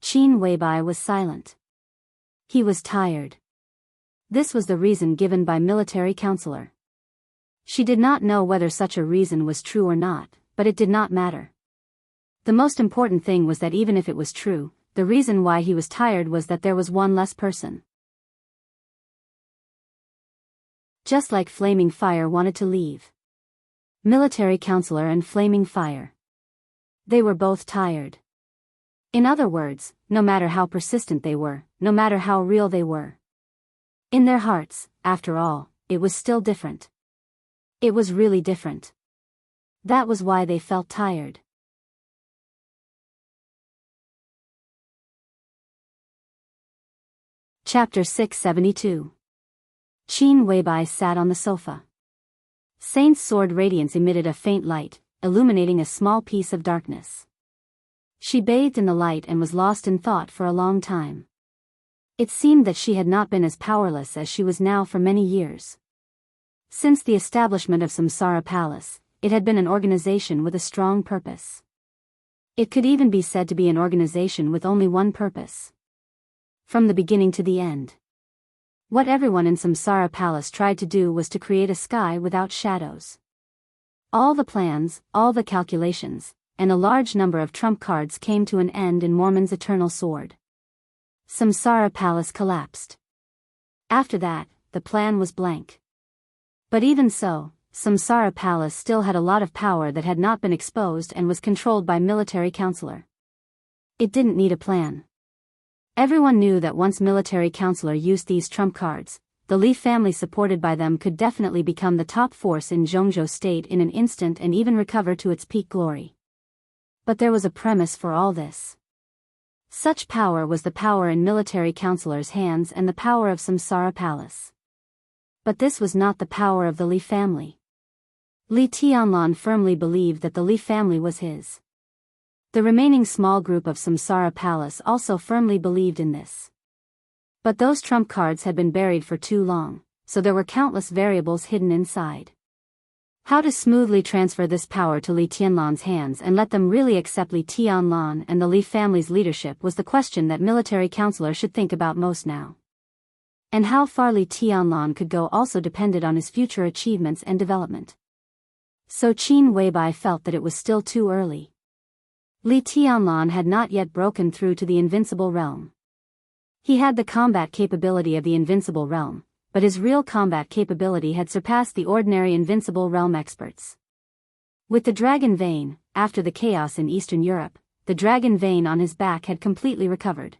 Qin Weibai was silent. He was tired. This was the reason given by military counselor. She did not know whether such a reason was true or not, but it did not matter. The most important thing was that even if it was true, the reason why he was tired was that there was one less person. Just like Flaming Fire wanted to leave. Military counselor and Flaming Fire. They were both tired. In other words, no matter how persistent they were, no matter how real they were. In their hearts, after all, it was still different. It was really different. That was why they felt tired. Chapter 672. Qin Weibai sat on the sofa. Saint's sword radiance emitted a faint light, illuminating a small piece of darkness. She bathed in the light and was lost in thought for a long time. It seemed that she had not been as powerless as she was now for many years. Since the establishment of Samsara Palace, it had been an organization with a strong purpose. It could even be said to be an organization with only one purpose. From the beginning to the end. What everyone in Samsara Palace tried to do was to create a sky without shadows. All the plans, all the calculations, and a large number of trump cards came to an end in Mormon's eternal sword. Samsara Palace collapsed. After that, the plan was blank. But even so, Samsara Palace still had a lot of power that had not been exposed and was controlled by military counselor. It didn't need a plan. Everyone knew that once military counselor used these trump cards, the Li family supported by them could definitely become the top force in Zhongzhou state in an instant and even recover to its peak glory. But there was a premise for all this. Such power was the power in military counselor's hands and the power of Samsara Palace. But this was not the power of the Li family. Li Tianlan firmly believed that the Li family was his. The remaining small group of Samsara Palace also firmly believed in this. But those trump cards had been buried for too long, so there were countless variables hidden inside. How to smoothly transfer this power to Li Tianlan's hands and let them really accept Li Tianlan and the Li family's leadership was the question that military counselor should think about most now. And how far Li Tianlan could go also depended on his future achievements and development. So Qin Weibai felt that it was still too early. Li Tianlan had not yet broken through to the invincible realm. He had the combat capability of the invincible realm, but his real combat capability had surpassed the ordinary invincible realm experts. With the dragon vein, after the chaos in Eastern Europe, the dragon vein on his back had completely recovered.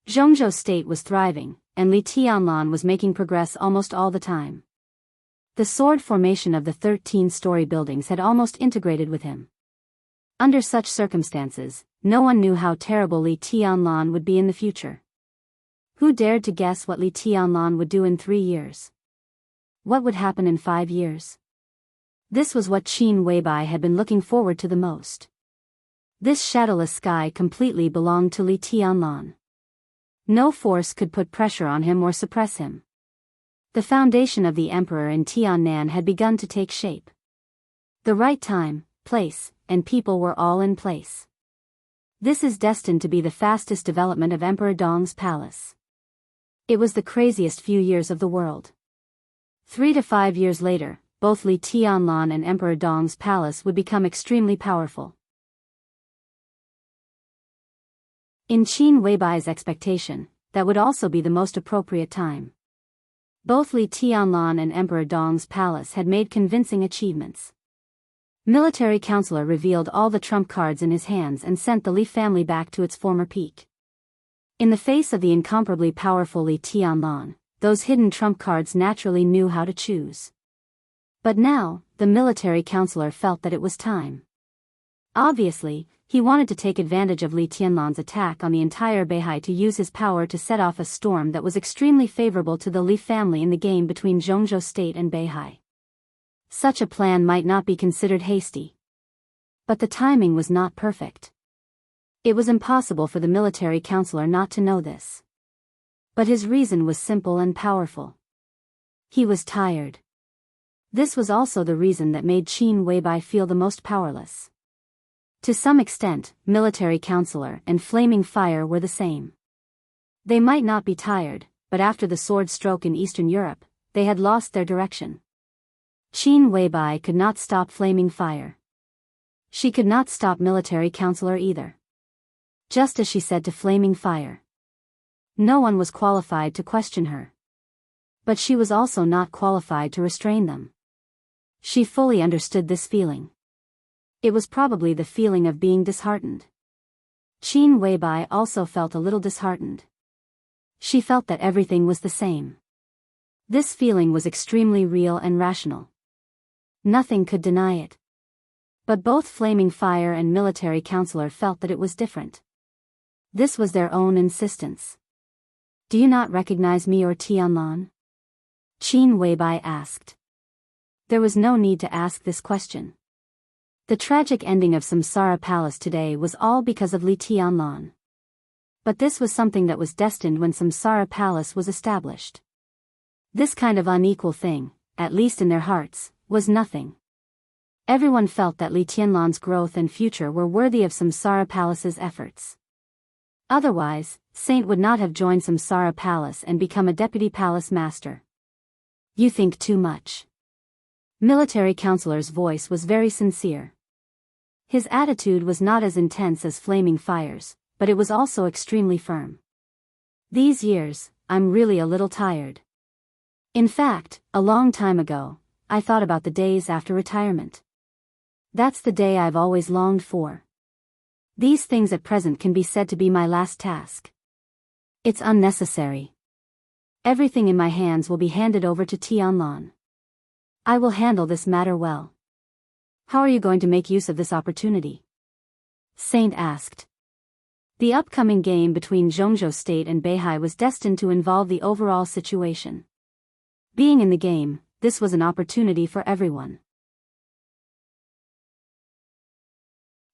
Zhongzhou state was thriving, and Li Tianlan was making progress almost all the time. The sword formation of the 13-story buildings had almost integrated with him. Under such circumstances, no one knew how terrible Li Tianlan would be in the future. Who dared to guess what Li Tianlan would do in 3 years? What would happen in 5 years? This was what Qin Weibai had been looking forward to the most. This shadowless sky completely belonged to Li Tianlan. No force could put pressure on him or suppress him. The foundation of the emperor in Tiannan had begun to take shape. The right time, place, and people were all in place. This is destined to be the fastest development of Emperor Dong's palace. It was the craziest few years of the world. 3 to 5 years later, both Li Tianlan and Emperor Dong's palace would become extremely powerful. In Qin Weibai's expectation, that would also be the most appropriate time. Both Li Tianlan and Emperor Dong's palace had made convincing achievements. Military counselor revealed all the trump cards in his hands and sent the Li family back to its former peak. In the face of the incomparably powerful Li Tianlan, those hidden trump cards naturally knew how to choose. But now, the military counselor felt that it was time. Obviously, he wanted to take advantage of Li Tianlan's attack on the entire Beihai to use his power to set off a storm that was extremely favorable to the Li family in the game between Zhongzhou state and Beihai. Such a plan might not be considered hasty. But the timing was not perfect. It was impossible for the military counselor not to know this. But his reason was simple and powerful. He was tired. This was also the reason that made Qin Weibai feel the most powerless. To some extent, military counselor and flaming fire were the same. They might not be tired, but after the sword stroke in Eastern Europe, they had lost their direction. Qin Weibai could not stop flaming fire. She could not stop military counselor either. Just as she said to flaming fire. No one was qualified to question her. But she was also not qualified to restrain them. She fully understood this feeling. It was probably the feeling of being disheartened. Qin Weibai also felt a little disheartened. She felt that everything was the same. This feeling was extremely real and rational. Nothing could deny it. But both flaming fire and military counselor felt that it was different. This was their own insistence. Do you not recognize me or Tianlan? Qin Weibai asked. There was no need to ask this question. The tragic ending of Samsara Palace today was all because of Li Tianlan. But this was something that was destined when Samsara Palace was established. This kind of unequal thing, at least in their hearts, was nothing. Everyone felt that Li Tianlan's growth and future were worthy of Samsara Palace's efforts. Otherwise, Saint would not have joined Samsara Palace and become a deputy palace master. You think too much. Military counselor's voice was very sincere. His attitude was not as intense as flaming fires, but it was also extremely firm. These years, I'm really a little tired. In fact, a long time ago, I thought about the days after retirement. That's the day I've always longed for. These things at present can be said to be my last task. It's unnecessary. Everything in my hands will be handed over to Tianlan. I will handle this matter well. How are you going to make use of this opportunity? Saint asked. The upcoming game between Zhongzhou State and Beihai was destined to involve the overall situation. Being in the game, this was an opportunity for everyone.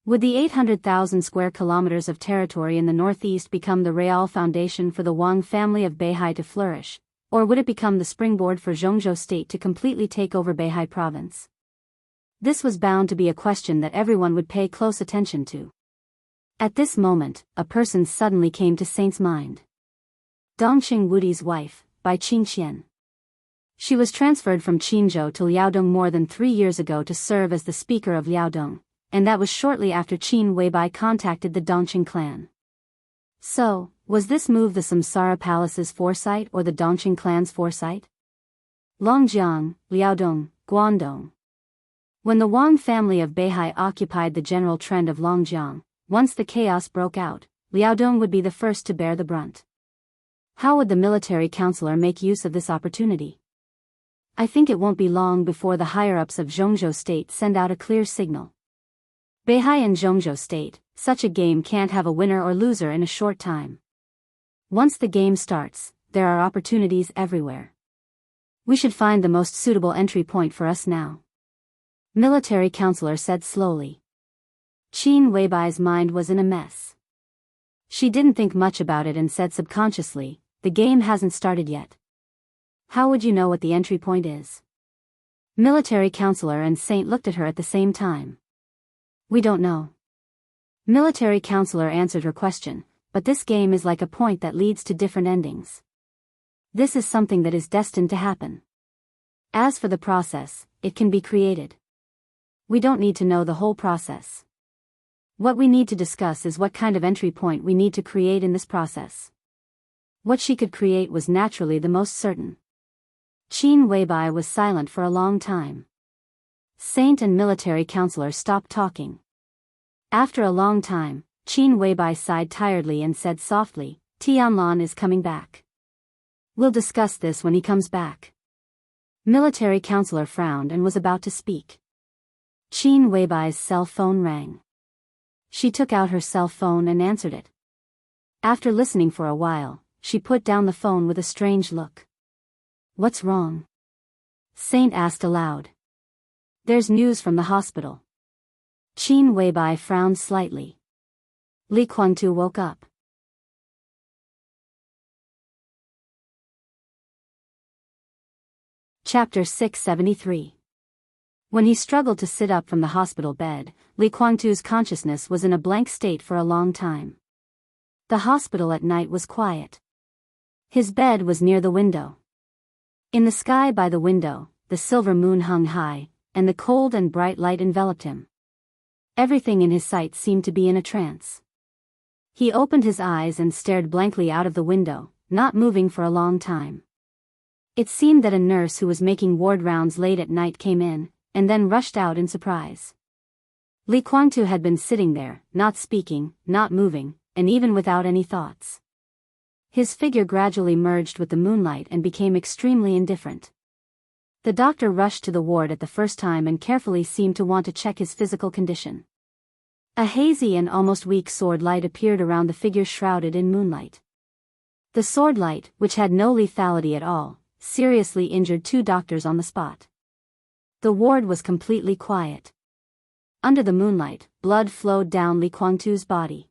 Would the 800,000 square kilometers of territory in the northeast become the real foundation for the Wang family of Beihai to flourish, or would it become the springboard for Zhongzhou State to completely take over Beihai province? This was bound to be a question that everyone would pay close attention to. At this moment, a person suddenly came to Saint's mind. Dongqing Wudi's wife, by Qingxian. She was transferred from Qinzhou to Liaodong more than 3 years ago to serve as the speaker of Liaodong, and that was shortly after Qin Weibai contacted the Dongqing clan. So, was this move the Samsara Palace's foresight or the Dongqing clan's foresight? Longjiang, Liaodong, Guangdong. When the Wang family of Beihai occupied the general trend of Longjiang, once the chaos broke out, Liaodong would be the first to bear the brunt. How would the military counselor make use of this opportunity? I think it won't be long before the higher-ups of Zhongzhou State send out a clear signal. Beihai and Zhongzhou State, such a game can't have a winner or loser in a short time. Once the game starts, there are opportunities everywhere. We should find the most suitable entry point for us now. Military counselor said slowly. Qin Weibai's mind was in a mess. She didn't think much about it and said subconsciously, the game hasn't started yet. How would you know what the entry point is? Military counselor and Saint looked at her at the same time. We don't know. Military counselor answered her question, but this game is like a point that leads to different endings. This is something that is destined to happen. As for the process, it can be created. We don't need to know the whole process. What we need to discuss is what kind of entry point we need to create in this process. What she could create was naturally the most certain. Qin Weibai was silent for a long time. Saint and military counselor stopped talking. After a long time, Qin Weibai sighed tiredly and said softly, Tianlan is coming back. We'll discuss this when he comes back. Military counselor frowned and was about to speak. Qin Weibai's cell phone rang. She took out her cell phone and answered it. After listening for a while, she put down the phone with a strange look. What's wrong? Saint asked aloud. There's news from the hospital. Qin Weibai frowned slightly. Li Guangtu woke up. Chapter 673. When he struggled to sit up from the hospital bed, Li Guangtu's consciousness was in a blank state for a long time. The hospital at night was quiet. His bed was near the window. In the sky by the window, the silver moon hung high, and the cold and bright light enveloped him. Everything in his sight seemed to be in a trance. He opened his eyes and stared blankly out of the window, not moving for a long time. It seemed that a nurse who was making ward rounds late at night came in, and then rushed out in surprise. Li Guangtu had been sitting there, not speaking, not moving, and even without any thoughts. His figure gradually merged with the moonlight and became extremely indifferent. The doctor rushed to the ward at the first time and carefully seemed to want to check his physical condition. A hazy and almost weak sword light appeared around the figure shrouded in moonlight. The sword light, which had no lethality at all, seriously injured 2 doctors on the spot. The ward was completely quiet. Under the moonlight, blood flowed down Li Guangtu's body.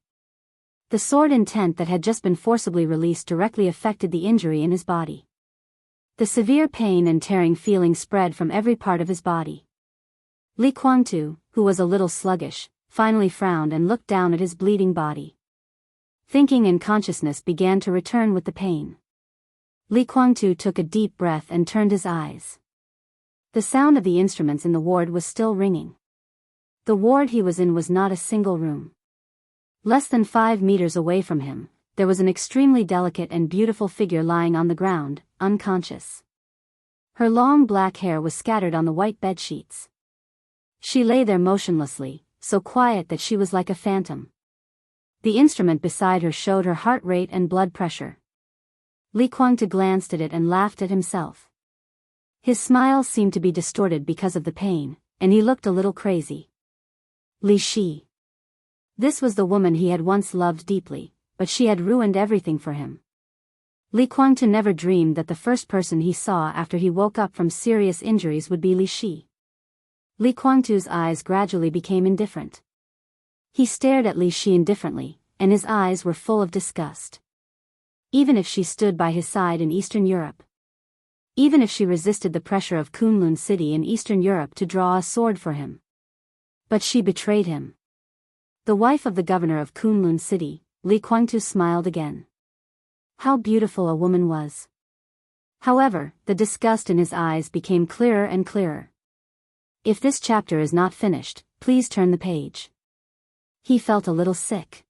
The sword intent that had just been forcibly released directly affected the injury in his body. The severe pain and tearing feeling spread from every part of his body. Li Guangtu, who was a little sluggish, finally frowned and looked down at his bleeding body. Thinking and consciousness began to return with the pain. Li Kuangtu took a deep breath and turned his eyes. The sound of the instruments in the ward was still ringing. The ward he was in was not a single room. Less than 5 meters away from him, there was an extremely delicate and beautiful figure lying on the ground, unconscious. Her long black hair was scattered on the white bed sheets. She lay there motionlessly, so quiet that she was like a phantom. The instrument beside her showed her heart rate and blood pressure. Li Kuangtu glanced at it and laughed at himself. His smile seemed to be distorted because of the pain, and he looked a little crazy. Li Shi. This was the woman he had once loved deeply, but she had ruined everything for him. Li Kuangtu never dreamed that the first person he saw after he woke up from serious injuries would be Li Shi. Li Kuangtu's eyes gradually became indifferent. He stared at Li Shi indifferently, and his eyes were full of disgust. Even if she stood by his side in Eastern Europe. Even if she resisted the pressure of Kunlun City in Eastern Europe to draw a sword for him. But she betrayed him. The wife of the governor of Kunlun City, Li Kuangtu smiled again. How beautiful a woman was. However, the disgust in his eyes became clearer and clearer. If this chapter is not finished, please turn the page. He felt a little sick.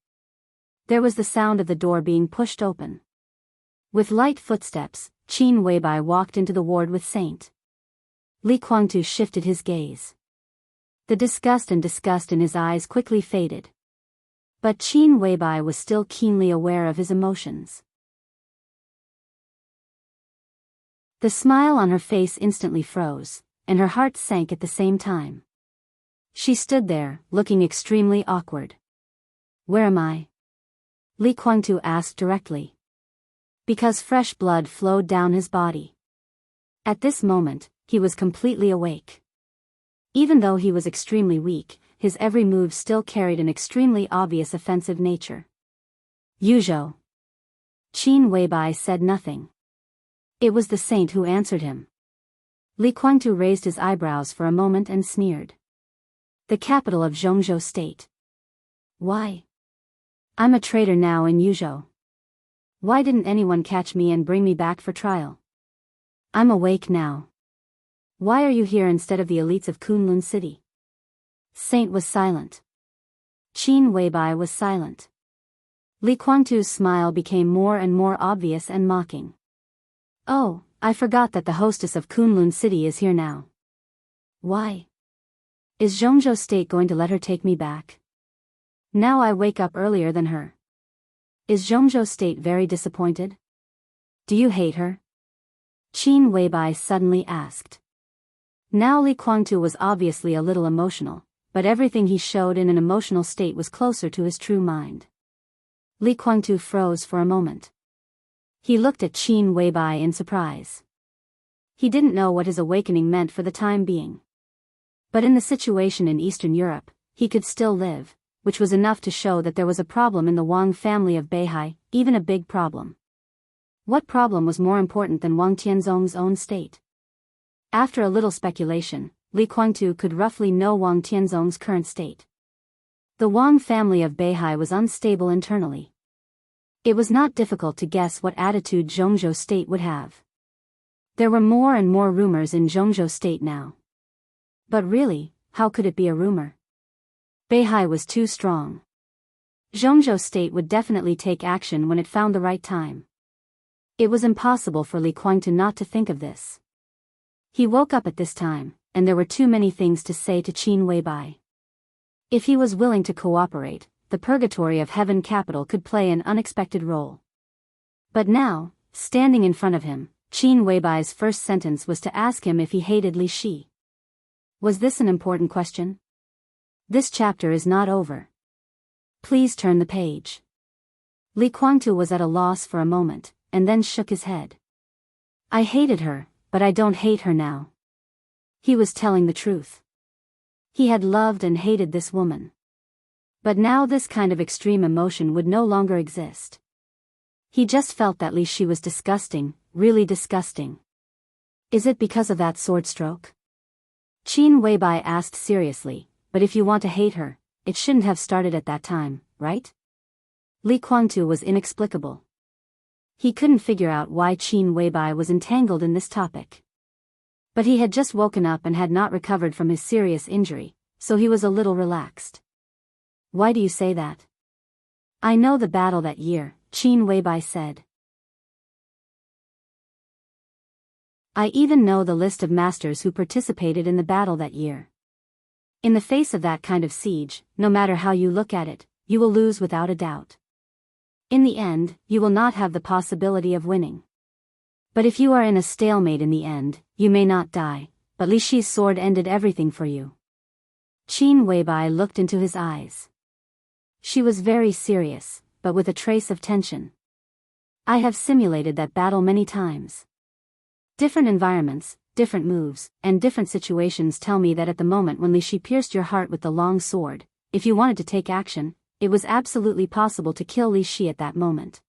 There was the sound of the door being pushed open. With light footsteps, Qin Weibai walked into the ward with Saint. Li Kuangtu shifted his gaze. The disgust in his eyes quickly faded. But Qin Weibai was still keenly aware of his emotions. The smile on her face instantly froze, and her heart sank at the same time. She stood there, looking extremely awkward. Where am I? Li Kuangtu asked directly. Because fresh blood flowed down his body. At this moment, he was completely awake. Even though he was extremely weak, his every move still carried an extremely obvious offensive nature. Yuzhou. Qin Weibai said nothing. It was the saint who answered him. Li Kuangtu raised his eyebrows for a moment and sneered. The capital of Zhongzhou State. Why? I'm a traitor now in Yuzhou. Why didn't anyone catch me and bring me back for trial? I'm awake now. Why are you here instead of the elites of Kunlun City? Saint was silent. Qin Weibai was silent. Li Kuangtu's smile became more and more obvious and mocking. Oh, I forgot that the hostess of Kunlun City is here now. Why? Is Zhongzhou State going to let her take me back? Now I wake up earlier than her. Is Zhongzhou State very disappointed? Do you hate her? Qin Weibai suddenly asked. Now Li Kuangtu was obviously a little emotional, but everything he showed in an emotional state was closer to his true mind. Li Kuangtu froze for a moment. He looked at Qin Weibai in surprise. He didn't know what his awakening meant for the time being. But in the situation in Eastern Europe, he could still live, which was enough to show that there was a problem in the Wang family of Beihai, even a big problem. What problem was more important than Wang Tianzong's own state? After a little speculation, Li Kuangtu could roughly know Wang Tianzong's current state. The Wang family of Beihai was unstable internally. It was not difficult to guess what attitude Zhongzhou State would have. There were more and more rumors in Zhongzhou State now. But really, how could it be a rumor? Beihai was too strong. Zhongzhou State would definitely take action when it found the right time. It was impossible for Li Kuangtu not to think of this. He woke up at this time, and there were too many things to say to Qin Weibai. If he was willing to cooperate, the purgatory of Heaven Capital could play an unexpected role. But now, standing in front of him, Qin Weibai's first sentence was to ask him if he hated Li Shi. Was this an important question? This chapter is not over. Please turn the page. Li Kuangtu was at a loss for a moment, and then shook his head. I hated her, but I don't hate her now. He was telling the truth. He had loved and hated this woman. But now this kind of extreme emotion would no longer exist. He just felt that Li Shi was disgusting, really disgusting. Is it because of that sword stroke? Qin Weibai asked seriously, but if you want to hate her, it shouldn't have started at that time, right? Li Guangtu was inexplicable. He couldn't figure out why Qin Weibai was entangled in this topic. But he had just woken up and had not recovered from his serious injury, so he was a little relaxed. Why do you say that? I know the battle that year, Qin Weibai said. I even know the list of masters who participated in the battle that year. In the face of that kind of siege, no matter how you look at it, you will lose without a doubt. In the end, you will not have the possibility of winning. But if you are in a stalemate in the end, you may not die, but Li Shi's sword ended everything for you. Qin Weibai looked into his eyes. She was very serious, but with a trace of tension. I have simulated that battle many times. Different environments, different moves, and different situations tell me that at the moment when Li Shi pierced your heart with the long sword, if you wanted to take action, it was absolutely possible to kill Li Shi at that moment.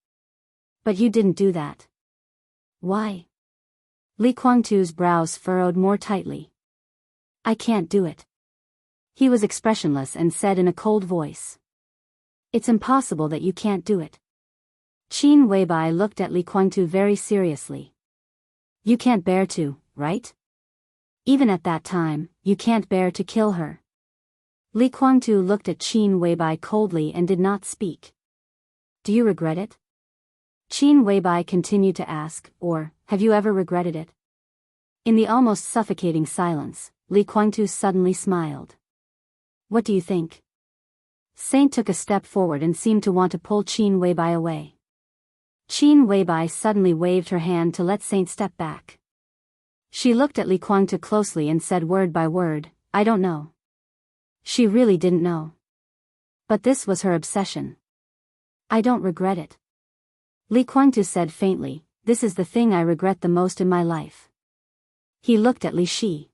But you didn't do that. Why? Li Guangtu's brows furrowed more tightly. I can't do it. He was expressionless and said in a cold voice. It's impossible that you can't do it. Qin Weibai looked at Li Guangtu very seriously. You can't bear to, right? Even at that time, you can't bear to kill her. Li Guangtu looked at Qin Weibai coldly and did not speak. Do you regret it? Qin Weibai continued to ask, or, have you ever regretted it? In the almost suffocating silence, Li Guangtu suddenly smiled. What do you think? Saint took a step forward and seemed to want to pull Qin Weibai away. Qin Weibai suddenly waved her hand to let Saint step back. She looked at Li Guangtu closely and said word by word, I don't know. She really didn't know. But this was her obsession. I don't regret it. Li Guangtu said faintly, this is the thing I regret the most in my life. He looked at Li Shi.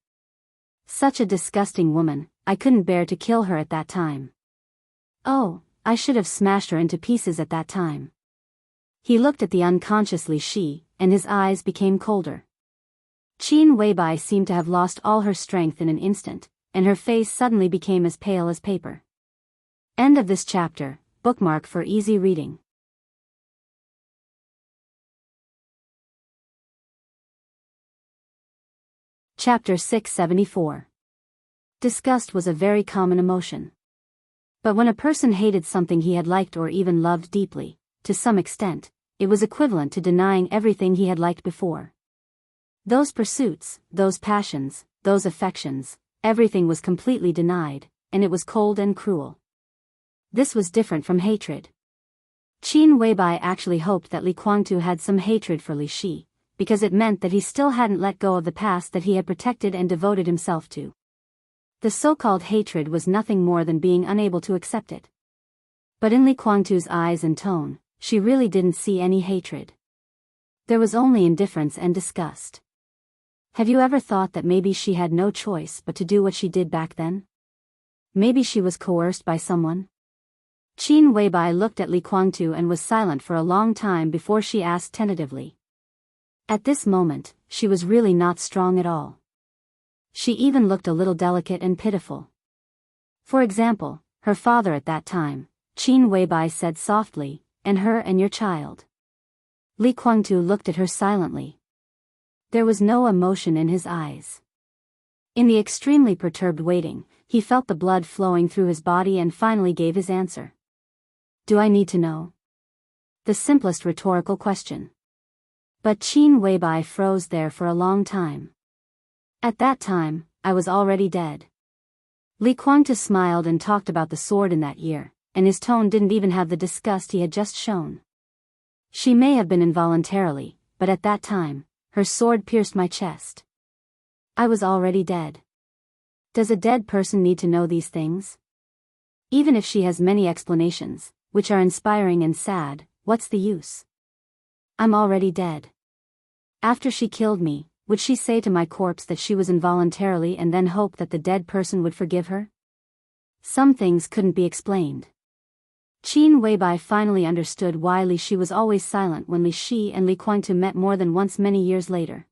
Such a disgusting woman, I couldn't bear to kill her at that time. Oh, I should have smashed her into pieces at that time. He looked at the unconscious Li Shi, and his eyes became colder. Qin Weibai seemed to have lost all her strength in an instant, and her face suddenly became as pale as paper. End of this chapter, bookmark for easy reading. Chapter 674. Disgust was a very common emotion. But when a person hated something he had liked or even loved deeply, to some extent, it was equivalent to denying everything he had liked before. Those pursuits, those passions, those affections, everything was completely denied, and it was cold and cruel. This was different from hatred. Qin Weibai actually hoped that Li Guangtu had some hatred for Li Shi, because it meant that he still hadn't let go of the past that he had protected and devoted himself to. The so-called hatred was nothing more than being unable to accept it. But in Li Guangtu's eyes and tone, she really didn't see any hatred. There was only indifference and disgust. Have you ever thought that maybe she had no choice but to do what she did back then? Maybe she was coerced by someone? Qin Weibai looked at Li Guangtu and was silent for a long time before she asked tentatively. At this moment, she was really not strong at all. She even looked a little delicate and pitiful. For example, her father at that time, Qin Weibai said softly, and her and your child. Li Guangtu looked at her silently. There was no emotion in his eyes. In the extremely perturbed waiting, he felt the blood flowing through his body and finally gave his answer. Do I need to know? The simplest rhetorical question. But Qin Weibai froze there for a long time. At that time, I was already dead. Li Guangtu smiled and talked about the sword in that year, and his tone didn't even have the disgust he had just shown. She may have been involuntarily, but at that time, her sword pierced my chest. I was already dead. Does a dead person need to know these things? Even if she has many explanations, which are inspiring and sad, what's the use? I'm already dead. After she killed me, would she say to my corpse that she was involuntarily and then hope that the dead person would forgive her? Some things couldn't be explained. Qin Weibai finally understood why Li Shi was always silent when Li Shi and Li Guangtu met more than once many years later.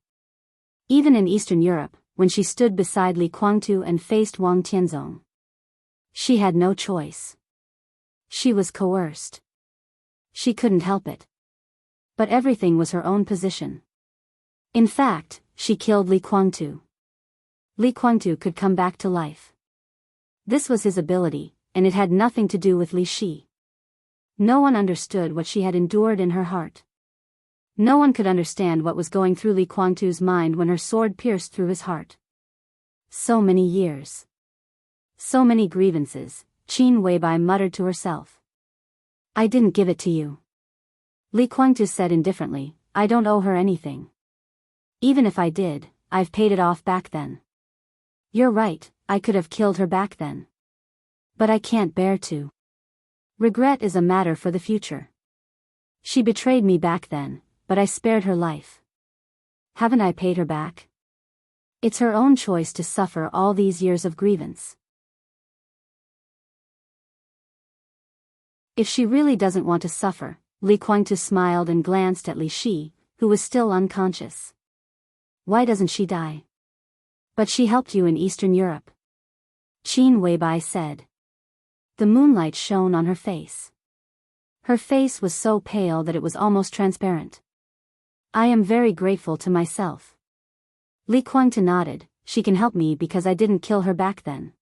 Even in Eastern Europe, when she stood beside Li Guangtu and faced Wang Tianzong. She had no choice. She was coerced. She couldn't help it. But everything was her own position. In fact, she killed Li Kuangtu. Li Kuangtu could come back to life. This was his ability, and it had nothing to do with Li Shi. No one understood what she had endured in her heart. No one could understand what was going through Li Kuangtu's mind when her sword pierced through his heart. So many years. So many grievances, Qin Weibai muttered to herself. I didn't give it to you. Li Kuangtu said indifferently, I don't owe her anything. Even if I did, I've paid it off back then. You're right, I could have killed her back then. But I can't bear to. Regret is a matter for the future. She betrayed me back then, but I spared her life. Haven't I paid her back? It's her own choice to suffer all these years of grievance. If she really doesn't want to suffer, Li Kuangtu smiled and glanced at Li Shi, who was still unconscious. Why doesn't she die? But she helped you in Eastern Europe. Qin Weibai said. The moonlight shone on her face. Her face was so pale that it was almost transparent. I am very grateful to myself. Li Kuangtu nodded, she can help me because I didn't kill her back then.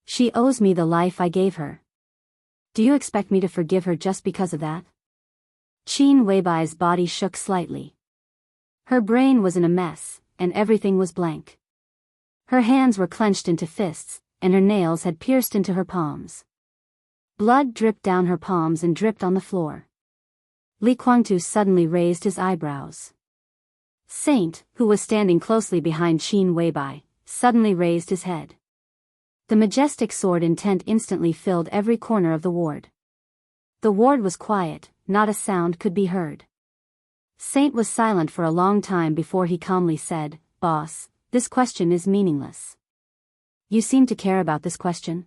She owes me the life I gave her. Do you expect me to forgive her just because of that? Qin Weibai's body shook slightly. Her brain was in a mess, and everything was blank. Her hands were clenched into fists, and her nails had pierced into her palms. Blood dripped down her palms and dripped on the floor. Li Kuangtu suddenly raised his eyebrows. Saint, who was standing closely behind Qin Weibai, suddenly raised his head. The majestic sword intent instantly filled every corner of the ward. The ward was quiet, not a sound could be heard. Saint was silent for a long time before he calmly said, Boss, this question is meaningless. You seem to care about this question?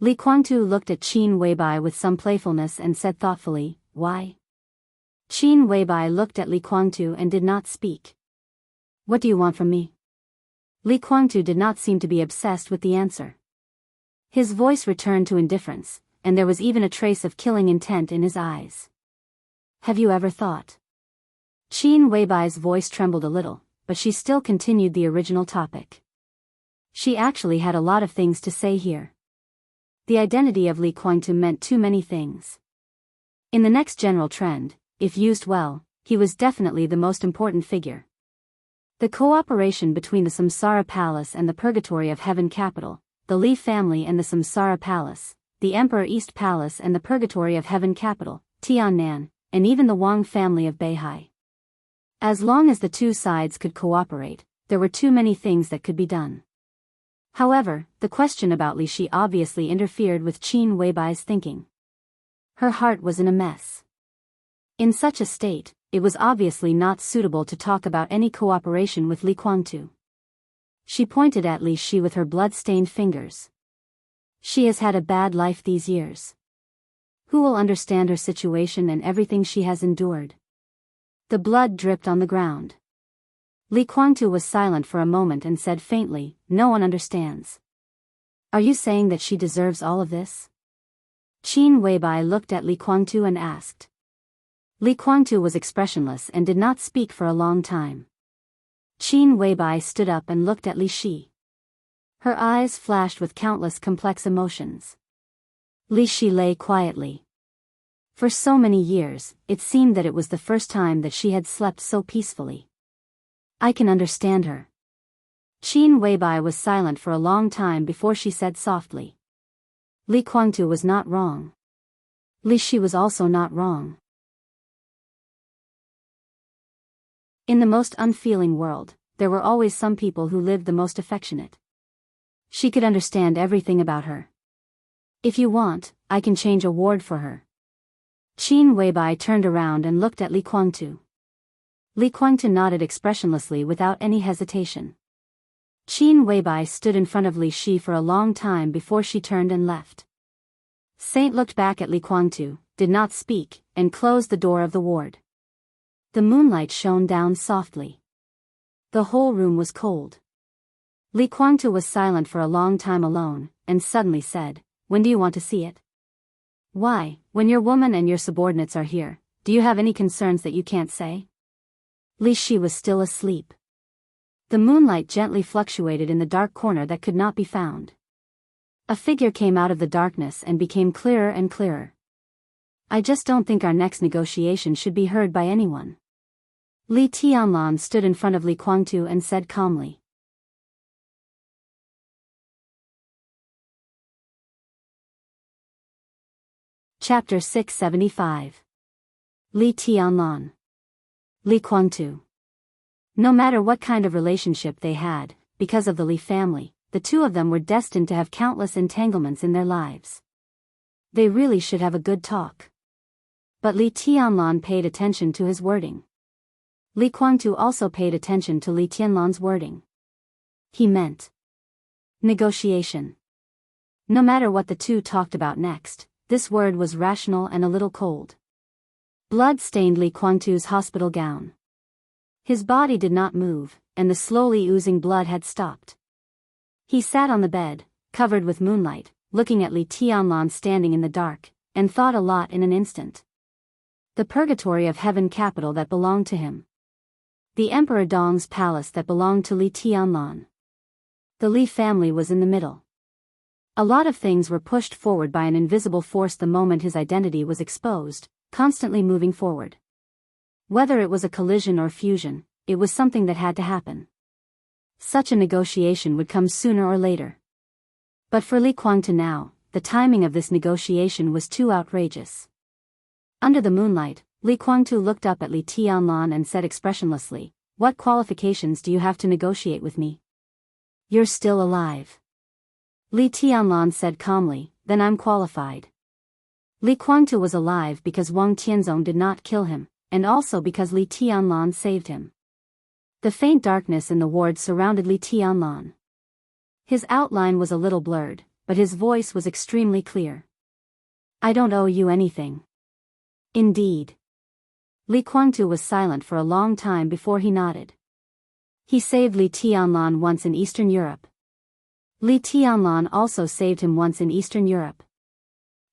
Li Kuangtu looked at Qin Weibai with some playfulness and said thoughtfully, Why? Qin Weibai looked at Li Kuangtu and did not speak. What do you want from me? Li Kuangtu did not seem to be obsessed with the answer. His voice returned to indifference, and there was even a trace of killing intent in his eyes. Have you ever thought? Qin Weibai's voice trembled a little, but she still continued the original topic. She actually had a lot of things to say here. The identity of Li Kuangtu meant too many things. In the next general trend, if used well, he was definitely the most important figure. The cooperation between the Samsara Palace and the Purgatory of Heaven Capital, the Li family and the Samsara Palace, the Emperor East Palace and the Purgatory of Heaven Capital, Tiannan, and even the Wang family of Beihai. As long as the two sides could cooperate, there were too many things that could be done. However, the question about Li Shi obviously interfered with Qin Weibai's thinking. Her heart was in a mess. In such a state, it was obviously not suitable to talk about any cooperation with Li Kuangtu. She pointed at Li Shi with her blood-stained fingers. She has had a bad life these years. Who will understand her situation and everything she has endured? The blood dripped on the ground. Li Kuangtu was silent for a moment and said faintly, No one understands. Are you saying that she deserves all of this? Qin Weibai looked at Li Kuangtu and asked. Li Kuangtu was expressionless and did not speak for a long time. Qin Weibai stood up and looked at Li Shi. Her eyes flashed with countless complex emotions. Li Shi lay quietly. For so many years, it seemed that it was the first time that she had slept so peacefully. I can understand her. Qin Weibai was silent for a long time before she said softly. Li Kuangtu was not wrong. Li Shi was also not wrong. In the most unfeeling world, there were always some people who lived the most affectionate. She could understand everything about her. If you want, I can change a ward for her. Qin Weibai turned around and looked at Li Kuangtu. Li Kuangtu nodded expressionlessly without any hesitation. Qin Weibai stood in front of Li Shi for a long time before she turned and left. Saint looked back at Li Kuangtu, did not speak, and closed the door of the ward. The moonlight shone down softly. The whole room was cold. Li Kuangtu was silent for a long time alone, and suddenly said, When do you want to see it? Why, when your woman and your subordinates are here, do you have any concerns that you can't say? Li Shi was still asleep. The moonlight gently fluctuated in the dark corner that could not be found. A figure came out of the darkness and became clearer and clearer. I just don't think our next negotiation should be heard by anyone. Li Tianlan stood in front of Li Guangtu and said calmly. Chapter 675. Li Tianlan. Li Guangtu. No matter what kind of relationship they had, because of the Li family, the two of them were destined to have countless entanglements in their lives. They really should have a good talk. But Li Tianlan paid attention to his wording. Li Guangtu also paid attention to Li Tianlan's wording. He meant negotiation. No matter what the two talked about next, this word was rational and a little cold. Blood stained Li Guangtu's hospital gown. His body did not move, and the slowly oozing blood had stopped. He sat on the bed, covered with moonlight, looking at Li Tianlan standing in the dark, and thought a lot in an instant. The purgatory of heaven capital that belonged to him. The Emperor Dong's palace that belonged to Li Tianlan. The Li family was in the middle. A lot of things were pushed forward by an invisible force the moment his identity was exposed, constantly moving forward. Whether it was a collision or fusion, it was something that had to happen. Such a negotiation would come sooner or later. But for Li Guangtu now, the timing of this negotiation was too outrageous. Under the moonlight, Li Guangtu looked up at Li Tianlan and said expressionlessly, "What qualifications do you have to negotiate with me?" "You're still alive." Li Tianlan said calmly, "Then I'm qualified." Li Guangtu was alive because Wang Tianzong did not kill him, and also because Li Tianlan saved him. The faint darkness in the ward surrounded Li Tianlan. His outline was a little blurred, but his voice was extremely clear. "I don't owe you anything." "Indeed." Li Guangtu was silent for a long time before he nodded. He saved Li Tianlan once in Eastern Europe. Li Tianlan also saved him once in Eastern Europe.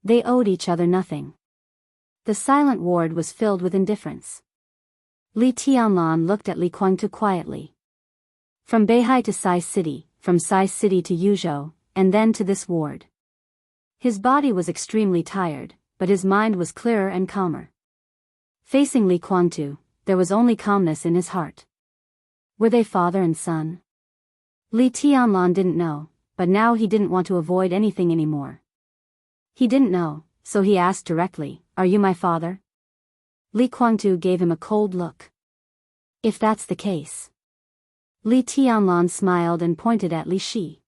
They owed each other nothing. The silent ward was filled with indifference. Li Tianlan looked at Li Guangtu quietly. From Beihai to Sai City, from Sai City to Yuzhou, and then to this ward. His body was extremely tired, but his mind was clearer and calmer. Facing Li Guangtu, there was only calmness in his heart. Were they father and son? Li Tianlan didn't know, but now he didn't want to avoid anything anymore. He didn't know, so he asked directly, "Are you my father?" Li Guangtu gave him a cold look. "If that's the case." Li Tianlan smiled and pointed at Li Shi.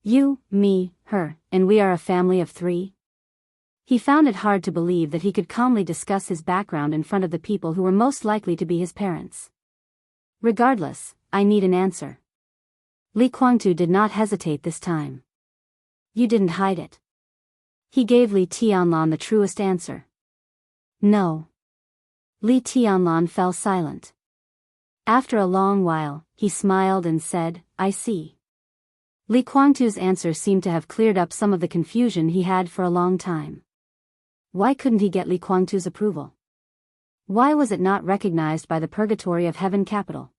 "You, me, her, and we are a family of three?" He found it hard to believe that he could calmly discuss his background in front of the people who were most likely to be his parents. "Regardless, I need an answer." Li Guangtu did not hesitate this time. "You didn't hide it." He gave Li Tianlan the truest answer. "No." Li Tianlan fell silent. After a long while, he smiled and said, "I see." Li Guangtu's answer seemed to have cleared up some of the confusion he had for a long time. Why couldn't he get Li Guangtu's approval? Why was it not recognized by the purgatory of heaven capital?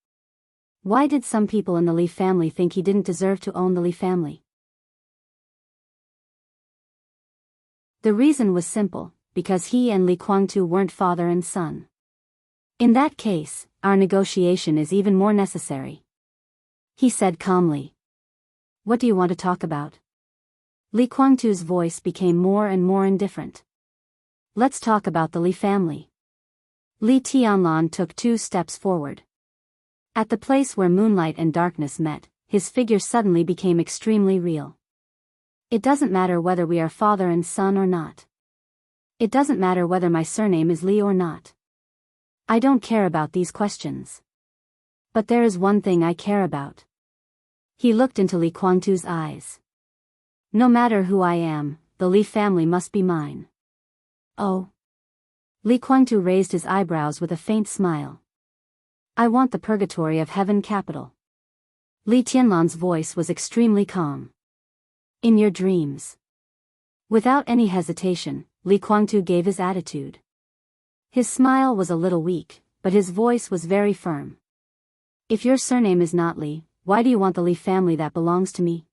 Why did some people in the Li family think he didn't deserve to own the Li family? The reason was simple, because he and Li Guangtu weren't father and son. "In that case, our negotiation is even more necessary," he said calmly. "What do you want to talk about?" Li Guangtu's voice became more and more indifferent. "Let's talk about the Li family." Li Tianlan took 2 steps forward. At the place where moonlight and darkness met, his figure suddenly became extremely real. "It doesn't matter whether we are father and son or not. It doesn't matter whether my surname is Li or not. I don't care about these questions. But there is one thing I care about." He looked into Li Guangtu's eyes. "No matter who I am, the Li family must be mine." "Oh." Li Guangtu raised his eyebrows with a faint smile. "I want the purgatory of heaven capital." Li Tianlan's voice was extremely calm. "In your dreams." Without any hesitation, Li Guangtu gave his attitude. His smile was a little weak, but his voice was very firm. If your surname is not Li, why do you want the Li family that belongs to me?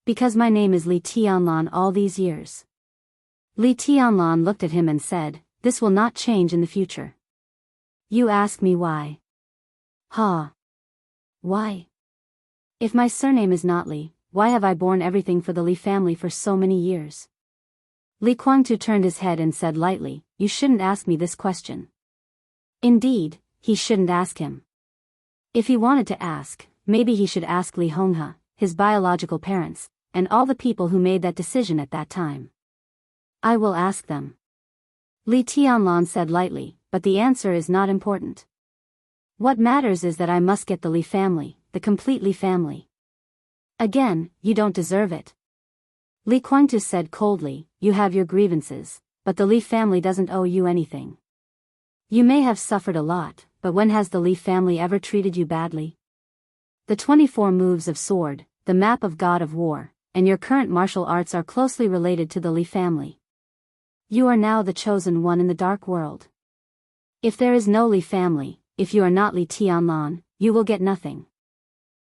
Because my name is Li Tianlan all these years. Li Tianlan looked at him and said, this will not change in the future. You ask me why? Ha! Why? If my surname is not Li, why have I borne everything for the Li family for so many years? Li Guangtu turned his head and said lightly, you shouldn't ask me this question. Indeed, he shouldn't ask him. If he wanted to ask, maybe he should ask Li Honghe, his biological parents, and all the people who made that decision at that time. I will ask them. Li Tianlan said lightly, but the answer is not important. What matters is that I must get the Li family, the complete Li family. Again, you don't deserve it. Li Guangtu said coldly, you have your grievances, but the Li family doesn't owe you anything. You may have suffered a lot, but when has the Li family ever treated you badly? The 24 moves of sword, the map of God of War, and your current martial arts are closely related to the Li family. You are now the chosen one in the dark world. If there is no Li family, if you are not Li Tianlan, you will get nothing.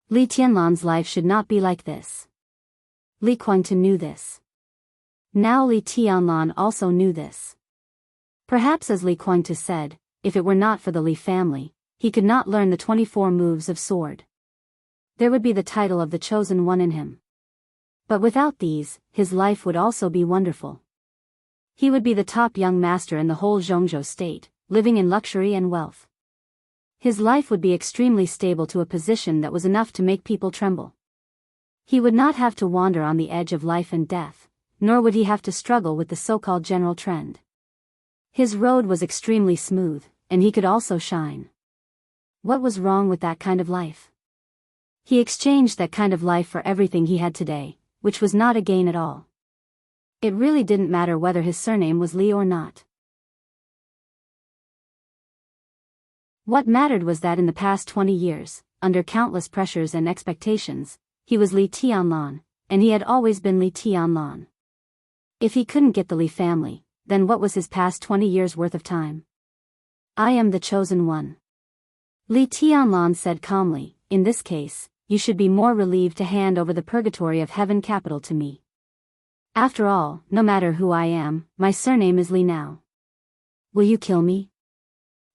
Li Tianlan's life should not be like this. Li Guangtu knew this. Now Li Tianlan also knew this. Perhaps as Li Guangtu said, if it were not for the Li family, he could not learn the 24 moves of sword. There would be the title of the chosen one in him. But without these, his life would also be wonderful. He would be the top young master in the whole Zhongzhou state, living in luxury and wealth. His life would be extremely stable to a position that was enough to make people tremble. He would not have to wander on the edge of life and death, nor would he have to struggle with the so-called general trend. His road was extremely smooth, and he could also shine. What was wrong with that kind of life? He exchanged that kind of life for everything he had today, which was not a gain at all. It really didn't matter whether his surname was Li or not. What mattered was that in the past 20 years, under countless pressures and expectations, he was Li Tianlan, and he had always been Li Tianlan. If he couldn't get the Li family, then what was his past 20 years worth of time? I am the chosen one. Li Tianlan said calmly, in this case, you should be more relieved to hand over the purgatory of heaven capital to me. After all, no matter who I am, my surname is Li now. Will you kill me?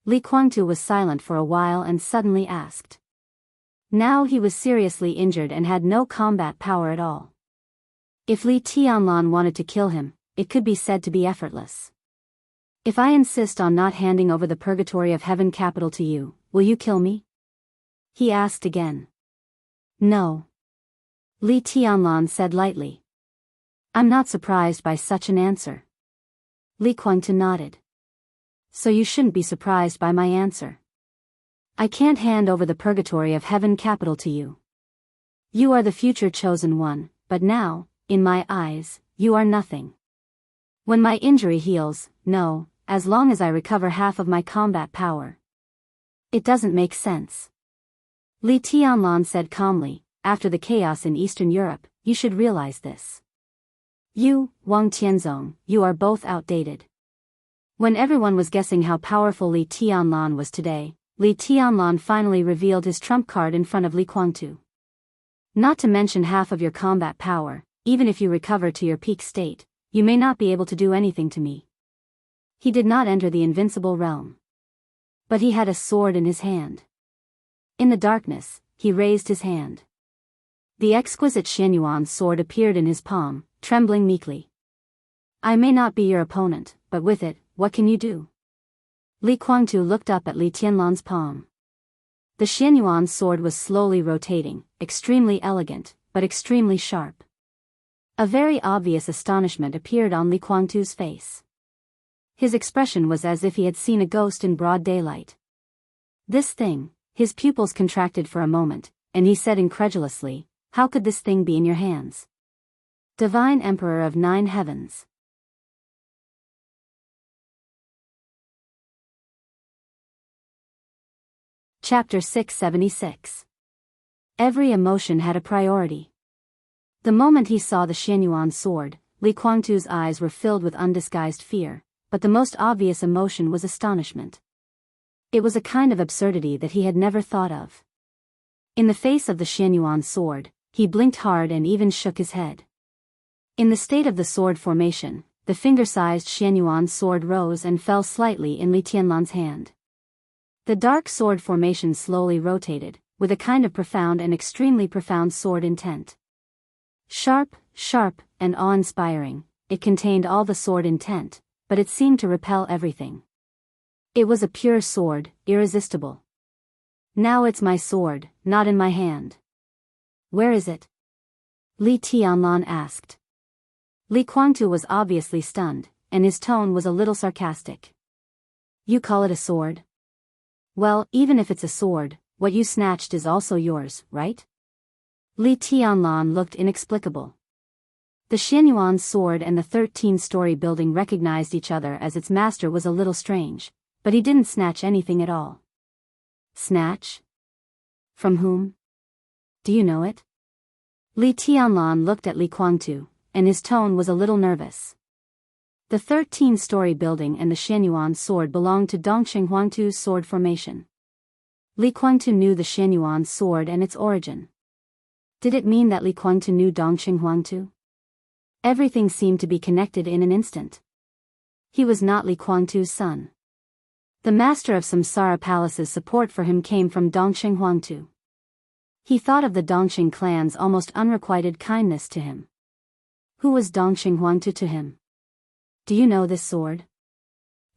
Li Guangtu was silent for a while and suddenly asked. Now he was seriously injured and had no combat power at all. If Li Tianlan wanted to kill him, it could be said to be effortless. If I insist on not handing over the purgatory of heaven capital to you, will you kill me? He asked again. No. Li Tianlan said lightly. I'm not surprised by such an answer. Li Guangtu nodded. So you shouldn't be surprised by my answer. I can't hand over the purgatory of heaven capital to you. You are the future chosen one, but now, in my eyes, you are nothing. When my injury heals, no, as long as I recover half of my combat power. It doesn't make sense. Li Tianlan said calmly, after the chaos in Eastern Europe, you should realize this. You, Wang Tianzong, you are both outdated. When everyone was guessing how powerful Li Tianlan was today, Li Tianlan finally revealed his trump card in front of Li Guangtu. Not to mention half of your combat power, even if you recover to your peak state, you may not be able to do anything to me. He did not enter the invincible realm. But he had a sword in his hand. In the darkness, he raised his hand. The exquisite Xianyuan sword appeared in his palm, trembling meekly. I may not be your opponent, but with it, what can you do? Li Guangtu looked up at Li Tianlan's palm. The Xianyuan sword was slowly rotating, extremely elegant, but extremely sharp. A very obvious astonishment appeared on Li Guangtu's face. His expression was as if he had seen a ghost in broad daylight. This thing, his pupils contracted for a moment, and he said incredulously, how could this thing be in your hands? Divine Emperor of 9 heavens. Chapter 676. Every emotion had a priority. The moment he saw the Xianyuan sword, Li Guangtu's eyes were filled with undisguised fear, but the most obvious emotion was astonishment. It was a kind of absurdity that he had never thought of. In the face of the Xianyuan sword, he blinked hard and even shook his head. In the state of the sword formation, the finger-sized Xianyuan sword rose and fell slightly in Li Tianlan's hand. The dark sword formation slowly rotated, with a kind of profound and extremely profound sword intent. Sharp, and awe-inspiring, it contained all the sword intent, but it seemed to repel everything. It was a pure sword, irresistible. Now it's my sword, not in my hand. Where is it? Li Tianlan asked. Li Guangtu was obviously stunned, and his tone was a little sarcastic. You call it a sword? Well, even if it's a sword, what you snatched is also yours, right? Li Tianlan looked inexplicable. The Xianyuan sword and the 13-story building recognized each other as its master was a little strange, but he didn't snatch anything at all. Snatch? From whom? Do you know it? Li Tianlan looked at Li Guangtu, and his tone was a little nervous. The 13-story building and the Xianyuan sword belonged to Dongqing Huangtu's sword formation. Li Guangtu knew the Xianyuan sword and its origin. Did it mean that Li Guangtu knew Dongqing Huangtu? Everything seemed to be connected in an instant. He was not Li Guangtu's son. The master of Samsara Palace's support for him came from Dongqing Huangtu. He thought of the Dongqing clan's almost unrequited kindness to him. Who was Dongqing Huangtu to him? Do you know this sword?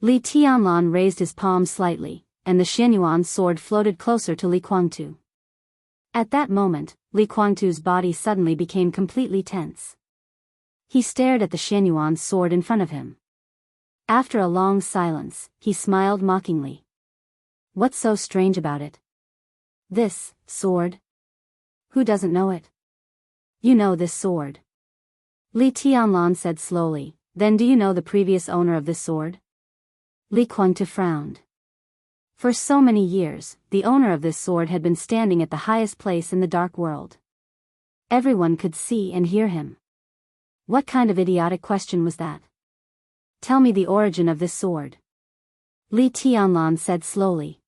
Li Tianlan raised his palm slightly, and the Xianyuan sword floated closer to Li Guangtu. At that moment, Li Guangtu's body suddenly became completely tense. He stared at the Xianyuan sword in front of him. After a long silence, he smiled mockingly. What's so strange about it? This sword? Who doesn't know it? You know this sword. Li Tianlan said slowly, then do you know the previous owner of this sword? Li Guangtu frowned. For so many years, the owner of this sword had been standing at the highest place in the dark world. Everyone could see and hear him. What kind of idiotic question was that? Tell me the origin of this sword. Li Tianlan said slowly.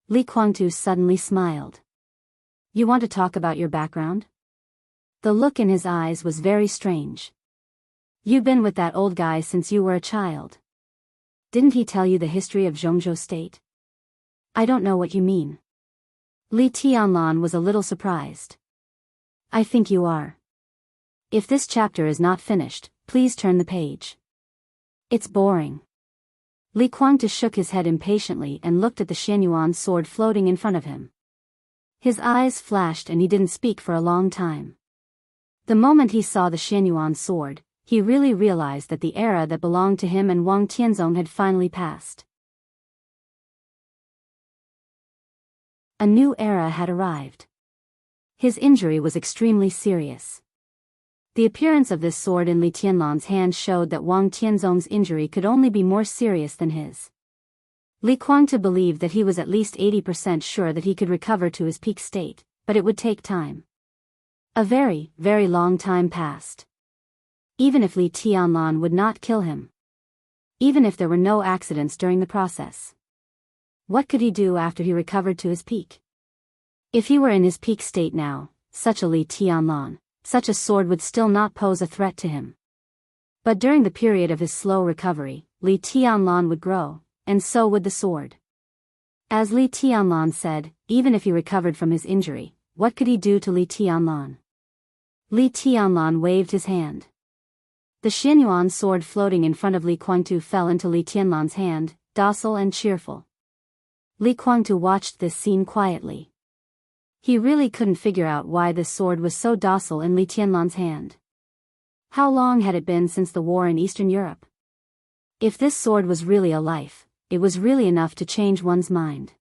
Li Guangtu suddenly smiled. You want to talk about your background? The look in his eyes was very strange. You've been with that old guy since you were a child. Didn't he tell you the history of Zhongzhou State? I don't know what you mean. Li Tianlan was a little surprised. I think you are. If this chapter is not finished, please turn the page. It's boring. Li Guangtu shook his head impatiently and looked at the Xianyuan sword floating in front of him. His eyes flashed and he didn't speak for a long time. The moment he saw the Xianyuan sword, he really realized that the era that belonged to him and Wang Tianzong had finally passed. A new era had arrived. His injury was extremely serious. The appearance of this sword in Li Tianlan's hand showed that Wang Tianzong's injury could only be more serious than his. Li Guangtu believed that he was at least 80% sure that he could recover to his peak state, but it would take time. A very, very long time passed. Even if Li Tianlan would not kill him. Even if there were no accidents during the process. What could he do after he recovered to his peak? If he were in his peak state now, such a Li Tianlan, such a sword would still not pose a threat to him. But during the period of his slow recovery, Li Tianlan would grow, and so would the sword. As Li Tianlan said, even if he recovered from his injury, what could he do to Li Tianlan? Li Tianlan waved his hand. The Xianyuan sword floating in front of Li Guangtu fell into Li Tianlan's hand, docile and cheerful. Li Guangtu watched this scene quietly. He really couldn't figure out why this sword was so docile in Li Tianlan's hand. How long had it been since the war in Eastern Europe? If this sword was really a life, it was really enough to change one's mind.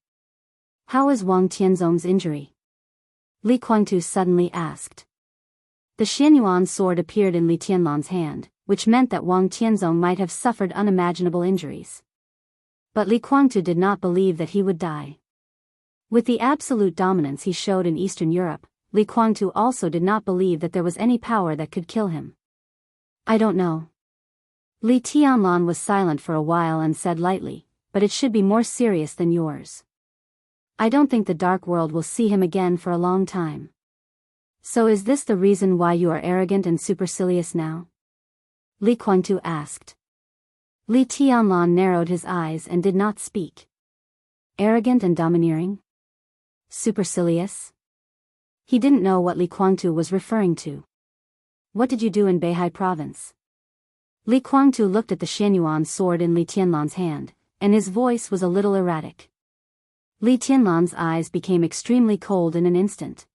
How is Wang Tianzong's injury? Li Guangtu suddenly asked. The Xianyuan sword appeared in Li Tianlan's hand, which meant that Wang Tianzong might have suffered unimaginable injuries. But Li Guangtu did not believe that he would die. With the absolute dominance he showed in Eastern Europe, Li Guangtu also did not believe that there was any power that could kill him. I don't know. Li Tianlan was silent for a while and said lightly, but it should be more serious than yours. I don't think the dark world will see him again for a long time. So is this the reason why you are arrogant and supercilious now? Li Guangtu asked. Li Tianlan narrowed his eyes and did not speak. Arrogant and domineering? Supercilious? He didn't know what Li Guangtu was referring to. What did you do in Beihai province? Li Guangtu looked at the Xianyuan sword in Li Tianlan's hand, and his voice was a little erratic. Li Tianlan's eyes became extremely cold in an instant.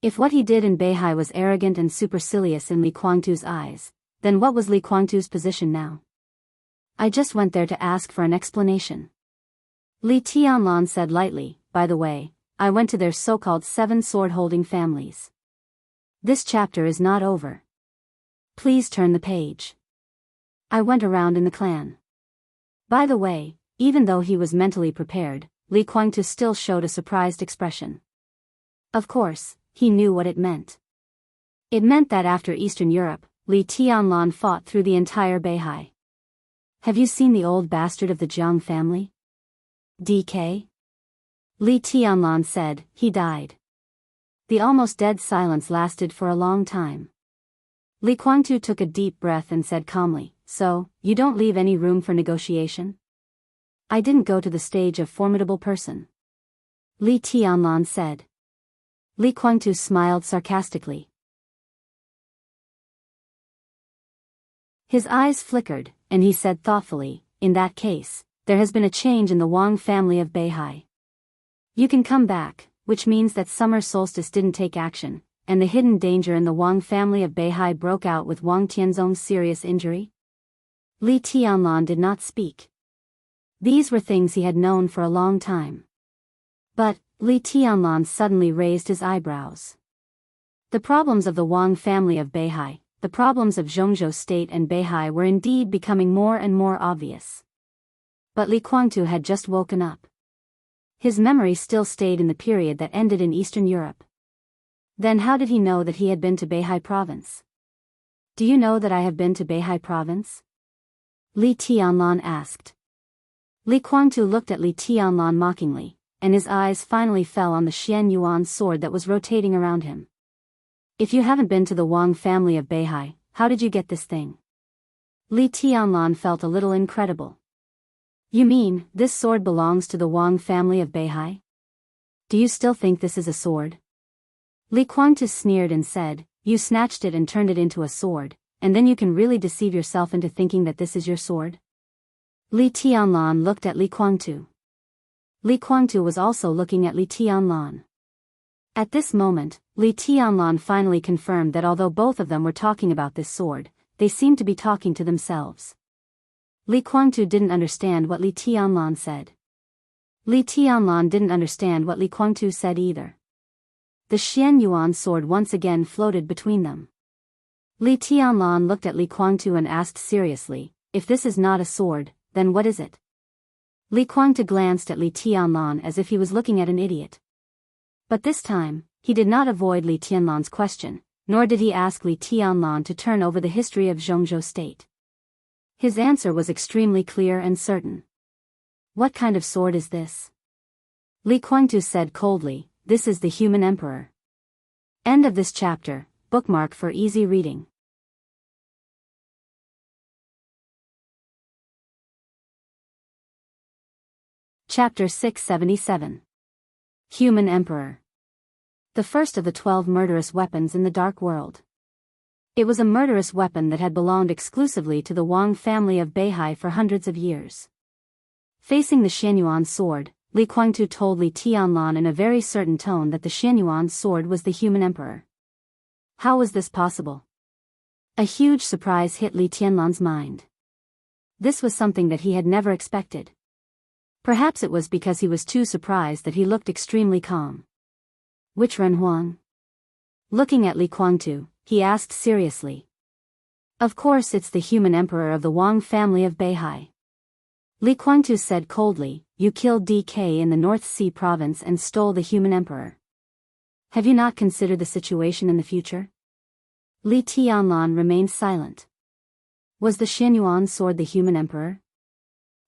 If what he did in Beihai was arrogant and supercilious in Li Guangtu's eyes, then what was Li Guangtu's position now? I just went there to ask for an explanation. Li Tianlan said lightly, by the way, I went to their so-called 7 sword-holding families. This chapter is not over. Please turn the page. I went around in the clan. By the way, even though he was mentally prepared, Li Guangtu still showed a surprised expression. Of course, he knew what it meant. It meant that after Eastern Europe, Li Tianlan fought through the entire Beihai. Have you seen the old bastard of the Jiang family? DK? Li Tianlan said, he died. The almost dead silence lasted for a long time. Li Guangtu took a deep breath and said calmly, so, you don't leave any room for negotiation? I didn't go to the stage of formidable person. Li Tianlan said. Li Guangtu smiled sarcastically. His eyes flickered, and he said thoughtfully, in that case, there has been a change in the Wang family of Beihai. You can come back, which means that summer solstice didn't take action, and the hidden danger in the Wang family of Beihai broke out with Wang Tianzong's serious injury? Li Tianlan did not speak. These were things he had known for a long time. But, Li Tianlan suddenly raised his eyebrows. The problems of the Wang family of Beihai, the problems of Zhongzhou state and Beihai were indeed becoming more and more obvious. But Li Guangtu had just woken up. His memory still stayed in the period that ended in Eastern Europe. Then how did he know that he had been to Beihai province? Do you know that I have been to Beihai province? Li Tianlan asked. Li Guangtu looked at Li Tianlan mockingly, and his eyes finally fell on the Xianyuan sword that was rotating around him. If you haven't been to the Wang family of Beihai, how did you get this thing? Li Tianlan felt a little incredible. You mean, this sword belongs to the Wang family of Beihai? Do you still think this is a sword? Li Guangtu sneered and said, you snatched it and turned it into a sword, and then you can really deceive yourself into thinking that this is your sword? Li Tianlan looked at Li Guangtu. Li Guangtu was also looking at Li Tianlan. At this moment, Li Tianlan finally confirmed that although both of them were talking about this sword, they seemed to be talking to themselves. Li Guangtu didn't understand what Li Tianlan said. Li Tianlan didn't understand what Li Guangtu said either. The Xianyuan sword once again floated between them. Li Tianlan looked at Li Guangtu and asked seriously, if this is not a sword, then what is it? Li Guangtu glanced at Li Tianlan as if he was looking at an idiot. But this time, he did not avoid Li Tianlan's question, nor did he ask Li Tianlan to turn over the history of Zhongzhou state. His answer was extremely clear and certain. What kind of sword is this? Li Guangtu said coldly, this is the human emperor. End of this chapter, bookmark for easy reading. Chapter 677. Human Emperor. The first of the 12 murderous weapons in the Dark World. It was a murderous weapon that had belonged exclusively to the Wang family of Beihai for hundreds of years. Facing the Xianyuan sword, Li Guangtu told Li Tianlan in a very certain tone that the Xianyuan sword was the human emperor. How was this possible? A huge surprise hit Li Tianlan's mind. This was something that he had never expected. Perhaps it was because he was too surprised that he looked extremely calm. Which Ren Huang? Looking at Li Guangtu, he asked seriously. Of course it's the human emperor of the Wang family of Beihai. Li Guangtu said coldly, you killed DK in the North Sea province and stole the human emperor. Have you not considered the situation in the future? Li Tianlan remained silent. Was the Xianyuan sword the human emperor?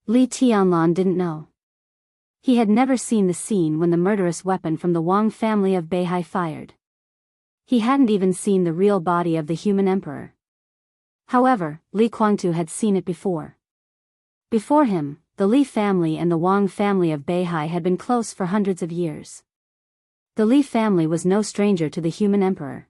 Li Tianlan didn't know. He had never seen the scene when the murderous weapon from the Wang family of Beihai fired. He hadn't even seen the real body of the human emperor. However, Li Guangtu had seen it before. Before him, the Li family and the Wang family of Beihai had been close for hundreds of years. The Li family was no stranger to the human emperor.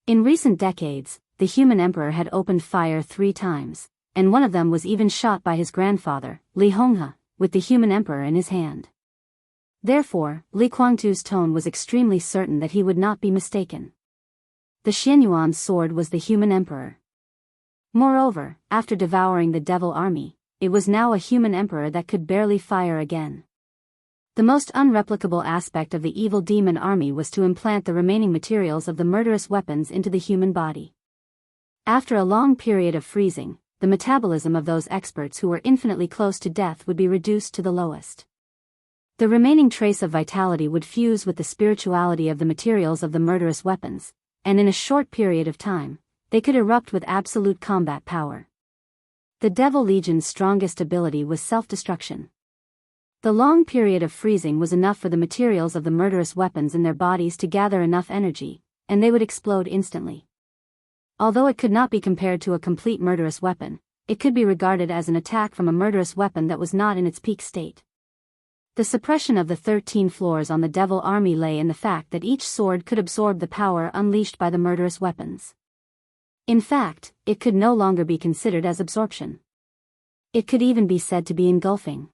In recent decades, the human emperor had opened fire 3 times, and one of them was even shot by his grandfather, Li Honghe, with the human emperor in his hand. Therefore, Li Guangtu's tone was extremely certain that he would not be mistaken. The Xianyuan sword was the human emperor. Moreover, after devouring the devil army, it was now a human emperor that could barely fire again. The most unreplicable aspect of the evil demon army was to implant the remaining materials of the murderous weapons into the human body. After a long period of freezing, the metabolism of those experts who were infinitely close to death would be reduced to the lowest. The remaining trace of vitality would fuse with the spirituality of the materials of the murderous weapons, and in a short period of time, they could erupt with absolute combat power. The Devil Legion's strongest ability was self-destruction. The long period of freezing was enough for the materials of the murderous weapons in their bodies to gather enough energy, and they would explode instantly. Although it could not be compared to a complete murderous weapon, it could be regarded as an attack from a murderous weapon that was not in its peak state. The suppression of the 13 floors on the devil army lay in the fact that each sword could absorb the power unleashed by the murderous weapons. In fact, it could no longer be considered as absorption. It could even be said to be engulfing.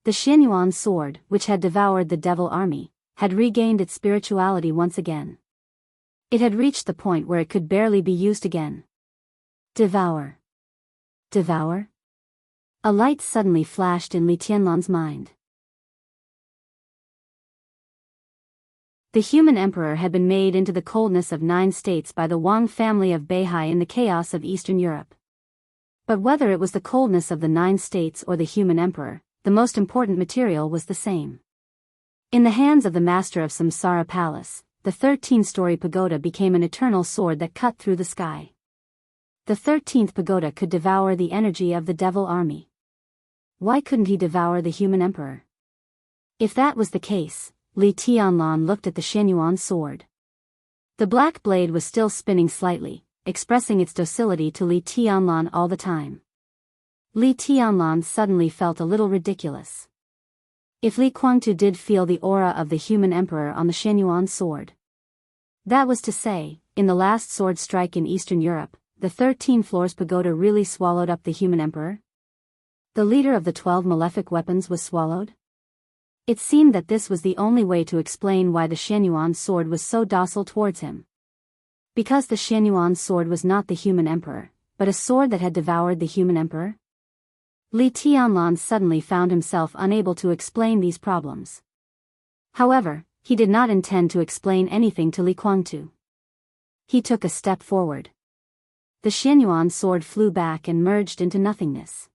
The Xianyuan sword, which had devoured the devil army, had regained its spirituality once again. It had reached the point where it could barely be used again. Devour. Devour? A light suddenly flashed in Li Tianlan's mind. The human emperor had been made into the coldness of 9 states by the Wang family of Beihai in the chaos of Eastern Europe. But whether it was the coldness of the 9 states or the human emperor, the most important material was the same. In the hands of the master of Samsara Palace, the 13-story pagoda became an eternal sword that cut through the sky. The 13th pagoda could devour the energy of the devil army. Why couldn't he devour the human emperor? If that was the case, Li Tianlan looked at the Xianyuan sword. The black blade was still spinning slightly, expressing its docility to Li Tianlan all the time. Li Tianlan suddenly felt a little ridiculous. If Li Guangtu did feel the aura of the human emperor on the Xianyuan sword. That was to say, in the last sword strike in Eastern Europe, the 13 floors pagoda really swallowed up the human emperor? The leader of the 12 malefic weapons was swallowed? It seemed that this was the only way to explain why the Xianyuan sword was so docile towards him. Because the Xianyuan sword was not the human emperor, but a sword that had devoured the human emperor? Li Tianlan suddenly found himself unable to explain these problems. However, he did not intend to explain anything to Li Guangtu. He took a step forward. The Xianyuan sword flew back and merged into nothingness.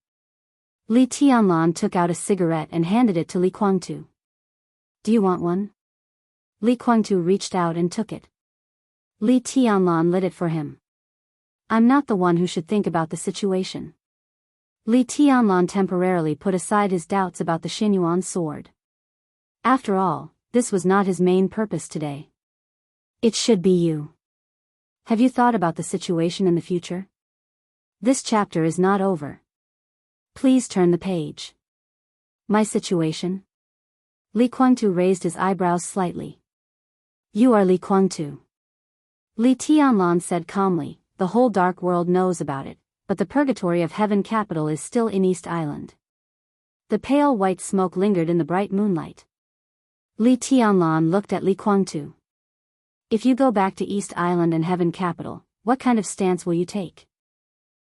Li Tianlan took out a cigarette and handed it to Li Guangtu. "Do you want one?" Li Guangtu reached out and took it. Li Tianlan lit it for him. "I'm not the one who should think about the situation." Li Tianlan temporarily put aside his doubts about the Xianyuan sword. After all, this was not his main purpose today. It should be you. Have you thought about the situation in the future? This chapter is not over. Please turn the page. My situation? Li Guangtu raised his eyebrows slightly. You are Li Guangtu. Li Tianlan said calmly, the whole dark world knows about it, but the purgatory of heaven capital is still in East Island. The pale white smoke lingered in the bright moonlight. Li Tianlan looked at Li Guangtu. If you go back to East Island and heaven capital, what kind of stance will you take?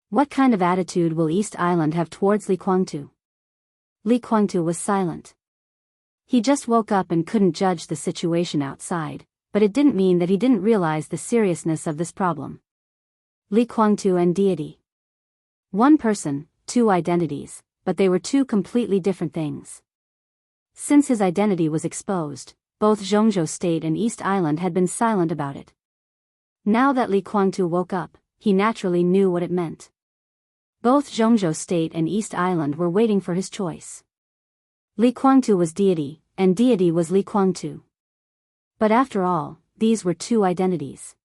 What kind of attitude will East Island have towards Li Guangtu? Li Guangtu was silent. He just woke up and couldn't judge the situation outside, but it didn't mean that he didn't realize the seriousness of this problem. Li Guangtu and deity. One person, 2 identities, but they were 2 completely different things. Since his identity was exposed, both Zhongzhou State and East Island had been silent about it. Now that Li Guangtu woke up, he naturally knew what it meant. Both Zhongzhou State and East Island were waiting for his choice. Li Kuangtu was deity, and deity was Li Kuangtu. But after all, these were two identities.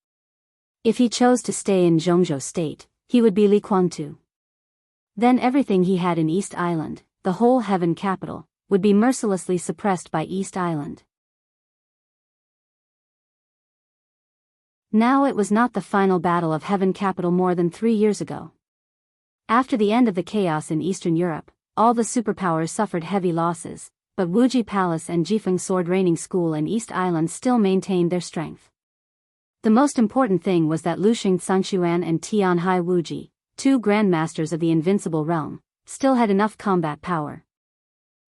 If he chose to stay in Zhongzhou State, he would be Li Kuangtu. Then everything he had in East Island, the whole heaven capital, would be mercilessly suppressed by East Island. Now it was not the final battle of heaven capital more than 3 years ago. After the end of the chaos in Eastern Europe, all the superpowers suffered heavy losses, but Wuji Palace and Jifeng Sword Reigning School and East Island still maintained their strength. The most important thing was that Luxing Sangshuan and Tianhai Wuji, two grandmasters of the invincible realm, still had enough combat power.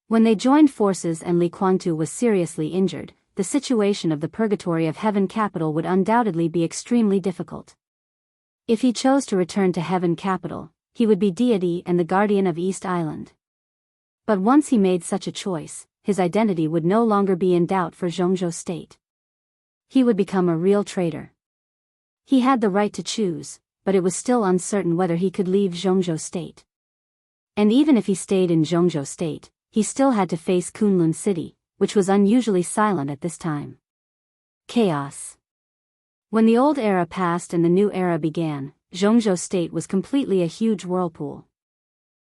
When they joined forces and Li Kuangtu was seriously injured, the situation of the purgatory of heaven capital would undoubtedly be extremely difficult. If he chose to return to heaven capital, he would be deity and the guardian of East Island. But once he made such a choice, his identity would no longer be in doubt for Zhongzhou State. He would become a real traitor. He had the right to choose, but it was still uncertain whether he could leave Zhongzhou State. And even if he stayed in Zhongzhou State, he still had to face Kunlun City, which was unusually silent at this time. Chaos. When the old era passed and the new era began, Zhongzhou State was completely a huge whirlpool.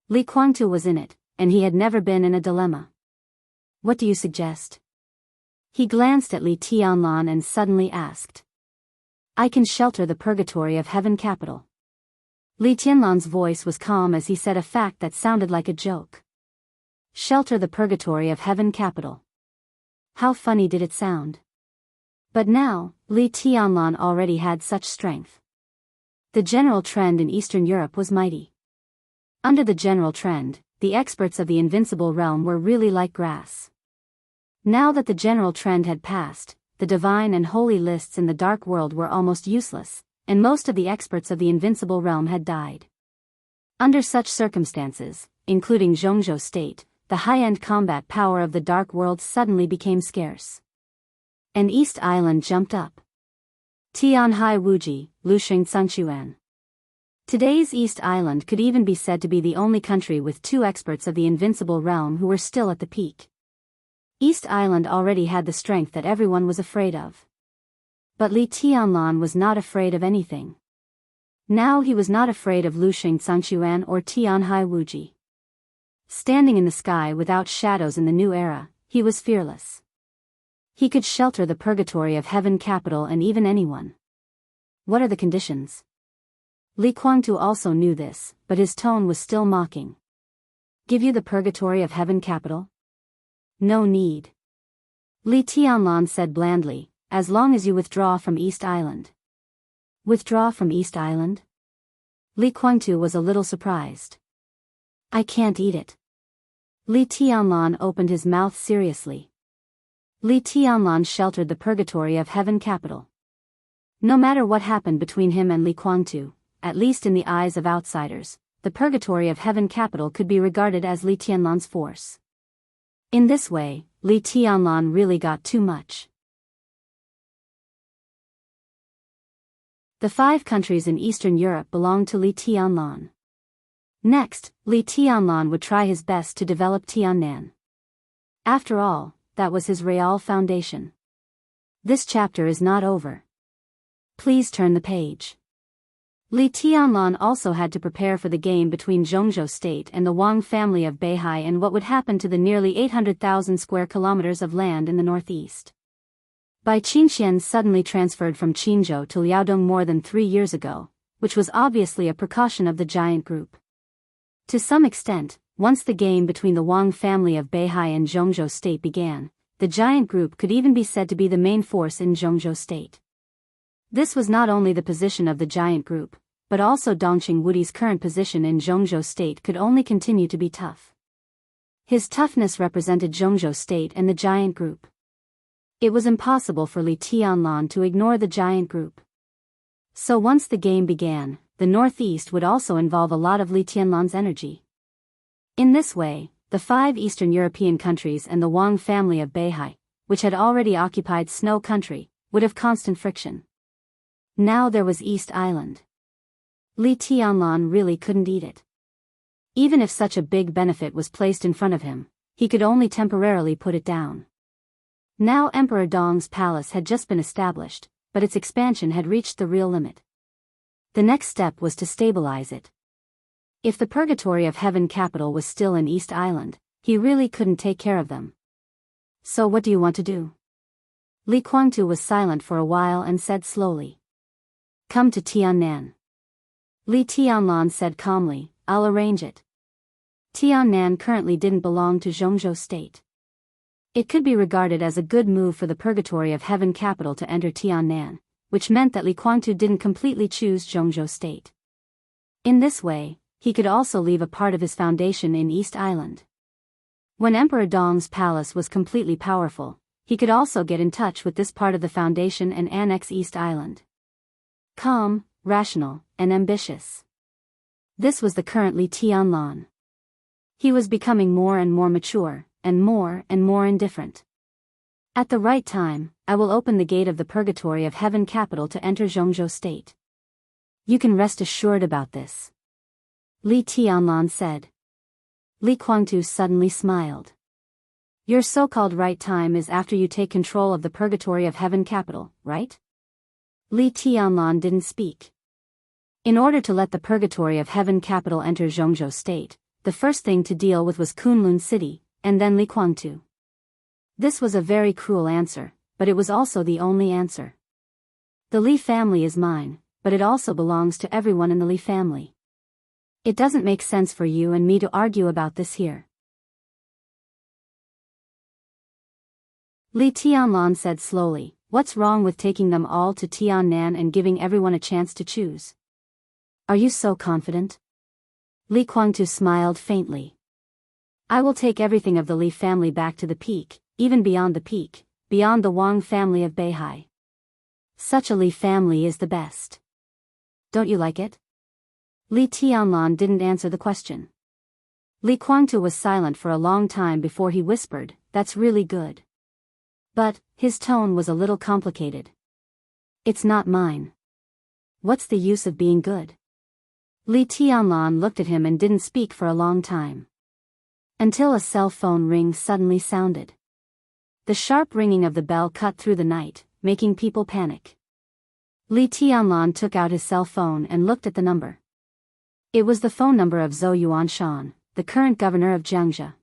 Li Kuangtu was in it, and he had never been in a dilemma. What do you suggest? He glanced at Li Tianlan and suddenly asked. I can shelter the purgatory of heaven capital. Li Tianlan's voice was calm as he said a fact that sounded like a joke. Shelter the purgatory of heaven capital. How funny did it sound? But now, Li Tianlan already had such strength. The general trend in Eastern Europe was mighty. Under the general trend, the experts of the invincible realm were really like grass. Now that the general trend had passed, the divine and holy lists in the dark world were almost useless, and most of the experts of the invincible realm had died. Under such circumstances, including Zhongzhou State, the high-end combat power of the dark world suddenly became scarce. And East Island jumped up. Tianhai Wuji, Luxing Sangshuan. Today's East Island could even be said to be the only country with two experts of the invincible realm who were still at the peak. East Island already had the strength that everyone was afraid of. But Li Tianlan was not afraid of anything. Now he was not afraid of Luxing Sangshuan or Tianhai Wuji. Standing in the sky without shadows in the new era, he was fearless. He could shelter the purgatory of heaven capital and even anyone. What are the conditions? Li Kuangtu also knew this, but his tone was still mocking. Give you the purgatory of heaven capital? No need. Li Tianlan said blandly, as long as you withdraw from East Island. Withdraw from East Island? Li Kuangtu was a little surprised. I can't eat it. Li Tianlan opened his mouth seriously. Li Tianlan sheltered the purgatory of heaven capital. No matter what happened between him and Li Kuangtu, at least in the eyes of outsiders, the purgatory of heaven capital could be regarded as Li Tianlan's force. In this way, Li Tianlan really got too much. The 5 countries in Eastern Europe belonged to Li Tianlan. Next, Li Tianlan would try his best to develop Tiannan. After all, that was his real foundation. This chapter is not over. Please turn the page. Li Tianlan also had to prepare for the game between Zhongzhou State and the Wang family of Beihai and what would happen to the nearly 800,000 square kilometers of land in the northeast. Bai Qingxian suddenly transferred from Qinzhou to Liaodong more than 3 years ago, which was obviously a precaution of the giant group. To some extent, once the game between the Wang family of Beihai and Zhongzhou State began, the giant group could even be said to be the main force in Zhongzhou State. This was not only the position of the giant group, but also Dongqing Wudi's current position in Zhongzhou State could only continue to be tough. His toughness represented Zhongzhou State and the giant group. It was impossible for Li Tianlan to ignore the giant group. So once the game began, the northeast would also involve a lot of Li Tianlan's energy. In this way, the 5 Eastern European countries and the Wang family of Beihai, which had already occupied Snow Country, would have constant friction. Now there was East Island. Li Tianlan really couldn't eat it. Even if such a big benefit was placed in front of him, he could only temporarily put it down. Now Emperor Dong's palace had just been established, but its expansion had reached the real limit. The next step was to stabilize it. If the Purgatory of Heaven capital was still in East Island, he really couldn't take care of them. So what do you want to do? Li Guangtu was silent for a while and said slowly. Come to Tiannan. Li Tianlan said calmly, I'll arrange it. Tiannan currently didn't belong to Zhongzhou state. It could be regarded as a good move for the Purgatory of Heaven capital to enter Tiannan, which meant that Li Guangtu didn't completely choose Zhongzhou state. In this way, he could also leave a part of his foundation in East Island. When Emperor Dong's palace was completely powerful, he could also get in touch with this part of the foundation and annex East Island. Calm, rational, and ambitious. This was the current Li Tianlan. He was becoming more and more mature, and more indifferent. At the right time, I will open the gate of the Purgatory of Heaven capital to enter Zhongzhou state. You can rest assured about this. Li Tianlan said. Li Guangtu suddenly smiled. Your so-called right time is after you take control of the Purgatory of Heaven capital, right? Li Tianlan didn't speak. In order to let the Purgatory of Heaven capital enter Zhongzhou state, the first thing to deal with was Kunlun city, and then Li Guangtu. This was a very cruel answer, but it was also the only answer. The Li family is mine, but it also belongs to everyone in the Li family. It doesn't make sense for you and me to argue about this here. Li Tianlan said slowly, what's wrong with taking them all to Tiannan and giving everyone a chance to choose? Are you so confident? Li Guangtu smiled faintly. I will take everything of the Li family back to the peak, even beyond the peak, beyond the Wang family of Beihai. Such a Li family is the best. Don't you like it? Li Tianlan didn't answer the question. Li Guangtu was silent for a long time before he whispered, that's really good. But, his tone was a little complicated. It's not mine. What's the use of being good? Li Tianlan looked at him and didn't speak for a long time. Until a cell phone ring suddenly sounded. The sharp ringing of the bell cut through the night, making people panic. Li Tianlan took out his cell phone and looked at the number. It was the phone number of Zhou Yuanshan, the current governor of Jiangxia.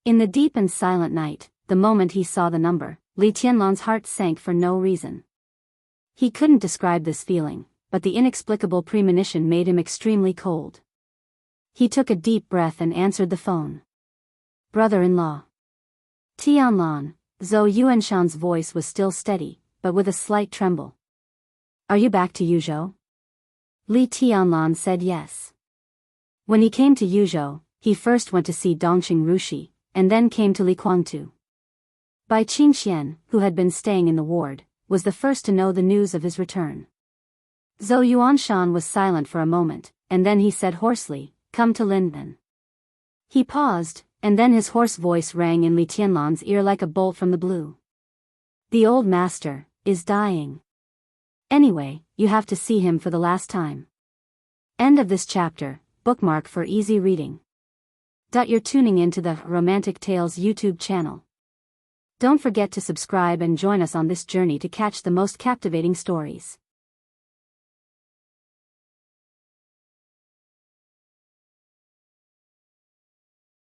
In the deep and silent night, the moment he saw the number, Li Tianlan's heart sank for no reason. He couldn't describe this feeling, but the inexplicable premonition made him extremely cold. He took a deep breath and answered the phone. Brother-in-law. Tianlan, Zhou Yuanshan's voice was still steady, but with a slight tremble. Are you back to Yuzhou? Li Tianlan said yes. When he came to Yuzhou, he first went to see Dongqing Rushi, and then came to Li Guangtu. Bai Qingxian, who had been staying in the ward, was the first to know the news of his return. Zhou Yuanshan was silent for a moment, and then he said hoarsely, come to Linben. He paused, and then his hoarse voice rang in Li Tianlan's ear like a bolt from the blue. The old master is dying. Anyway, you have to see him for the last time. End of this chapter, bookmark for easy reading. You're tuning in to the Romantic Tales YouTube channel. Don't forget to subscribe and join us on this journey to catch the most captivating stories.